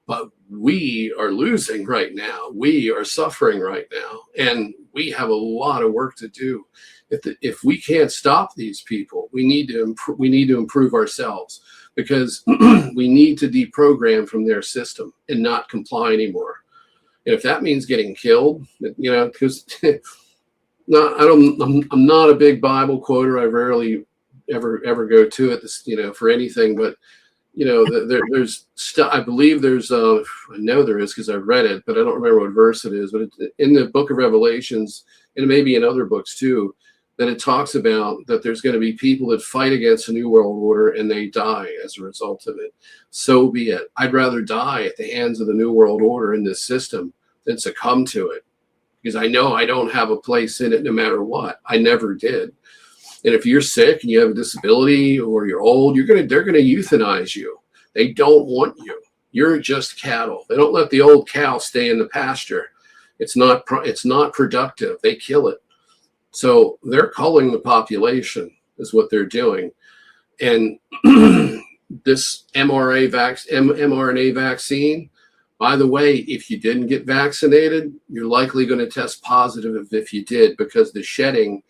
But we are losing right now. We are suffering right now. And we have a lot of work to do. If we can't stop these people, we need to improve ourselves, because we need to deprogram from their system and not comply anymore. And if that means getting killed, because I'm not a big Bible quoter. I rarely ever go to it, for anything. But there's I believe there's I know there is because I've read it, but I don't remember what verse it is. But in the book of Revelations, and maybe in other books too, that it talks about that there's going to be people that fight against a new world order and they die as a result of it. So be it. I'd rather die at the hands of the new world order in this system than succumb to it, because I know I don't have a place in it no matter what. I never did. And if you're sick and you have a disability or you're old, they're going to euthanize you. They don't want you. You're just cattle. They don't let the old cow stay in the pasture. It's not productive. They kill it. So they're culling the population is what they're doing. And this mRNA vaccine, by the way, if you didn't get vaccinated, you're likely going to test positive if you did, because the shedding,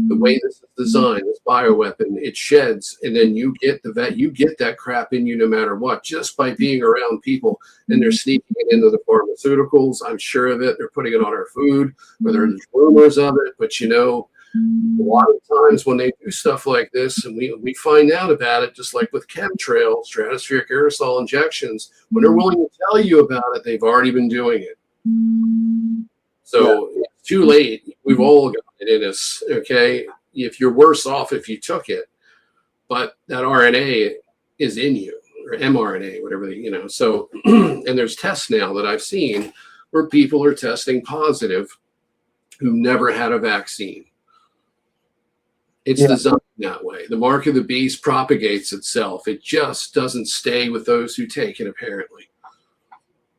the way this is designed, this bioweapon, it sheds, and then you get that crap in you no matter what, just by being around people. And they're sneaking it into the pharmaceuticals. I'm sure of it. They're putting it on our food, whether there's rumors of it. But a lot of times when they do stuff like this, and we find out about it, just like with chemtrails, stratospheric aerosol injections, when they're willing to tell you about it, they've already been doing it. So it's too late. We've all got it in us. Okay, if you're worse off if you took it, but that RNA is in you, or mRNA, whatever So, and there's tests now that I've seen where people are testing positive who never had a vaccine. It's designed that way. The mark of the beast propagates itself. It just doesn't stay with those who take it, apparently.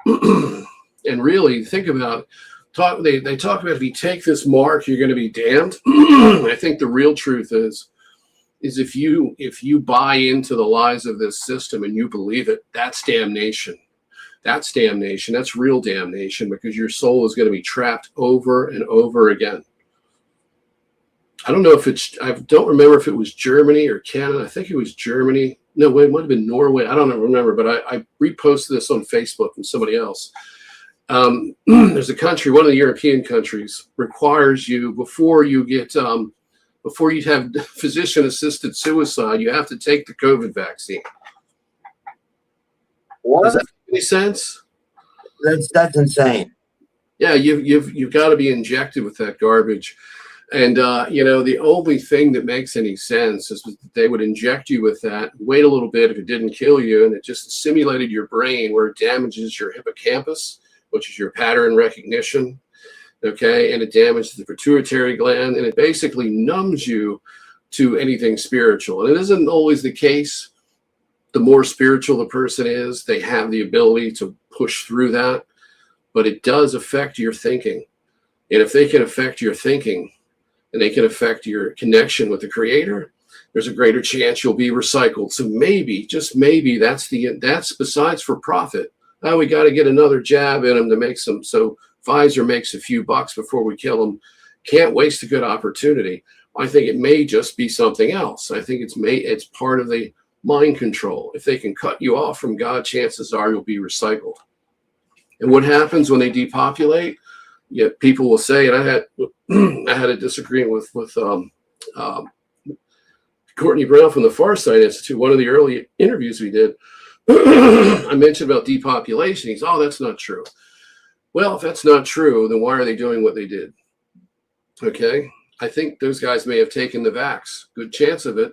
And really, think about they talk about if you take this mark, you're going to be damned. I think the real truth is if you buy into the lies of this system and you believe it, that's damnation. That's damnation. That's real damnation, because your soul is going to be trapped over and over again. I don't know I don't remember if it was Germany or Canada. I think it was Germany. No, it might have been Norway. I don't remember, but I reposted this on Facebook from somebody else. There's a country, one of the European countries, requires you before you have physician-assisted suicide, you have to take the COVID vaccine. What? Does that make any sense? That's insane. Yeah, you've got to be injected with that garbage. And, the only thing that makes any sense is that they would inject you with that, wait a little bit if it didn't kill you, and it just simulated your brain where it damages your hippocampus, which is your pattern recognition, okay? And it damages the pituitary gland, and it basically numbs you to anything spiritual. And it isn't always the case. The more spiritual the person is, they have the ability to push through that, but it does affect your thinking. And if they can affect your thinking, and they can affect your connection with the Creator, there's a greater chance you'll be recycled. So maybe, just maybe, that's besides for profit. Oh, we got to get another jab in them to make some, so Pfizer makes a few bucks before we kill them. Can't waste a good opportunity. I think it may just be something else. I think it's part of the mind control. If they can cut you off from God, chances are you'll be recycled. And what happens when they depopulate? Yet people will say, and I had a disagreement with Courtney Brown from the Far Side Institute. One of the early interviews we did, I mentioned about depopulation. He's, that's not true. Well, if that's not true, then why are they doing what they did? Okay, I think those guys may have taken the vax. Good chance of it.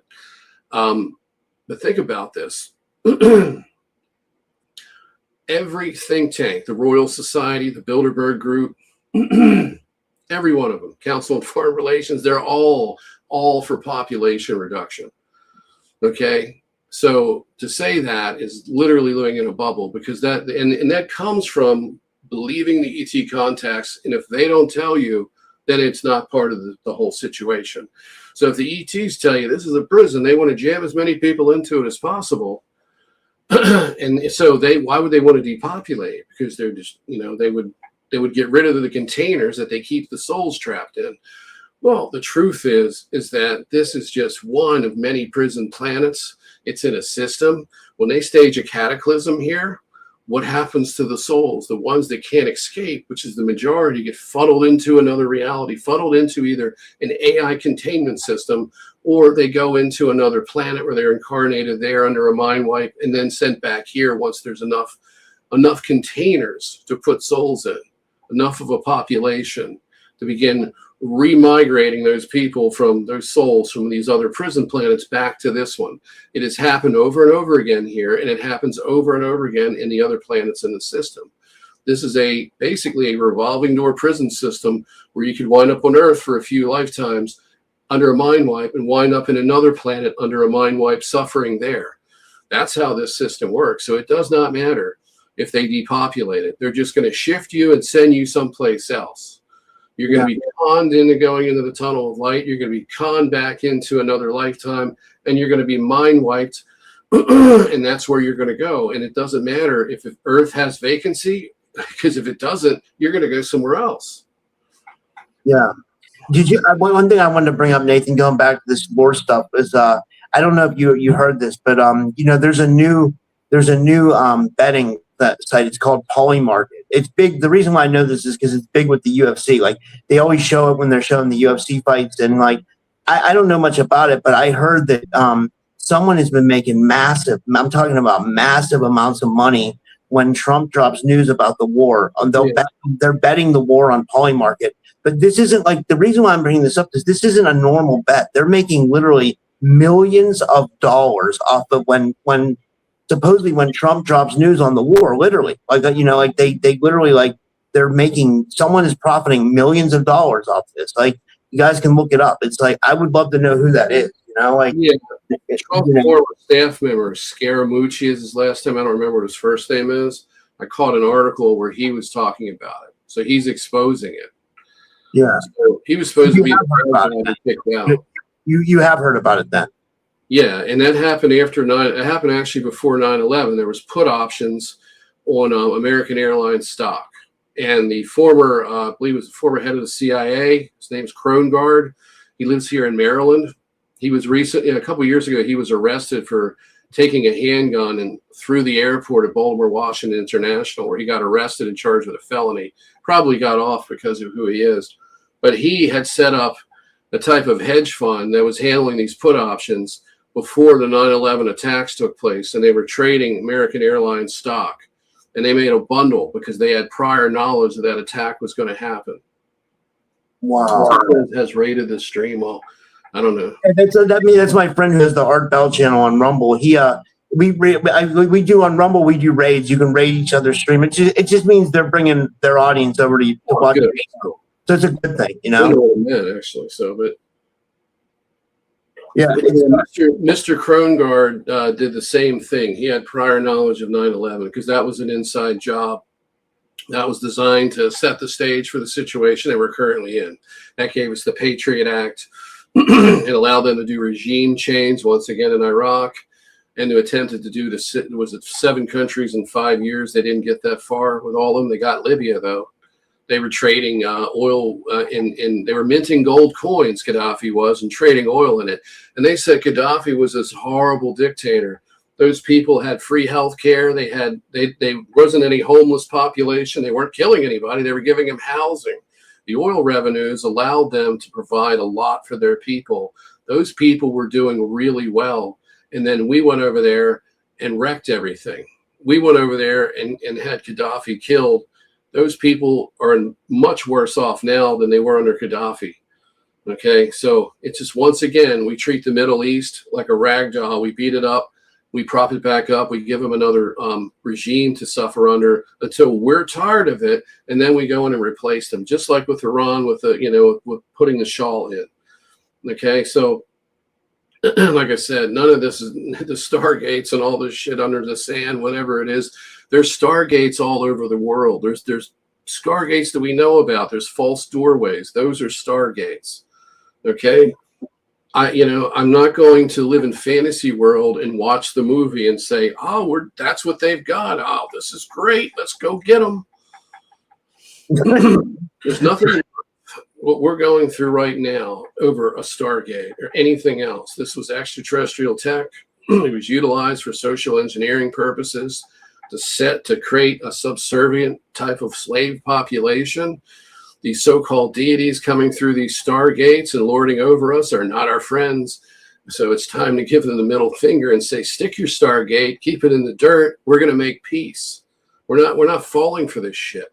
But think about this. Every think tank, the Royal Society, the Bilderberg Group, every one of them, Council on Foreign Relations, they're all for population reduction. Okay, So to say that is literally living in a bubble, because that comes from believing the ET contacts. And if they don't tell you, then it's not part of the whole situation. So if the ETs tell you this is a prison, they want to jam as many people into it as possible. And so why would they want to depopulate? Because they're just, they would get rid of the containers that they keep the souls trapped in. Well, the truth is that this is just one of many prison planets. It's in a system. When they stage a cataclysm here, what happens to the souls? The ones that can't escape, which is the majority, get funneled into another reality, funneled into either an AI containment system, or they go into another planet where they're incarnated there under a mind wipe and then sent back here once there's enough containers to put souls in, enough of a population to begin remigrating those people from those souls from these other prison planets back to this one. It has happened over and over again here, and it happens over and over again in the other planets in the system. This is basically a revolving door prison system where you could wind up on Earth for a few lifetimes under a mind wipe and wind up in another planet under a mind wipe suffering there. That's how this system works. So it does not matter if they depopulate it. They're just going to shift you and send you someplace else. You're going to be conned into going into the tunnel of light. You're going to be conned back into another lifetime, and you're going to be mind wiped, and that's where you're going to go. And it doesn't matter if Earth has vacancy, because if it doesn't, you're going to go somewhere else. Yeah. Did you? One thing I wanted to bring up, Nathan, going back to this war stuff, is I don't know if you heard this, but there's a new betting site. It's called Polymarket. It's big. The reason why I know this is because it's big with the UFC. Like, they always show it when they're showing the UFC fights, and like I don't know much about it, but I heard that someone has been making massive. I'm talking about massive amounts of money when Trump drops news about the war. They're betting the war on Polymarket. But this isn't like, the reason why I'm bringing this up is this isn't a normal bet. They're making literally millions of dollars off of when supposedly when Trump drops news on the war, literally, they literally, they're making, someone is profiting millions of dollars off this. Like, you guys can look it up. It's like, I would love to know who that is, Trump former staff member, Scaramucci is his last name. I don't remember what his first name is. I caught an article where he was talking about it. So he's exposing it. Yeah. So he was supposed to be the kicked out. You have heard about it then? Yeah, and that happened it happened actually before 9/11. There was put options on American Airlines stock. And the former, I believe it was the former head of the CIA, his name's Krongard. He lives here in Maryland. He was a couple of years ago, he was arrested for taking a handgun and through the airport at Baltimore Washington International, where he got arrested and charged with a felony. Probably got off because of who he is. But he had set up a type of hedge fund that was handling these put options before the 9/11 attacks took place, and they were trading American Airlines stock. And they made a bundle because they had prior knowledge that attack was going to happen. Wow. Has raided the stream. Well, I don't know. That's my friend who has the Art Bell channel on Rumble. We do on Rumble. We do raids. You can raid each other's stream. It just means they're bringing their audience over to watch it. So it's a good thing, I don't know what it meant, actually. So, but yeah, Mr. Krongard did the same thing. He had prior knowledge of 9/11 because that was an inside job that was designed to set the stage for the situation that we're currently in. That gave us the Patriot Act. It allowed them to do regime change once again in Iraq, and to attempt to do was it 7 countries in 5 years. They didn't get that far with all of them. They got Libya though. They were trading oil and they were minting gold coins, Gaddafi was, and trading oil in it. And they said Gaddafi was this horrible dictator. Those people had free health care. They wasn't any homeless population. They weren't killing anybody. They were giving them housing. The oil revenues allowed them to provide a lot for their people. Those people were doing really well. And then we went over there and wrecked everything. We went over there and had Gaddafi killed. Those people are much worse off now than they were under Gaddafi. Okay, so it's just, once again, we treat the Middle East like a rag doll. We beat it up, we prop it back up, we give them another regime to suffer under until we're tired of it, and then we go in and replace them, just like with Iran with with putting the shawl in. Okay, so like I said, none of this is the Stargates and all this shit under the sand, whatever it is. There's Stargates all over the world. There's Stargates that we know about. There's false doorways. Those are Stargates. Okay. I'm not going to live in fantasy world and watch the movie and say, oh, that's what they've got. Oh, this is great. Let's go get them. There's nothing what we're going through right now over a Stargate or anything else. This was extraterrestrial tech. It was utilized for social engineering purposes to create a subservient type of slave population. These so-called deities coming through these Stargates and lording over us are not our friends. So it's time to give them the middle finger and say, stick your Stargate, keep it in the dirt. We're going to make peace. We're not falling for this shit.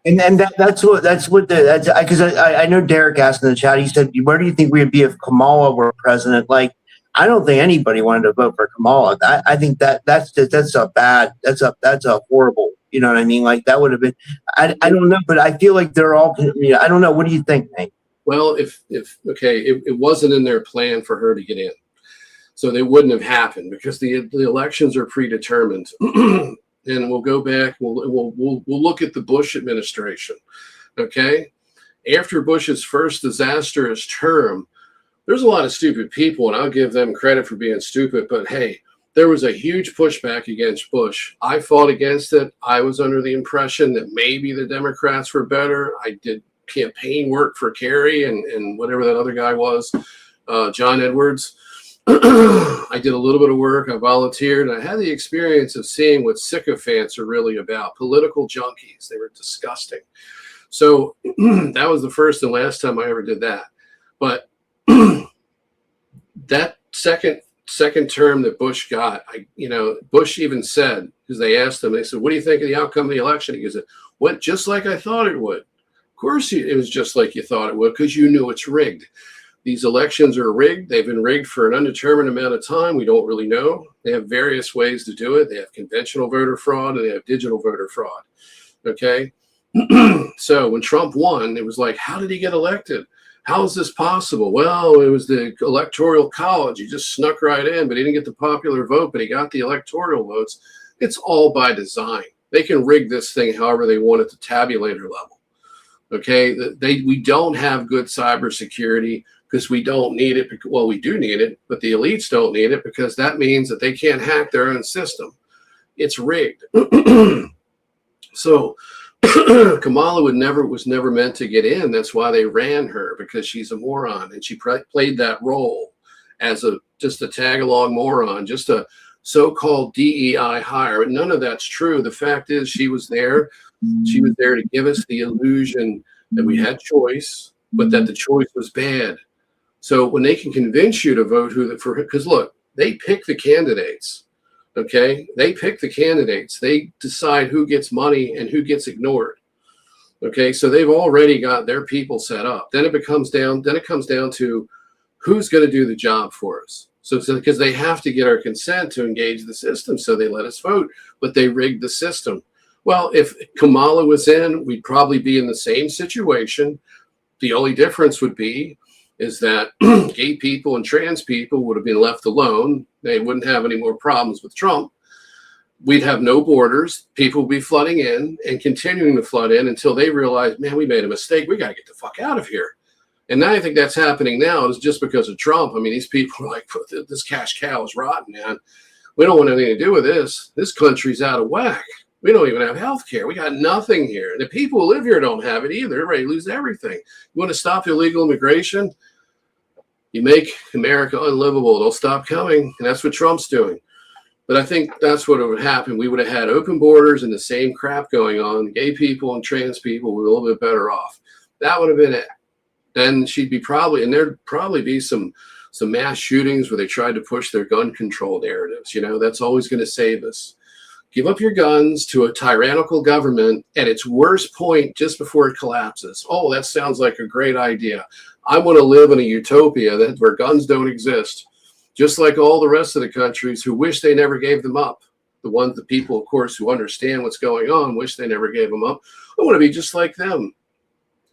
And that's because I know Derek asked in the chat. He said, "Where do you think we would be if Kamala were president?" Like, I don't think anybody wanted to vote for Kamala. I think that's a horrible. You know what I mean? Like that would have been. I don't know, but I feel like they're all. I don't know. What do you think, Nate? Well, it wasn't in their plan for her to get in, so they wouldn't have happened because the elections are predetermined. And we'll go back. We'll look at the Bush administration. Okay, after Bush's first disastrous term, there's a lot of stupid people, and I'll give them credit for being stupid. But hey, there was a huge pushback against Bush. I fought against it. I was under the impression that maybe the Democrats were better. I did campaign work for Kerry and whatever that other guy was, John Edwards. I did a little bit of work. I volunteered. And I had the experience of seeing what sycophants are really about. Political junkies. They were disgusting. So that was the first and last time I ever did that. But that second term that Bush got, Bush even said, because they asked him, they said, what do you think of the outcome of the election? He goes, it went just like I thought it would. Of course it was just like you thought it would, because you knew it's rigged. These elections are rigged. They've been rigged for an undetermined amount of time. We don't really know. They have various ways to do it. They have conventional voter fraud and they have digital voter fraud. Okay. So when Trump won, it was like, how did he get elected? How is this possible? Well, it was the electoral college. He just snuck right in, but he didn't get the popular vote, but he got the electoral votes. It's all by design. They can rig this thing however they want at the tabulator level. Okay. We don't have good cybersecurity. Because we don't need it. Well, we do need it, but the elites don't need it because that means that they can't hack their own system. It's rigged. So Kamala was never meant to get in. That's why they ran her, because she's a moron, and she played that role as just a tag-along moron, just a so-called DEI hire. And none of that's true. The fact is, she was there. She was there to give us the illusion that we had choice, but that the choice was bad. So when they can convince you to vote because look, they pick the candidates, okay? They pick the candidates. They decide who gets money and who gets ignored, okay? So they've already got their people set up. Then it comes down to who's going to do the job for us. So because they have to get our consent to engage the system, so they let us vote, but they rigged the system. Well, if Kamala was in, we'd probably be in the same situation. The only difference would be is that gay people and trans people would have been left alone. They wouldn't have any more problems with Trump. We'd have no borders. People would be flooding in and continuing to flood in until they realize, man, we made a mistake. We got to get the fuck out of here. And now I think that's happening now is just because of Trump. I mean, these people are like, this cash cow is rotten, man. We don't want anything to do with this. This country's out of whack. We don't even have health care. We got nothing here. The people who live here don't have it either. They're ready to lose everything. You want to stop illegal immigration? You make America unlivable. They'll stop coming. And that's what Trump's doing. But I think that's what would happen. We would have had open borders and the same crap going on. Gay people and trans people were a little bit better off. That would have been it. Then she'd be and there'd probably be some mass shootings where they tried to push their gun control narratives. That's always going to save us. Give up your guns to a tyrannical government at its worst point just before it collapses. Oh, that sounds like a great idea. I want to live in a utopia where guns don't exist, just like all the rest of the countries who wish they never gave them up. The people, of course, who understand what's going on, wish they never gave them up. I want to be just like them.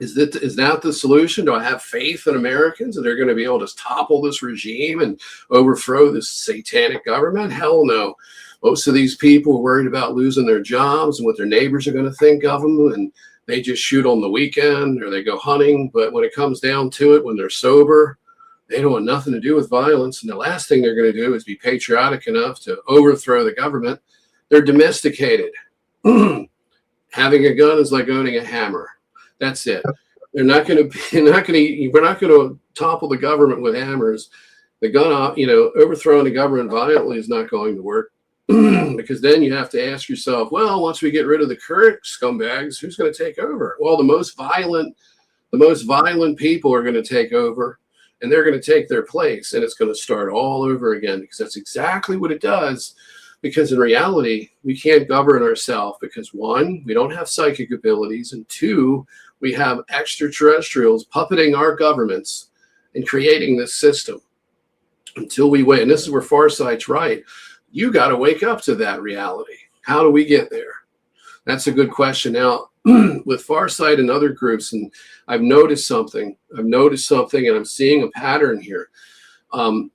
Is that the solution? Do I have faith in Americans that they're going to be able to topple this regime and overthrow this satanic government? Hell no. Most of these people are worried about losing their jobs and what their neighbors are going to think of them, and they just shoot on the weekend or they go hunting. But when it comes down to it, when they're sober, they don't want nothing to do with violence. And the last thing they're going to do is be patriotic enough to overthrow the government. They're domesticated. Having a gun is like owning a hammer. That's it. We're not going to topple the government with hammers. The gun, overthrowing the government violently is not going to work. Because then you have to ask yourself, well, once we get rid of the current scumbags, who's going to take over? Well, the most violent people are going to take over, and they're going to take their place, and it's going to start all over again, because that's exactly what it does. Because in reality, we can't govern ourselves because, one, we don't have psychic abilities, and two, we have extraterrestrials puppeting our governments and creating this system. Until we win, and this is where Farsight's right, you got to wake up to that reality. How do we get there? That's a good question. Now, with Farsight and other groups, and I've noticed something, and I'm seeing a pattern here. And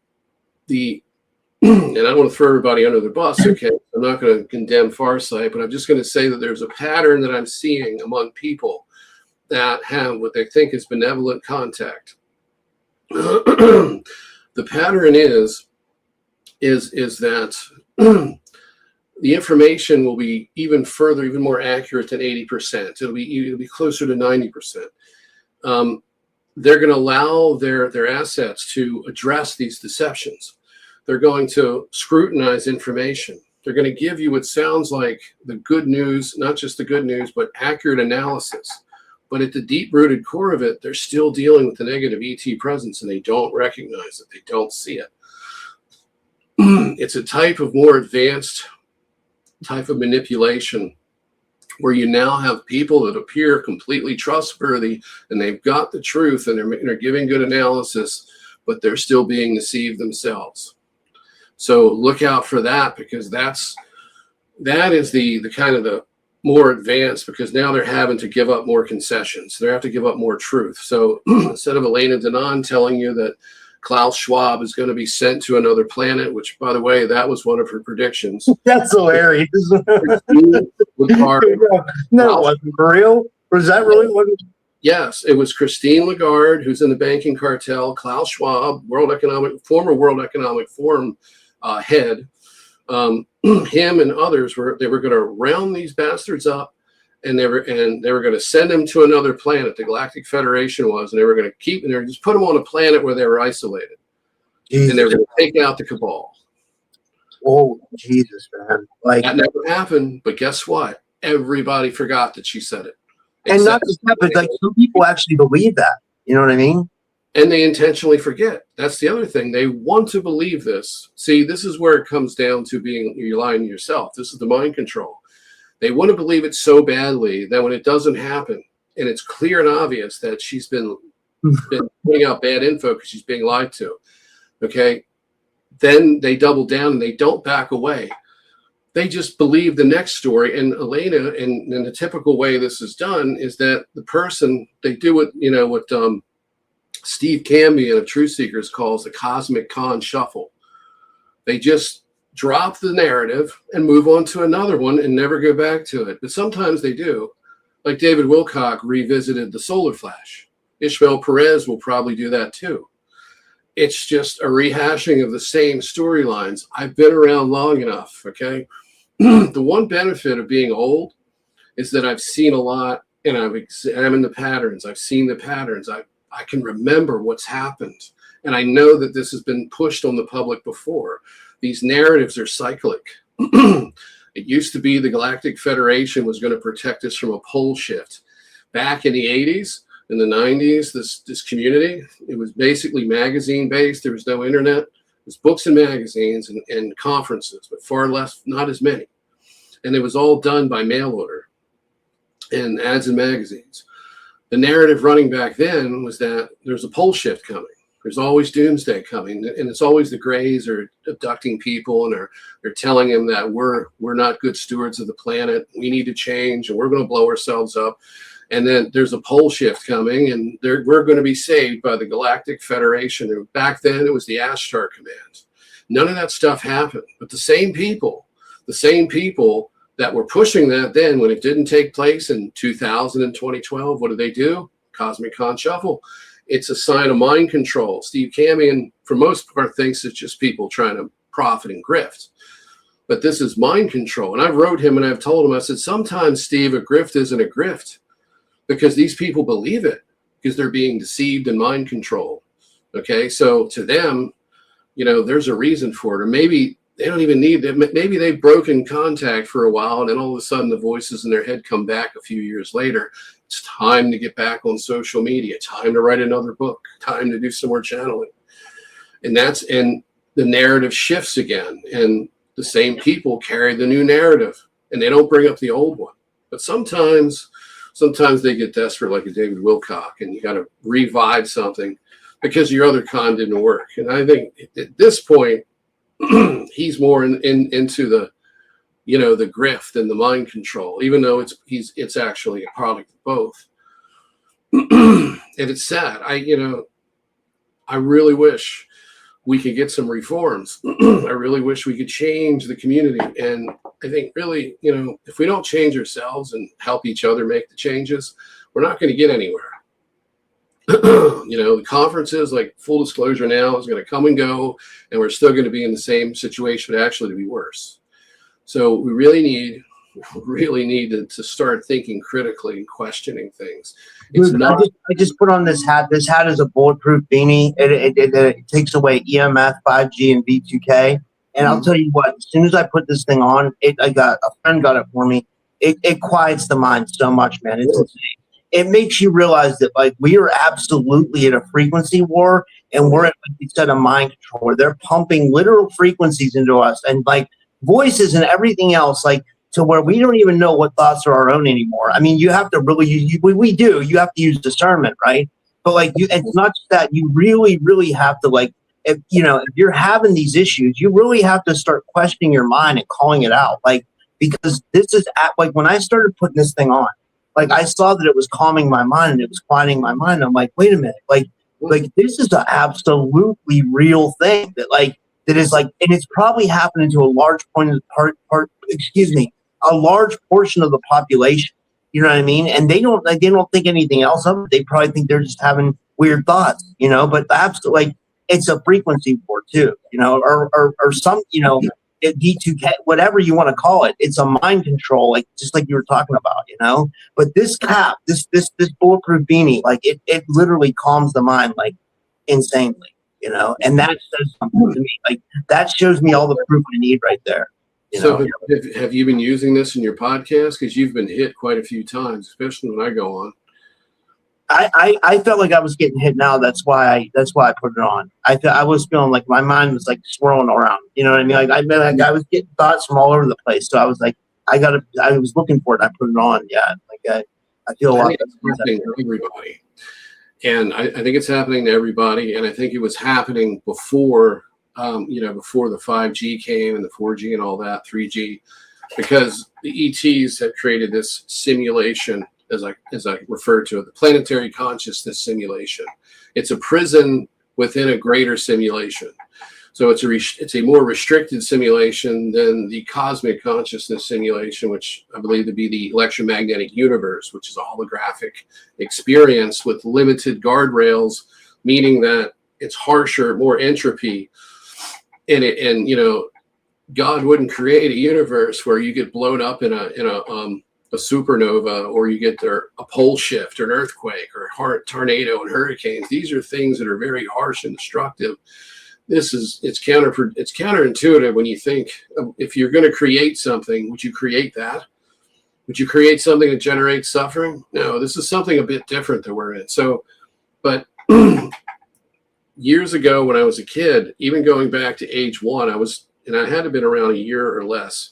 I don't want to throw everybody under the bus, okay? I'm not going to condemn Farsight, but I'm just going to say that there's a pattern that I'm seeing among people that have what they think is benevolent contact. The pattern is that the information will be even more accurate than 80%. It'll be closer to 90%. They're going to allow their assets to address these deceptions. They're going to scrutinize information. They're going to give you what sounds like the good news, not just the good news, but accurate analysis. But at the deep-rooted core of it, they're still dealing with the negative ET presence, and they don't recognize it. They don't see it. It's a type of more advanced type of manipulation where you now have people that appear completely trustworthy, and they've got the truth, and they're giving good analysis, but they're still being deceived themselves. So look out for that, because that is the kind of the more advanced, because now they're having to give up more concessions. They have to give up more truth. So instead of Elena Danaan telling you that Klaus Schwab is going to be sent to another planet, which, by the way, that was one of her predictions. That's hilarious. No, wasn't for real? Was that really what? Yes, it was Christine Lagarde, who's in the banking cartel, Klaus Schwab, former World Economic Forum head. Him and others were going to round these bastards up, and they were going to send them to another planet. The Galactic Federation was, and they were going to just put them on a planet where they were isolated, Jesus. And they were going to take out the cabal. Oh, Jesus, man! Like that never happened. But guess what? Everybody forgot that she said it. And not just that, but like some people actually believe that. You know what I mean? And they intentionally forget. That's the other thing. They want to believe this. See, this is where it comes down to you're lying to yourself. This is the mind control. They want to believe it so badly that when it doesn't happen, and it's clear and obvious that she's been putting out bad info because she's being lied to, okay, then they double down and they don't back away. They just believe the next story. And Elena, in the typical way this is done, is that the person, they do what Steve Cambian of Truth Seekers calls the cosmic con shuffle. They just drop the narrative and move on to another one and never go back to it. But sometimes they do. Like David Wilcock revisited the solar flash. Ishmael Perez will probably do that too. It's just a rehashing of the same storylines. I've been around long enough, okay? The one benefit of being old is that I've seen a lot, and I've examined the patterns. I've seen the patterns. I can remember what's happened. And I know that this has been pushed on the public before. These narratives are cyclic. It used to be the Galactic Federation was going to protect us from a pole shift. Back in the 80s, in the 90s, this community, it was basically magazine-based. There was no internet. It was books and magazines and conferences, but far less, not as many. And it was all done by mail order and ads in magazines. The narrative running back then was that there's a pole shift coming. There's always doomsday coming, and it's always the Greys are abducting people, and they're telling them that we're not good stewards of the planet. We need to change, and we're going to blow ourselves up. And then there's a pole shift coming, and we're going to be saved by the Galactic Federation. And back then it was the Ashtar Command. None of that stuff happened. But the same people that were pushing that then, when it didn't take place in 2000 and 2012, what did they do? Cosmic Con Shuffle. It's a sign of mind control. Steve Camion, for most part, thinks it's just people trying to profit and grift. But this is mind control. And I've wrote him and I've told him, I said, sometimes, Steve, a grift isn't a grift because these people believe it because they're being deceived and mind controlled. Okay, so to them, there's a reason for it. Or maybe they don't even need it. Maybe they've broken contact for a while, and then all of a sudden the voices in their head come back a few years later. It's time to get back on social media, time to write another book, time to do some more channeling. And the narrative shifts again, and the same people carry the new narrative, and they don't bring up the old one. But sometimes they get desperate, like a David Wilcock, and you got to revive something because your other con didn't work. And I think at this point, he's more into the, the grift and the mind control, even though it's actually a product of both. And it's sad. I really wish we could get some reforms. I really wish we could change the community. And I think really, if we don't change ourselves and help each other make the changes, we're not going to get anywhere. The conferences, like full disclosure now, is going to come and go, and we're still going to be in the same situation, but actually to be worse. So we really need to start thinking critically and questioning things. I just put on this hat. This hat is a bulletproof beanie. It takes away EMF, 5G, and V2K. And I'll tell you what, as soon as I put this thing on, a friend got it for me. It quiets the mind so much, man. It's insane. It makes you realize that, like, we are absolutely at a frequency war, and we're at, like you said, a mind control where they're pumping literal frequencies into us, and like voices and everything else, like, to where we don't even know what thoughts are our own anymore. I mean, you have to really use, you have to use discernment, right? But like, it's not just that. You really, really have to, like, if you're having these issues, you really have to start questioning your mind and calling it out, like, because this is like when I started putting this thing on, like, I saw that it was calming my mind and it was quieting my mind. I'm like, wait a minute, like this is an absolutely real thing that is like, and it's probably happening to a large a large portion of the population. You know what I mean? And they don't think anything else of it. They probably think they're just having weird thoughts, but absolutely, like, it's a frequency war too, or some, D2K, whatever you want to call it. It's a mind control, like, just like you were talking about, But this cap, this bulletproof beanie, like, it literally calms the mind, like, insanely, and that says something to me. Like, that shows me all the proof I need right there. So have you been using this in your podcast? Because you've been hit quite a few times, especially when I go on. I felt like I was getting hit now. That's why I put it on. I was feeling like my mind was like swirling around. You know what I mean? Like, I was getting thoughts from all over the place. So I was like, I was looking for it. I put it on. Yeah. Like I feel a lot. It's happening to everybody. And I think it's happening to everybody. And I think it was happening before, before the 5G came and the 4G and all that, 3G, because the ETs have created this simulation, as I refer to it, the planetary consciousness simulation. It's a prison within a greater simulation. So it's a more restricted simulation than the cosmic consciousness simulation, which I believe to be the electromagnetic universe, which is a holographic experience with limited guardrails, meaning that it's harsher, more entropy. And God wouldn't create a universe where you get blown up in a supernova, or you get a pole shift or an earthquake or a tornado and hurricanes. These are things that are very harsh and destructive. It's counterintuitive when you think, if you're going to create something, would you create that? Would you create something that generates suffering? No, this is something a bit different that we're in. So, but years ago when I was a kid, even going back to age 1, I had to have been around a year or less.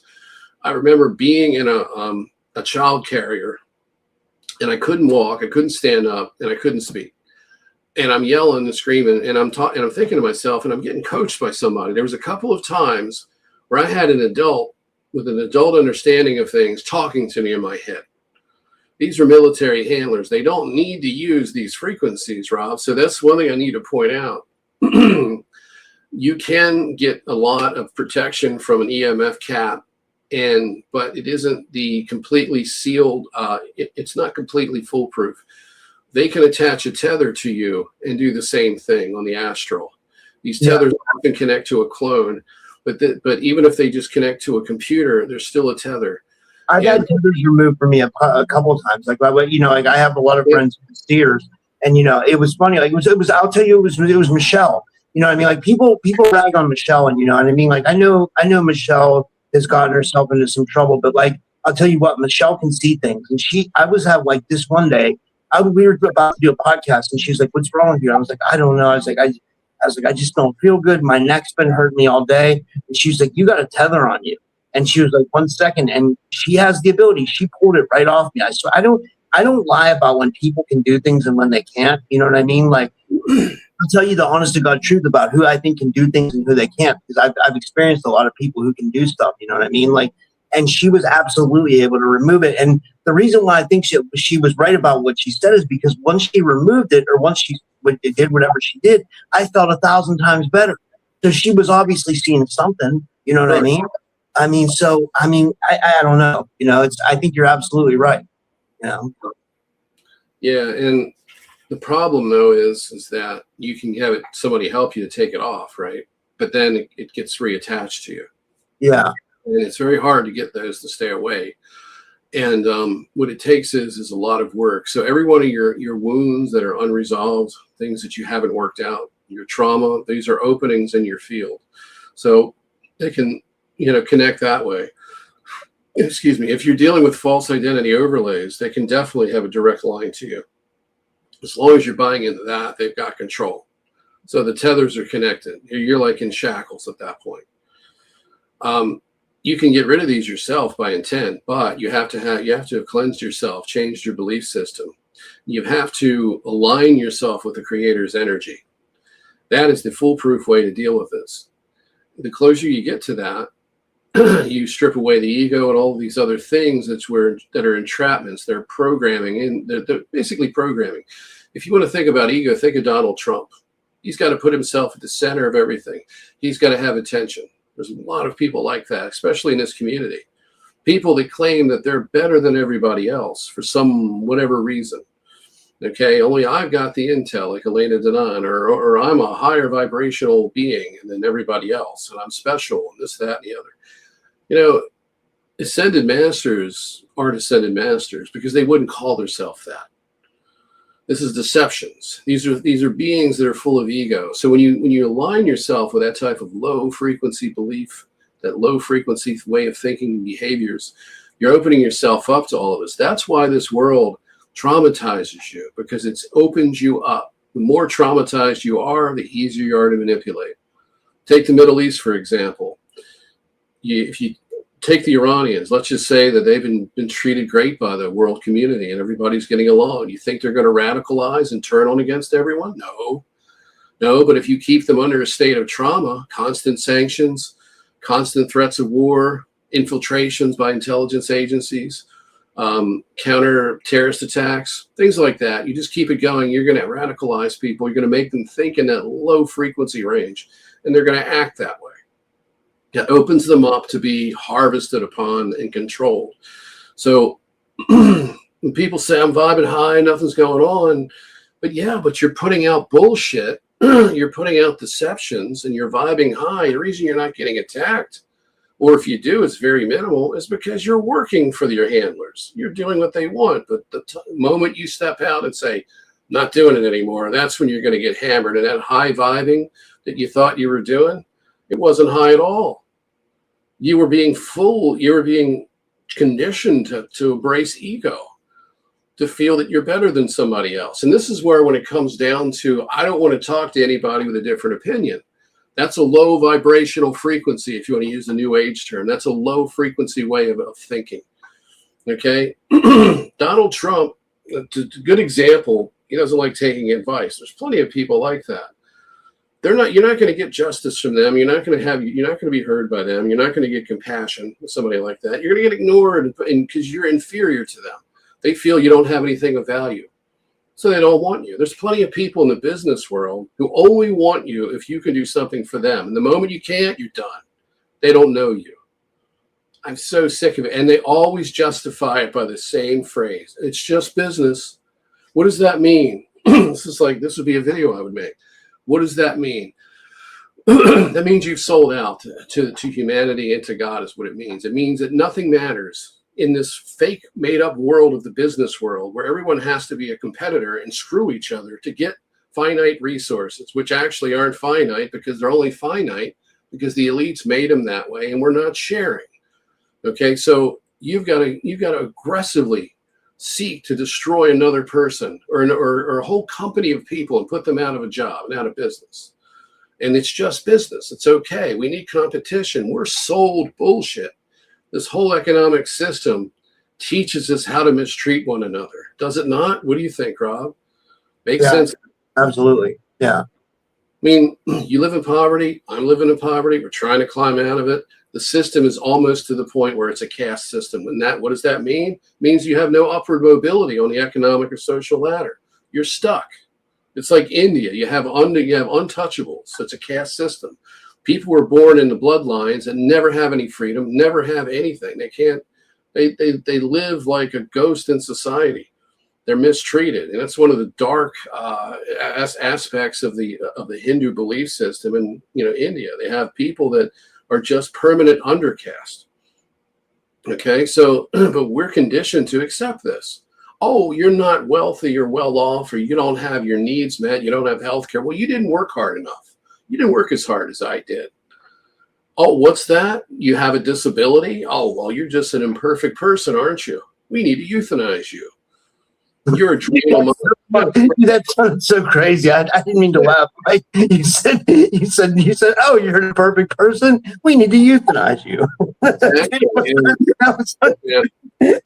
I remember being in a child carrier, and I couldn't walk, I couldn't stand up, and I couldn't speak. And I'm yelling and screaming, and I'm thinking to myself, and I'm getting coached by somebody. There was a couple of times where I had an adult with an adult understanding of things talking to me in my head. These are military handlers. They don't need to use these frequencies, Rob. So that's one thing I need to point out. You can get a lot of protection from an EMF cap, but it isn't the completely sealed. It's not completely foolproof. They can attach a tether to you and do the same thing on the astral. These tethers often connect to a clone, but even if they just connect to a computer, there's still a tether. I've had tethers removed from me a couple of times. Like I have a lot of friends who are seers, and it was funny. Like it was. I'll tell you, it was Michelle. You know what I mean? Like people rag on Michelle, and you know what I mean? Like I know Michelle has gotten herself into some trouble, but like I'll tell you what, Michelle can see things. And I was at like this one day, we were about to do a podcast, and she's like, "What's wrong with you?" I was like, "I don't know." I was like, I just don't feel good. My neck's been hurting me all day. And she's like, "You got a tether on you." And she was like, 1 second, and she has the ability. She pulled it right off me. So I don't lie about when people can do things and when they can't. You know what I mean? Like I'll tell you the honest to God truth about who I think can do things and who they can't, because I've experienced a lot of people who can do stuff. You know what I mean? Like, and she was absolutely able to remove it. And the reason why I think she was right about what she said is because once she removed it, or once she did whatever she did, I felt 1,000 times better. So she was obviously seeing something. You know what I mean? I don't know. I think you're absolutely right. Yeah, and the problem though is that you can have somebody help you to take it off, right? But then it gets reattached to you. Yeah. And it's very hard to get those to stay away. And what it takes is a lot of work. So every one of your wounds that are unresolved, things that you haven't worked out, your trauma, these are openings in your field. So they can, connect that way. Excuse me. If you're dealing with false identity overlays, they can definitely have a direct line to you. As long as you're buying into that, they've got control. So the tethers are connected. You're like in shackles at that point. You can get rid of these yourself by intent, but you have to have cleansed yourself, changed your belief system. You have to align yourself with the Creator's energy. That is the foolproof way to deal with this. The closer you get to that, you strip away the ego and all of these other things that are entrapments. They're programming, and they're basically programming. If you want to think about ego, think of Donald Trump. He's got to put himself at the center of everything. He's got to have attention. There's a lot of people like that, especially in this community. People that claim that they're better than everybody else for some whatever reason. Okay, only I've got the intel, like Elena Denon, or I'm a higher vibrational being than everybody else, and I'm special, and this, that, and the other. Ascended masters aren't ascended masters because they wouldn't call themselves that. This is deceptions. These are beings that are full of ego. So when you align yourself with that type of low frequency belief, that low frequency way of thinking and behaviors, you're opening yourself up to all of this. That's why this world traumatizes you, because it opens you up. The more traumatized you are, the easier you are to manipulate. Take the Middle East, for example. If you take the Iranians, let's just say that they've been treated great by the world community and everybody's getting along. You think they're going to radicalize and turn on against everyone? No, but if you keep them under a state of trauma, constant sanctions, constant threats of war, infiltrations by intelligence agencies, counter terrorist attacks, things like that, you just keep it going, you're going to radicalize people. You're going to make them think in that low frequency range, and they're going to act that way. That opens them up to be harvested upon and controlled. So when people say I'm vibing high, nothing's going on, but you're putting out bullshit, you're putting out deceptions, and you're vibing high. The reason you're not getting attacked, or if you do, it's very minimal, is because you're working for your handlers. You're doing what they want. But the moment you step out and say, not doing it anymore, that's when you're going to get hammered. And that high vibing that you thought you were doing, it wasn't high at all. You were being fooled. You were being conditioned to embrace ego, to feel that you're better than somebody else. And this is where, when it comes down to, I don't want to talk to anybody with a different opinion. That's a low vibrational frequency, if you want to use the New Age term. That's a low frequency way of thinking. Okay? Donald Trump, a good example, he doesn't like taking advice. There's plenty of people like that. You're not going to get justice from them. You're not going to be heard by them. You're not going to get compassion with somebody like that. You're going to get ignored, and because you're inferior to them. They feel you don't have anything of value. So they don't want you. There's plenty of people in the business world who only want you if you can do something for them. And the moment you can't, you're done. They don't know you. I'm so sick of it. And they always justify it by the same phrase. It's just business. What does that mean? This would be a video I would make. What does that mean? That means you've sold out to humanity and to God is what it means. It means that nothing matters in this fake made up world of the business world where everyone has to be a competitor and screw each other to get finite resources, which actually aren't finite because they're only finite because the elites made them that way and we're not sharing. Okay, so you've got to aggressively seek to destroy another person or a whole company of people and put them out of a job and out of business. And it's just business. It's okay. We need competition. We're sold bullshit. This whole economic system teaches us how to mistreat one another. Does it not? What do you think, Rob? Makes sense? Absolutely. Yeah. I mean, you live in poverty. I'm living in poverty. We're trying to climb out of it. The system is almost to the point where it's a caste system. And what does that mean? It means you have no upward mobility on the economic or social ladder. You're stuck. It's like India. You have untouchables. It's a caste system. People were born in the bloodlines and never have any freedom, never have anything. They can't, they live like a ghost in society. They're mistreated. And that's one of the dark aspects of the Hindu belief system in India. They have people that are just permanent undercaste. Okay, so, but we're conditioned to accept this. Oh, you're not wealthy or well off, or you don't have your needs met, you don't have health care. Well, you didn't work hard enough. You didn't work as hard as I did. Oh, what's that? You have a disability? Oh, well, you're just an imperfect person, aren't you? We need to euthanize you. You're a dream. That sounded so crazy. I didn't mean to laugh. Right? You said, oh, you're an imperfect person. We need to euthanize you. Exactly.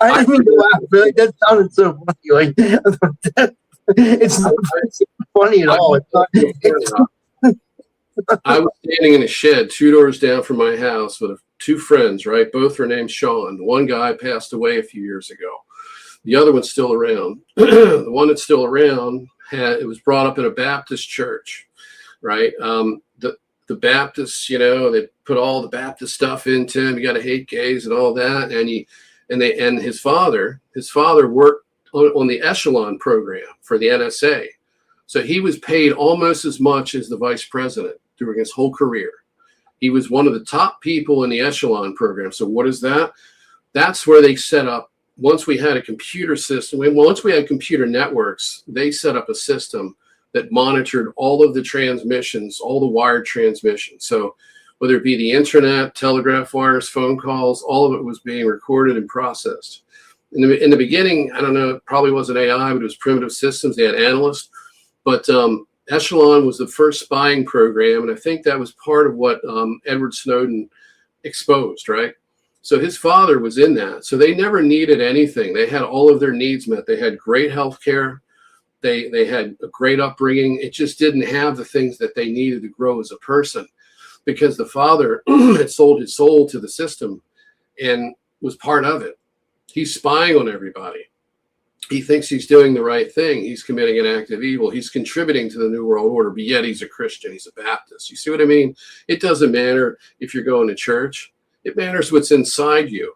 I didn't mean to laugh. Really, that sounded so funny. Like it's not funny at all. I was standing in a shed 2 doors down from my house with 2 friends, right? Both were named Sean. The one guy passed away a few years ago. The other one's still around. The one that's still around, it was brought up in a Baptist church, right? The Baptists, they put all the Baptist stuff into him. You got to hate gays and all that. And his father worked on the echelon program for the NSA. So he was paid almost as much as the vice president during his whole career. He was one of the top people in the echelon program. So what is that? That's where they set up, once we had a computer system, once we had computer networks, they set up a system that monitored all of the transmissions, all the wired transmissions. So whether it be the internet, telegraph wires, phone calls, all of it was being recorded and processed. In the beginning, I don't know, it probably wasn't AI, but it was primitive systems. They had analysts. But Echelon was the first spying program, and I think that was part of what Edward Snowden exposed, right? So his father was in that. So they never needed anything. They had all of their needs met. They had great health care. They had a great upbringing. It just didn't have the things that they needed to grow as a person because the father had sold his soul to the system and was part of it. He's spying on everybody. He thinks he's doing the right thing. He's committing an act of evil. He's contributing to the New World Order, but yet he's a Christian. He's a Baptist. You see what I mean? It doesn't matter if you're going to church. It matters what's inside you.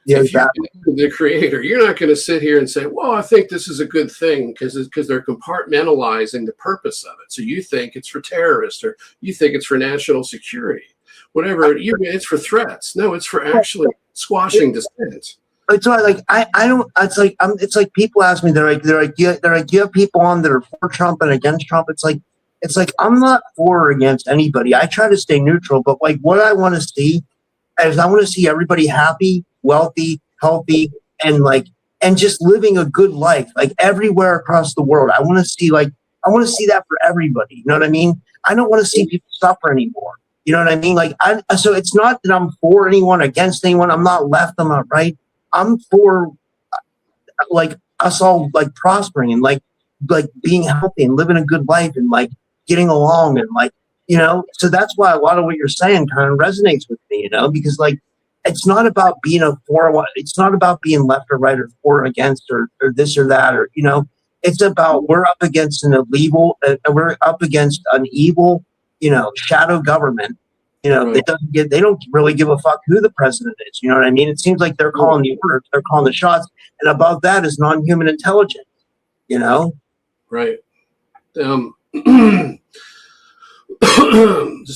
Yeah, if you're the creator, you're not going to sit here and say, well, I think this is a good thing because they're compartmentalizing the purpose of it. So you think it's for terrorists or you think it's for national security, whatever. It's for threats. No, it's for actually squashing dissent. It's like I don't. It's like people ask me. They're like, you have people on that are for Trump and against Trump. It's like I'm not for or against anybody. I try to stay neutral. But like what I want to see is I want to see everybody happy, wealthy, healthy, and just living a good life like everywhere across the world. I want to see that for everybody. You know what I mean? I don't want to see people suffer anymore. You know what I mean? So it's not that I'm for anyone, against anyone. I'm not left. I'm not right. I'm for us all prospering and being healthy and living a good life and getting along and so that's why a lot of what you're saying kind of resonates with me, because it's not about being it's not about being left or right or for or against or this or that, or, you know, it's about we're up against we're up against an evil, you know, shadow government. You know, Right. they don't really give a fuck who the president is. You know what I mean? It seems like they're calling the orders, they're calling the shots, and above that is non-human intelligence. You know, Right. Just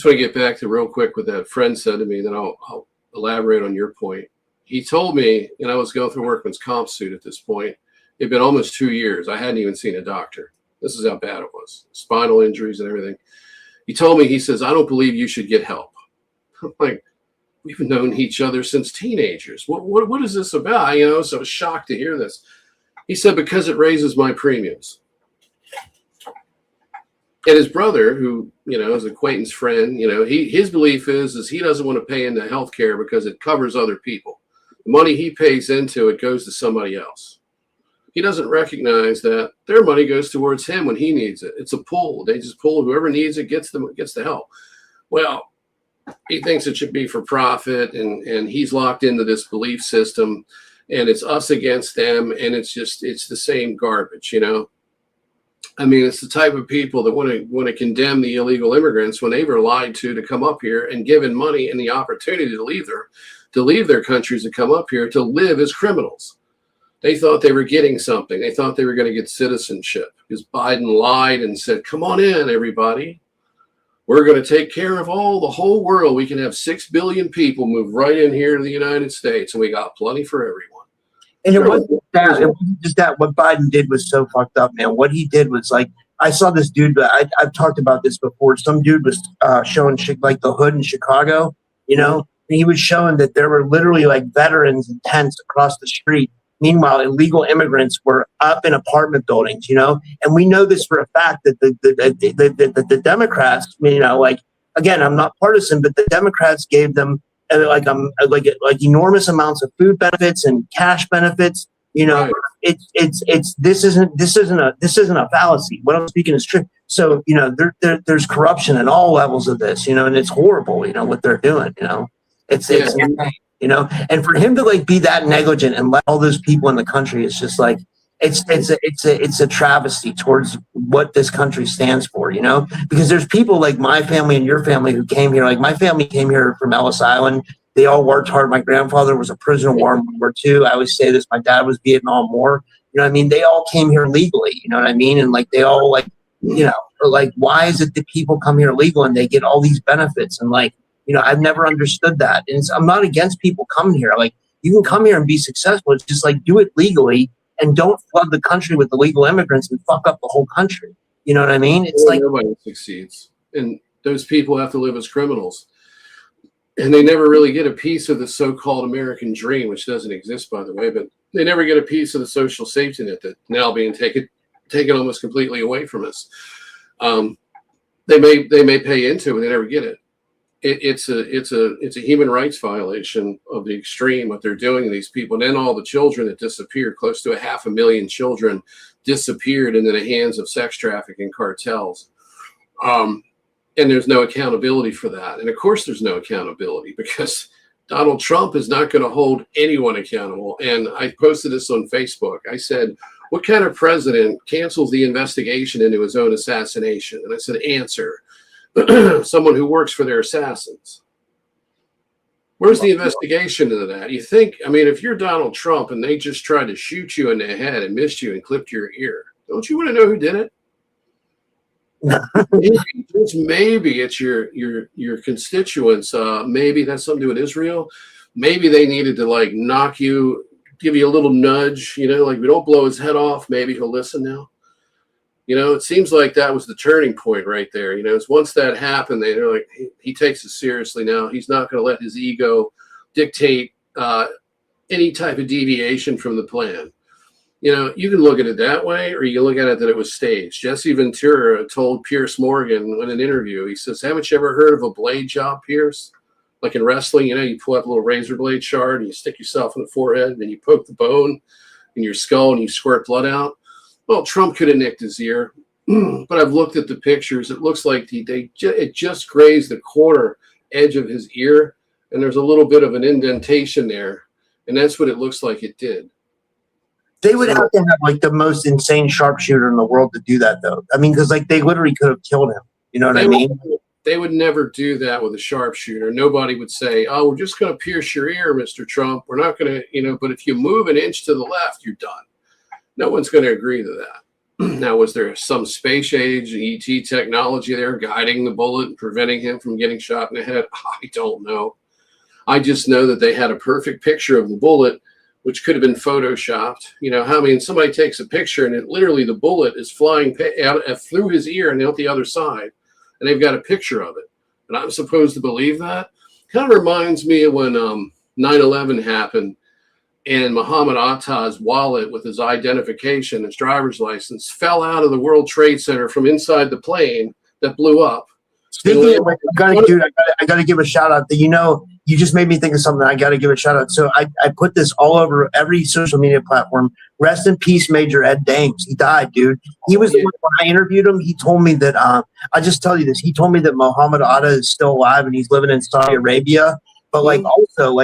want to get back to real quick what that friend said to me, then I'll elaborate on your point. He told me, and I was going through workman's comp suit at this point. It'd been almost 2 years. I hadn't even seen a doctor. This is how bad it was. Spinal injuries and everything. He told me, he says, I don't believe you should get help. I'm like, we've known each other since teenagers. What is this about? You know, so I was shocked to hear this. He said, because it raises my premiums. And his brother, who, you know, is an acquaintance friend, you know, his belief is he doesn't want to pay into healthcare because it covers other people. The money he pays into it goes to somebody else. He doesn't recognize that their money goes towards him when he needs it. It's a pool. They just pull whoever needs it gets the help. Well, he thinks it should be for profit, and he's locked into this belief system, and it's us against them, and it's the same garbage, you know. I mean, it's the type of people that want to condemn the illegal immigrants when they were lied to come up here and given money and the opportunity to leave their countries to come up here to live as criminals. They thought they were getting something. They thought they were going to get citizenship because Biden lied and said, come on in, everybody. We're going to take care of the whole world. We can have 6 billion people move right in here to the United States, and we got plenty for everyone. and it wasn't just that. What Biden did was so fucked up, man. What he did was like, I saw this dude. I've talked about this before. Some dude was showing like the hood in Chicago, you know, and he was showing that there were literally like veterans in tents across the street. Meanwhile, illegal immigrants were up in apartment buildings, you know, and we know this for a fact that the Democrats, you know, like, again, I'm not partisan, but the Democrats gave them like enormous amounts of food benefits and cash benefits. You know, right. This isn't a fallacy. What I'm speaking is true. So, you know, there's corruption at all levels of this, you know, and it's horrible, you know, what they're doing, you know, it's you know, and for him to like be that negligent and let all those people in the country, it's just like, it's a travesty towards what this country stands for, you know, because there's people like my family and your family who came here. Like my family came here from Ellis Island. They all worked hard. My grandfather was a prisoner of war in World War II. I always say this. My dad was Vietnam War. You know what I mean? They all came here legally. You know what I mean? And like they all like, you know, or like, why is it that people come here legal and they get all these benefits? And like, you know, I've never understood that. And I'm not against people coming here. Like you can come here and be successful. It's just like do it legally and don't flood the country with illegal immigrants and fuck up the whole country. You know what I mean? It's like nobody succeeds. And those people have to live as criminals. And they never really get a piece of the so-called American dream, which doesn't exist, by the way, but they never get a piece of the social safety net that's now being taken almost completely away from us. They may pay into it, but they never get it. It's a human rights violation of the extreme, what they're doing to these people. And then all the children that disappeared, close to 500,000 children disappeared into the hands of sex trafficking cartels. And there's no accountability for that. And of course there's no accountability because Donald Trump is not going to hold anyone accountable. And I posted this on Facebook. I said, what kind of president cancels the investigation into his own assassination? And I said, answer. Someone who works for their assassins. Where's the investigation into that? You think, I mean, if you're Donald Trump and they just tried to shoot you in the head and missed you and clipped your ear, don't you want to know who did it? Maybe it's your constituents. Maybe that's something to do with Israel. Maybe they needed to like knock you, give you a little nudge, you know, like we don't blow his head off. Maybe he'll listen now. You know, it seems like that was the turning point right there. You know, it's once that happened, they're like, he takes it seriously now. He's not going to let his ego dictate any type of deviation from the plan. You know, you can look at it that way, or you can look at it that it was staged. Jesse Ventura told Pierce Morgan in an interview, he says, haven't you ever heard of a blade job, Pierce? Like in wrestling, you know, you pull out a little razor blade shard and you stick yourself in the forehead and then you poke the bone in your skull and you squirt blood out. Well, Trump could have nicked his ear, but I've looked at the pictures. It looks like it just grazed the corner edge of his ear, and there's a little bit of an indentation there, and that's what it looks like it did. They would have to have like the most insane sharpshooter in the world to do that, though. I mean, because like they literally could have killed him. You know what I mean? They would never do that with a sharpshooter. Nobody would say, "Oh, we're just going to pierce your ear, Mr. Trump. We're not going to, but if you move an inch to the left, you're done." No one's going to agree to that. Now, was there some space age ET technology there guiding the bullet and preventing him from getting shot in the head? I don't know. I just know that they had a perfect picture of the bullet, which could have been photoshopped. Somebody takes a picture and literally the bullet is flying out through his ear and out the other side, and they've got a picture of it. And I'm supposed to believe that? Kind of reminds me of when 9/11 happened and Muhammad Atta's wallet with his identification, his driver's license, fell out of the World Trade Center from inside the plane that blew up. Speaking of, I got to give a shout out. You just made me think of something. I got to give a shout out. So I put this all over every social media platform. Rest in peace, Major Ed Dames. He died, dude. He was the one, when I interviewed him. He told me that I just tell you this. He told me that Muhammad Atta is still alive and he's living in Saudi Arabia. But also,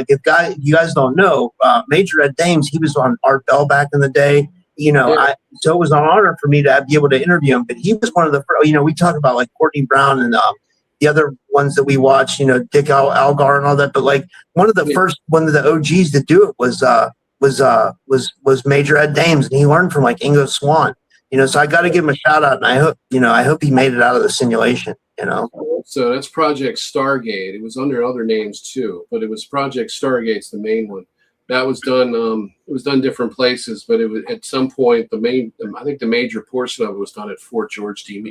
you guys don't know, Major Ed Dames. He was on Art Bell back in the day. So it was an honor for me to be able to interview him. But he was one of the, we talk about like Courtney Brown and the other ones that we watched, Dick Algar and all that. But like one of the OGs to do it was Major Ed Dames, and he learned from like Ingo Swann. So I got to give him a shout out, and I hope he made it out of the simulation. So that's Project Stargate. It was under other names too, but it was Project Stargate's the main one. That was done. It was done different places, but it was at some point I think the major portion of it was done at Fort George G.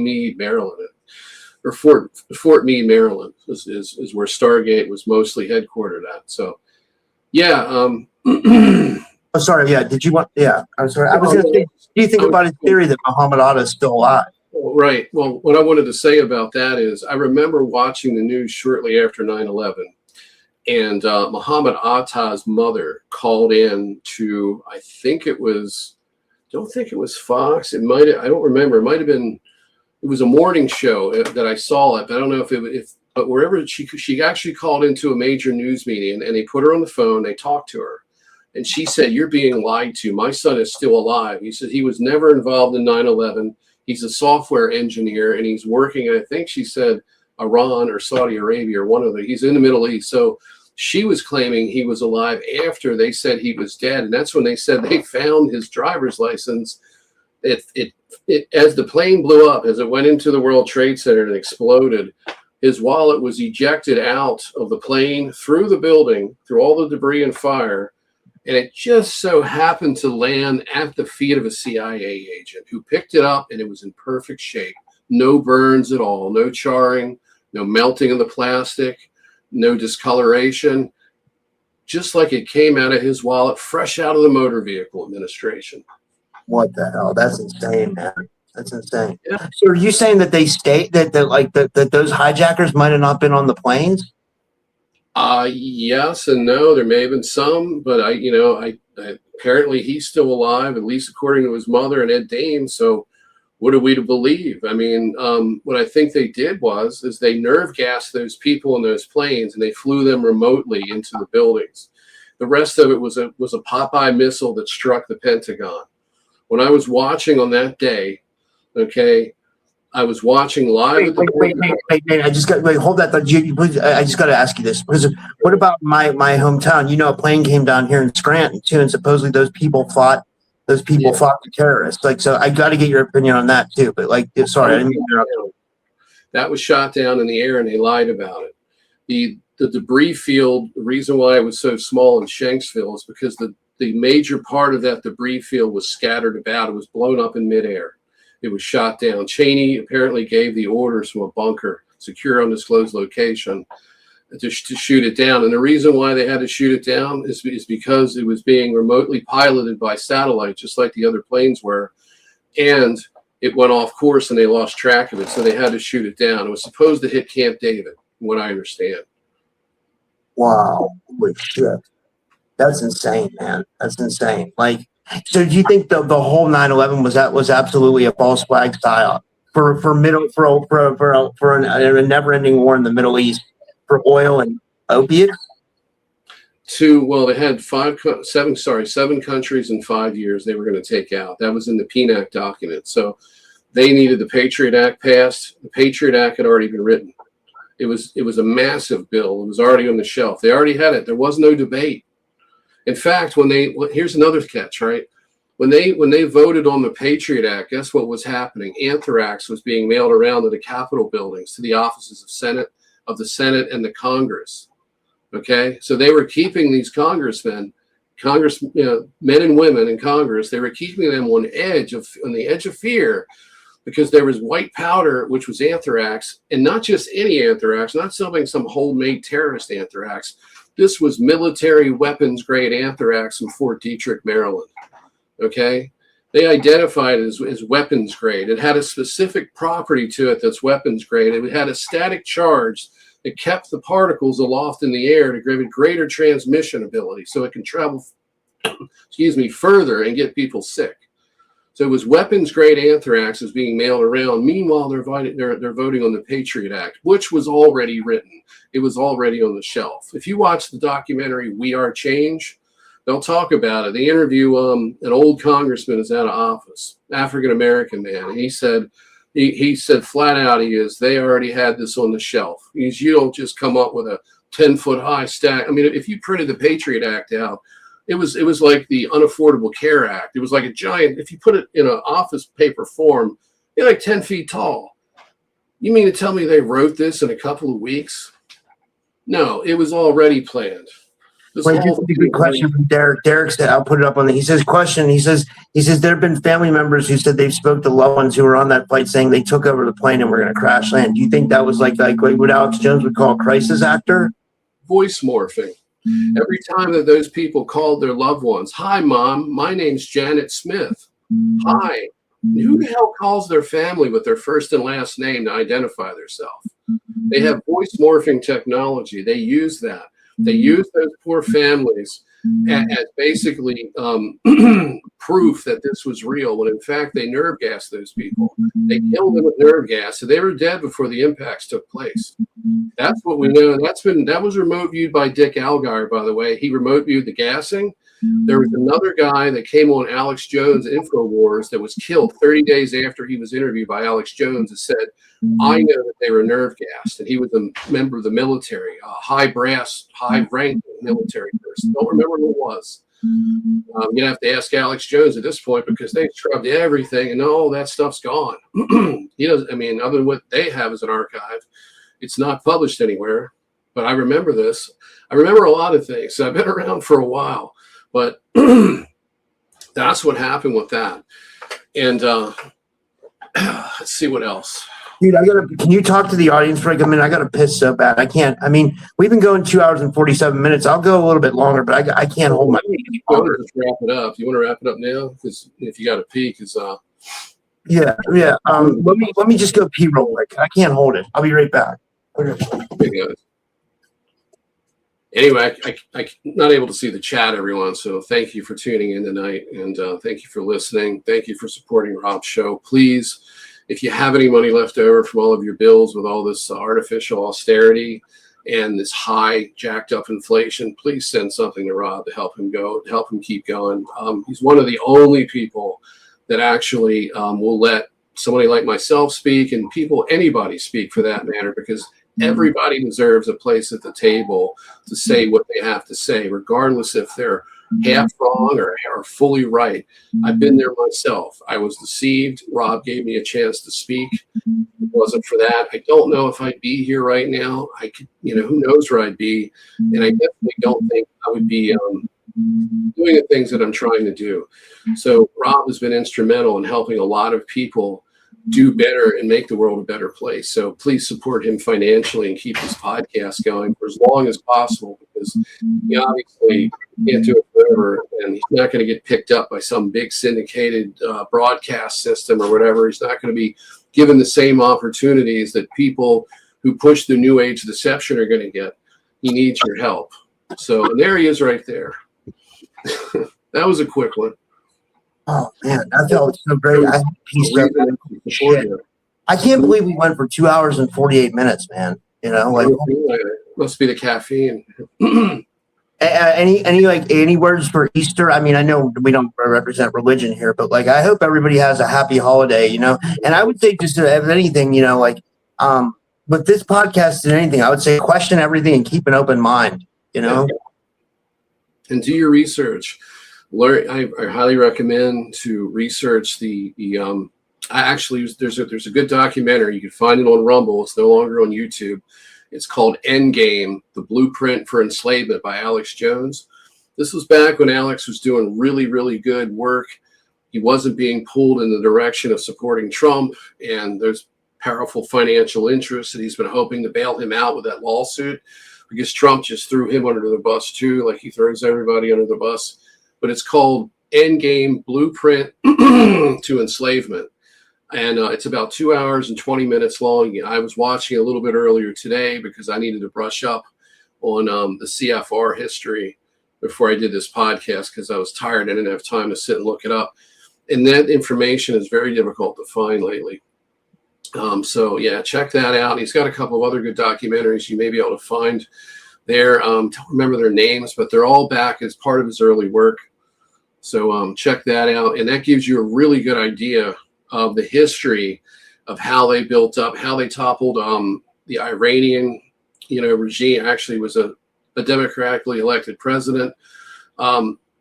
Meade, Maryland, or Fort Meade, Maryland is where Stargate was mostly headquartered at. So, yeah. Oh, sorry. Yeah. Did you want? Yeah. I'm sorry. I was going to say, do you think about his theory that Muhammad Atta is still alive? Right. Well, what I wanted to say about that is I remember watching the news shortly after 9/11. And Muhammad Atta's mother called in to, I don't think it was Fox. I don't remember. It might have been, it was a morning show that I saw it, but I don't know but wherever she actually called into a major news meeting and they put her on the phone, they talked to her. And she said, "You're being lied to. My son is still alive." He said he was never involved in 9/11. He's a software engineer and he's working, I think she said, Iran or Saudi Arabia or one of them. He's in the Middle East. So she was claiming he was alive after they said he was dead. And that's when they said they found his driver's license. As the plane blew up, as it went into the World Trade Center and exploded, his wallet was ejected out of the plane through the building, through all the debris and fire. And it just so happened to land at the feet of a CIA agent who picked it up, and it was in perfect shape. No burns at all, no charring, no melting of the plastic, no discoloration, just like it came out of his wallet, fresh out of the Motor Vehicle Administration. What the hell? That's insane, man. That's insane. Yeah. So are you saying that that those hijackers might have not been on the planes? Yes and no. There may have been some, but apparently he's still alive, at least according to his mother and Ed Dames. So what are we to believe? I mean, what I think they did is they nerve gassed those people in those planes and they flew them remotely into the buildings. The rest of it was a Popeye missile that struck the Pentagon. When I was watching on that day, I was watching live. Wait, I just got hold that thought. I just got to ask you this, because what about my hometown? A plane came down here in Scranton too, and supposedly those people fought the terrorists. So I got to get your opinion on that too. But sorry, I didn't mean to interrupt you. That was shot down in the air, and they lied about it. The debris field. The reason why it was so small in Shanksville is because the major part of that debris field was scattered about. It was blown up in midair. It was shot down. Cheney apparently gave the orders from a bunker, secure undisclosed location, to shoot it down. And the reason why they had to shoot it down is because it was being remotely piloted by satellite, just like the other planes were. And it went off course and they lost track of it. So they had to shoot it down. It was supposed to hit Camp David, from what I understand. Wow. Holy shit. That's insane, man. That's insane. So do you think the whole 9/11 was absolutely a false flag psyop for a never-ending war in the Middle East for oil and opiates? They had 7 countries in 5 years they were going to take out. That was in the PNAC document. So they needed the Patriot Act passed. The Patriot Act had already been written. It was a massive bill. It was already on the shelf. They already had it. There was no debate. In fact, here's another catch, right? When they voted on the Patriot Act, guess what was happening? Anthrax was being mailed around to the Capitol buildings, to the offices of the Senate and the Congress. Okay, so they were keeping these men and women in Congress. They were keeping them on the edge of fear, because there was white powder, which was anthrax, and not just any anthrax, not some homemade terrorist anthrax. This was military weapons grade anthrax from Fort Detrick, Maryland. Okay, they identified it as weapons grade. It had a specific property to it that's weapons grade. It had a static charge that kept the particles aloft in the air to give it greater transmission ability, so it can travel, further and get people sick. So it was weapons grade anthrax is being mailed around. Meanwhile, they're voting on the Patriot Act, which was already written. It was already on the shelf. If you watch the documentary "We Are Change," they'll talk about it. They interview an old congressman who's out of office, African American man, and he said flat out, they already had this on the shelf. You don't just come up with a 10-foot high stack. I mean, if you printed the Patriot Act out, it was like the Unaffordable Care Act. It was like a giant, if you put it in an office paper form, they're like 10 feet tall. You mean to tell me they wrote this in a couple of weeks? No, it was already planned. Wait, just a good question from Derek. Derek said, I'll put it up on the, he says, there have been family members who said they've spoke to loved ones who were on that flight saying they took over the plane and were going to crash land. Do you think that was like what Alex Jones would call a crisis actor? Voice morphing. Every time that those people called their loved ones, "Hi, Mom, my name's Janet Smith." Hi. Who the hell calls their family with their first and last name to identify themselves? They have voice morphing technology. They use that. They use those poor families as basically proof that this was real, when in fact they nerve gassed those people. They killed them with nerve gas, so they were dead before the impacts took place. That's what we know. That was remote viewed by Dick Algar, by the way. He remote viewed the gassing. There was another guy that came on Alex Jones' InfoWars that was killed 30 days after he was interviewed by Alex Jones, and said, "I know that they were nerve gassed," and he was a member of the military, a high-ranking military person. Don't remember who it was. You have to ask Alex Jones at this point, because they scrubbed everything, and all that stuff's gone. He doesn't. I mean, other than what they have as an archive, it's not published anywhere. But I remember this. I remember a lot of things. So I've been around for a while. But that's what happened with that. And let's see what else. Dude, can you talk to the audience for like a minute? I got to piss so bad. I can't. I mean, we've been going 2 hours and 47 minutes. I'll go a little bit longer, but I can't hold my peace. Wrap it up. You want to wrap it up now? Because if you got to pee, yeah. Let me just go pee real quick. I can't hold it. I'll be right back. Okay. Anyway, I'm not able to see the chat, everyone, so thank you for tuning in tonight, and thank you for listening. Thank you for supporting Rob's show. Please, if you have any money left over from all of your bills with all this artificial austerity and this high jacked up inflation, please send something to Rob to help him keep going. He's one of the only people that actually will let somebody like myself speak, and anybody speak for that matter, because everybody deserves a place at the table to say what they have to say, regardless if they're half wrong or fully right. I've been there myself. I was deceived. Rob gave me a chance to speak. If it wasn't for that, I don't know if I'd be here right now. I could, who knows where I'd be. And I definitely don't think I would be doing the things that I'm trying to do. So Rob has been instrumental in helping a lot of people do better and make the world a better place. So please support him financially and keep this podcast going for as long as possible, because he obviously can't do it forever, and he's not going to get picked up by some big syndicated broadcast system or whatever. He's not going to be given the same opportunities that people who push the new age deception are going to get. He needs your help. So, and there he is right there. That was a quick one. Oh man, that felt so great. I can't believe we went for 2 hours and 48 minutes, man. Must be the caffeine. Any words for Easter? I mean, I know we don't represent religion here, but like, I hope everybody has a happy holiday, you know. And I would say, just if anything, you know, like, with this podcast and anything, I would say question everything and keep an open mind, you know. And do your research. Learn. I highly recommend to research there's a good documentary. You can find it on Rumble. It's no longer on YouTube. It's called Endgame, The Blueprint for Enslavement by Alex Jones. This was back when Alex was doing really, really good work. He wasn't being pulled in the direction of supporting Trump, and there's powerful financial interests, and he's been hoping to bail him out with that lawsuit because Trump just threw him under the bus too, like he throws everybody under the bus. But it's called Endgame, Blueprint to Enslavement. And it's about 2 hours and 20 minutes long. I was watching a little bit earlier today because I needed to brush up on the CFR history before I did this podcast because I was tired. I didn't have time to sit and look it up. And that information is very difficult to find lately. So, yeah, check that out. He's got a couple of other good documentaries you may be able to find there. Don't remember their names, but they're all back as part of his early work. So check that out. And that gives you a really good idea of the history of how they built up, how they toppled the Iranian, regime. Actually was a democratically elected president.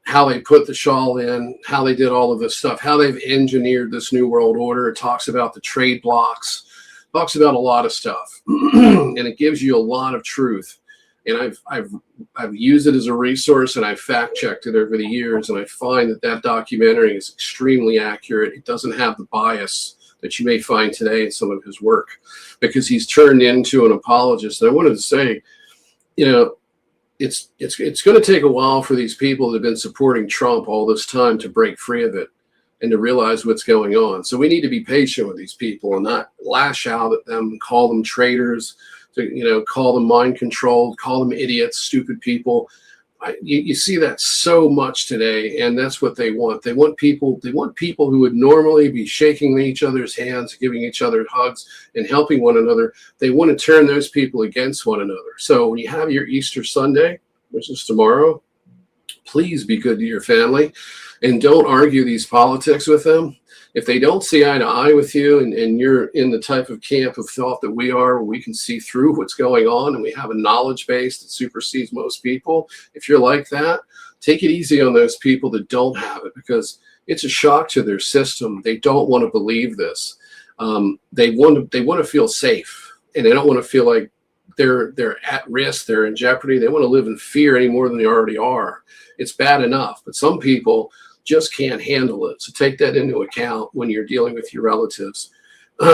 How they put the Shah in, how they did all of this stuff, how they've engineered this new world order. It talks about the trade blocks, talks about a lot of stuff, and it gives you a lot of truth. And I've used it as a resource, and I've fact checked it over the years, and I find that documentary is extremely accurate. It doesn't have the bias that you may find today in some of his work, because he's turned into an apologist. And I wanted to say, it's going to take a while for these people that have been supporting Trump all this time to break free of it and to realize what's going on. So we need to be patient with these people and not lash out at them, call them traitors, to call them mind controlled, call them idiots, stupid people. You see that so much today, and that's what they want. They want people who would normally be shaking each other's hands, giving each other hugs, and helping one another. They want to turn those people against one another. So when you have your Easter Sunday, which is tomorrow, please be good to your family and don't argue these politics with them. If they don't see eye to eye with you, and you're in the type of camp of thought that we are, where we can see through what's going on and we have a knowledge base that supersedes most people, if you're like that, take it easy on those people that don't have it, because it's a shock to their system. They don't want to believe this. They want to feel safe, and they don't want to feel like they're at risk, they're in jeopardy. They want to live in fear any more than they already are. It's bad enough, but some people just can't handle it. So take that into account when you're dealing with your relatives,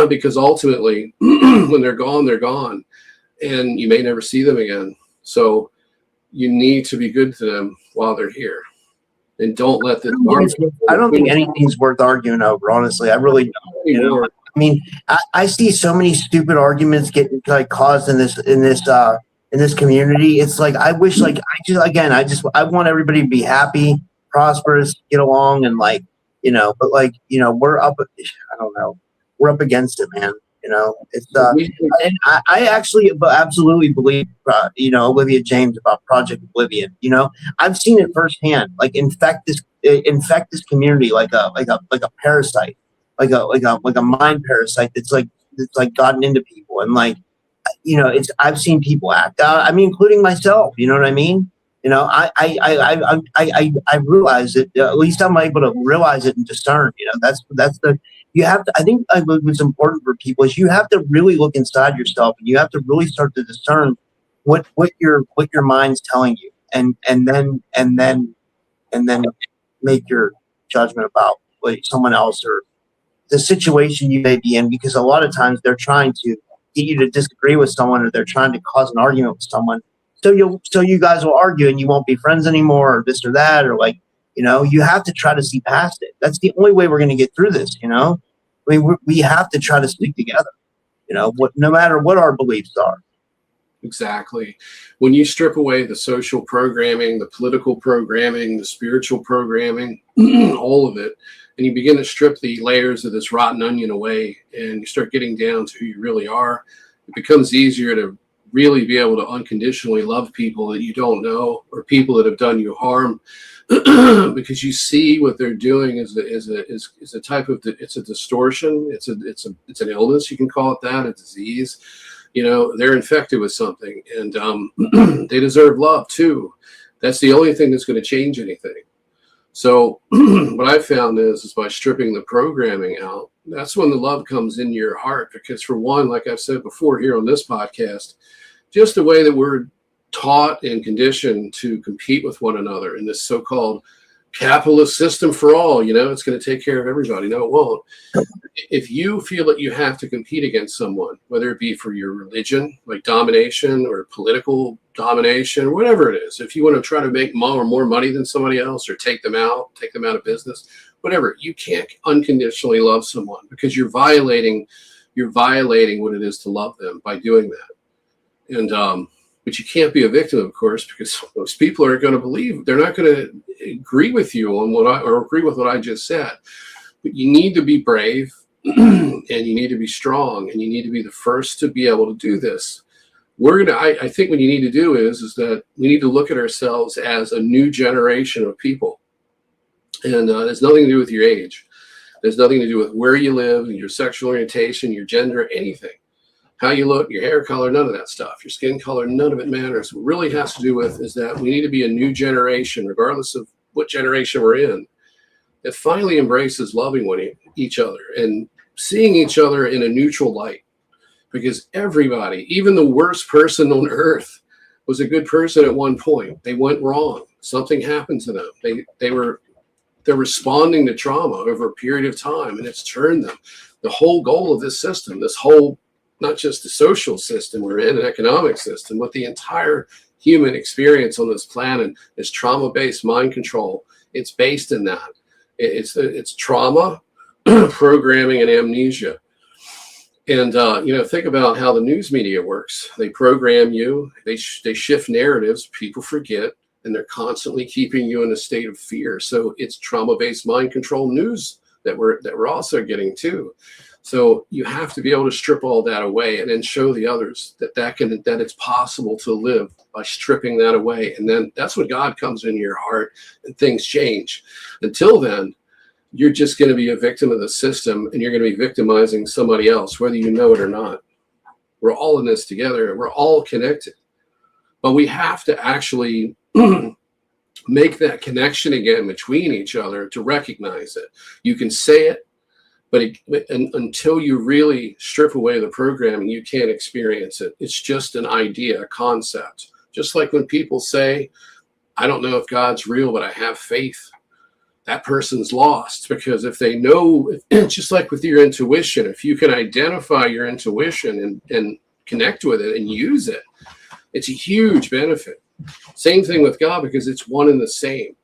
because ultimately when they're gone, and you may never see them again. So you need to be good to them while they're here, and don't let them. I don't think anything's worth arguing over, honestly. I really don't. I mean, I see so many stupid arguments getting caused in this community. It's like, I wish, I want everybody to be happy, prosperous, get along, and we're up. I don't know. We're up against it, man. It's and I actually absolutely believe Olivia James about Project Oblivion. I've seen it firsthand, infect this community like a parasite, like a mind parasite that's gotten into people, and I've seen people act out. I mean, including myself. You know what I mean? I realize it. At least I'm able to realize it and discern. You have to. I think what's important for people is you have to really look inside yourself, and you have to really start to discern what your mind's telling you, and then make your judgment about someone else or the situation you may be in. Because a lot of times they're trying to get you to disagree with someone, or they're trying to cause an argument with someone. So you guys will argue and you won't be friends anymore, or this or that, or you have to try to see past it. That's the only way we're going to get through this. I mean, we have to try to stick together. No matter what our beliefs are. Exactly. When you strip away the social programming, the political programming, the spiritual programming, all of it, and you begin to strip the layers of this rotten onion away, and you start getting down to who you really are, it becomes easier to really be able to unconditionally love people that you don't know or people that have done you harm, because you see what they're doing is a type of, it's a distortion. It's an illness. You can call it that, a disease. You know, they're infected with something, and they deserve love too. That's the only thing that's going to change anything. So what I've found is by stripping the programming out, that's when the love comes into your heart. Because for one, like I've said before here on this podcast, just the way that we're taught and conditioned to compete with one another in this so-called capitalist system for all, you know, it's going to take care of everybody. No, it won't. If you feel that you have to compete against someone, whether it be for your religion, like domination, or political domination, or whatever it is, if you want to try to make more money than somebody else, or take them out of business, whatever, you can't unconditionally love someone, because you're violating what it is to love them by doing that. And but you can't be a victim, of course, because most people aren't going to believe. They're not going to agree with you on agree with what I just said. But you need to be brave, and you need to be strong, and you need to be the first to be able to do this. I think what you need to do is that we need to look at ourselves as a new generation of people. And there's nothing to do with your age. There's nothing to do with where you live, your sexual orientation, your gender, anything. How you look, your hair color, none of that stuff. Your skin color, none of it matters. What it really has to do with is that we need to be a new generation, regardless of what generation we're in, that finally embraces loving each other and seeing each other in a neutral light. Because everybody, even the worst person on earth, was a good person at one point. They went wrong. Something happened to them. They're responding to trauma over a period of time, and it's turned them. The whole goal of this system, this whole, not just the social system we're in, an economic system, but the entire human experience on this planet is trauma-based mind control. It's based in that. It's trauma, programming, and amnesia. And, think about how the news media works. They program you, they shift narratives, people forget, and they're constantly keeping you in a state of fear. So it's trauma-based mind control news that we're also getting too. So you have to be able to strip all that away and then show the others that it's possible to live by stripping that away. And then that's when God comes into your heart and things change. Until then, you're just going to be a victim of the system, and you're going to be victimizing somebody else, whether you know it or not. We're all in this together, and we're all connected. But we have to actually make that connection again between each other to recognize it. You can say it, but until you really strip away the programming, you can't experience it. It's just an idea, a concept. Just like when people say, I don't know if God's real, but I have faith. That person's lost, because if they know, just like with your intuition, if you can identify your intuition and connect with it and use it, it's a huge benefit. Same thing with God, because it's one and the same.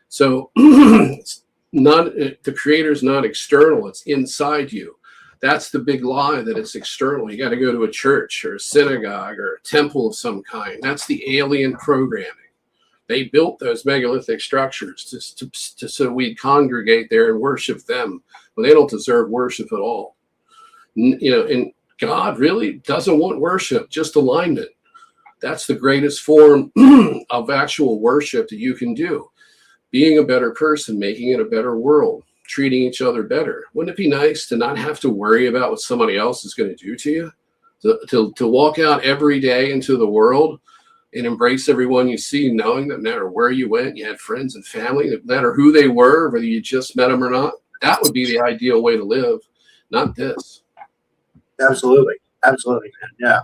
So the creator's not external, it's inside you. That's the big lie, that it's external. You got to go to a church or a synagogue or a temple of some kind. That's the alien programming. They built those megalithic structures so we'd congregate there and worship them when they don't deserve worship at all. And God really doesn't want worship, just alignment. That's the greatest form of actual worship that you can do. Being a better person, making it a better world, treating each other better. Wouldn't it be nice to not have to worry about what somebody else is going to do to you? To walk out every day into the world and embrace everyone you see, knowing that no matter where you went, you had friends and family, no matter who they were, whether you just met them or not. That would be the ideal way to live, not this. Absolutely, man. Yeah.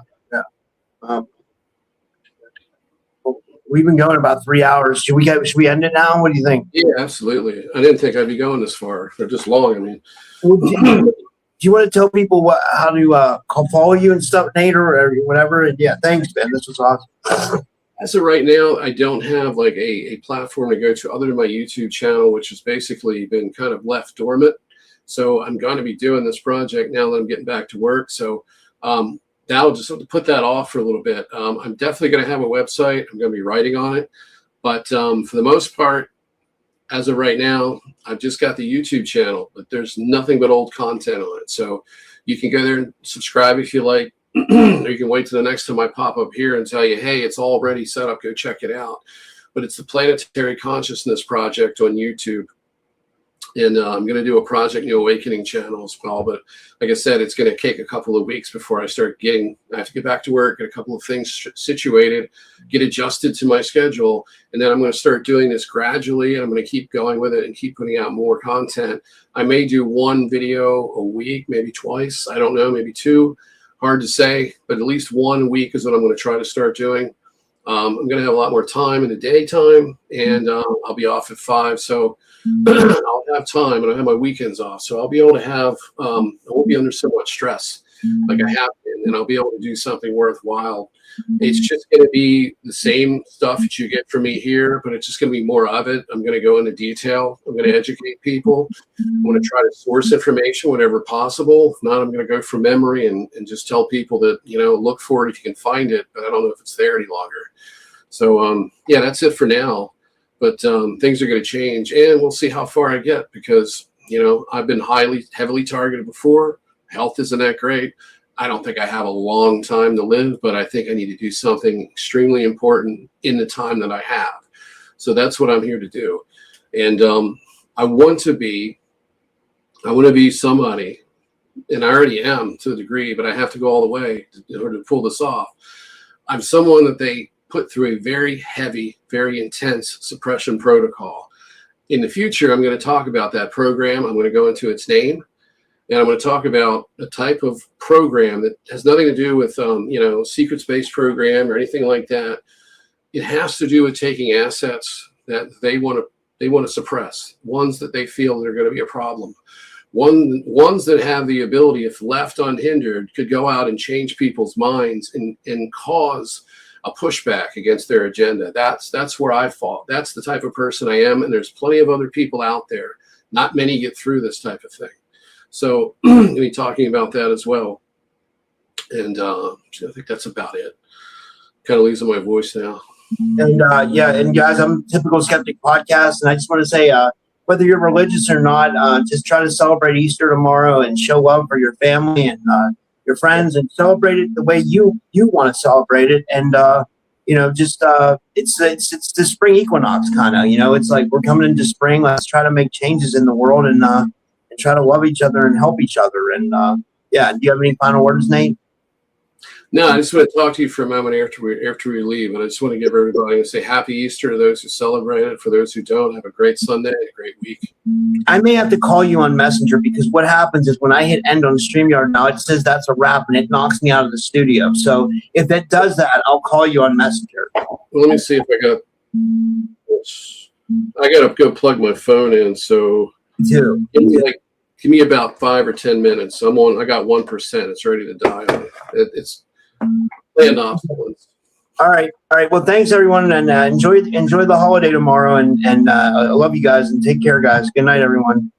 We've been going about 3 hours. Should we end it now? What do you think? Yeah, absolutely. I didn't think I'd be going this far. They're just long. I mean, do you want to tell people how to follow you and stuff, Nate, or whatever? And yeah, thanks, Ben. This was awesome. As of right now, I don't have like a platform to go to other than my YouTube channel, which has basically been kind of left dormant. So I'm going to be doing this project now that I'm getting back to work. So that'll just put that off for a little bit. I'm definitely going to have a website. I'm going to be writing on it. But for the most part, as of right now, I've just got the YouTube channel, but there's nothing but old content on it. So you can go there and subscribe if you like. or you can wait till the next time I pop up here and tell you, hey, it's already set up, go check it out. But it's the Planetary Consciousness Project on YouTube. And I'm going to do a Project New Awakening channel as well. But like I said, it's going to take a couple of weeks before I have to get back to work, get a couple of things situated, get adjusted to my schedule. And then I'm going to start doing this gradually. And I'm going to keep going with it and keep putting out more content. I may do one video a week, maybe twice. I don't know, maybe two. Hard to say, but at least 1 week is what I'm going to try to start doing. I'm going to have a lot more time in the daytime, and I'll be off at 5. So I'll have time, and I'll have my weekends off. So I'll be able to have, I won't be under so much stress like I have been, and I'll be able to do something worthwhile. It's just going to be the same stuff that you get from me here, but it's just going to be more of it. I'm going to go into detail. I'm going to educate people. I'm going to try to source information whenever possible. If not, I'm going to go from memory and just tell people that, look for it if you can find it, but I don't know if it's there any longer. So, yeah, that's it for now. But things are going to change, and we'll see how far I get because, I've been heavily targeted before. Health isn't that great. I don't think I have a long time to live, but I think I need to do something extremely important in the time that I have. So that's what I'm here to do. And I want to be somebody, and I already am to a degree, but I have to go all the way in order to pull this off. I'm someone that they put through a very heavy, very intense suppression protocol. In the future, I'm going to talk about that program. I'm going to go into its name. And I'm going to talk about a type of program that has nothing to do with, secret space program or anything like that. It has to do with taking assets that they want to suppress, ones that they feel that are going to be a problem, ones that have the ability, if left unhindered, could go out and change people's minds and cause a pushback against their agenda. That's where I fall. That's the type of person I am, and there's plenty of other people out there. Not many get through this type of thing. So I'm going to be talking about that as well. And I think that's about it. Kind of losing my voice now. And and guys, I'm Typical Skeptic Podcast, and I just want to say, whether you're religious or not, just try to celebrate Easter tomorrow and show love for your family and your friends, and celebrate it the way you want to celebrate it. And it's the spring equinox kind of. It's like we're coming into spring. Let's try to make changes in the world and try to love each other and help each other. And do you have any final words, Nate? No, I just want to talk to you for a moment after we leave, and I just want to give everybody and say Happy Easter to those who celebrate it. For those who don't, have a great Sunday, a great week. I may have to call you on Messenger because what happens is when I hit end on StreamYard now, it says that's a wrap and it knocks me out of the studio. So if it does that, I'll call you on Messenger. Well, let me see if I got to go plug my phone in. So give me about 5 or 10 minutes. I got 1%. It's ready to die. It's planned obsolescence. All right. Well, thanks everyone, and enjoy the holiday tomorrow. And I love you guys, and take care, guys. Good night, everyone.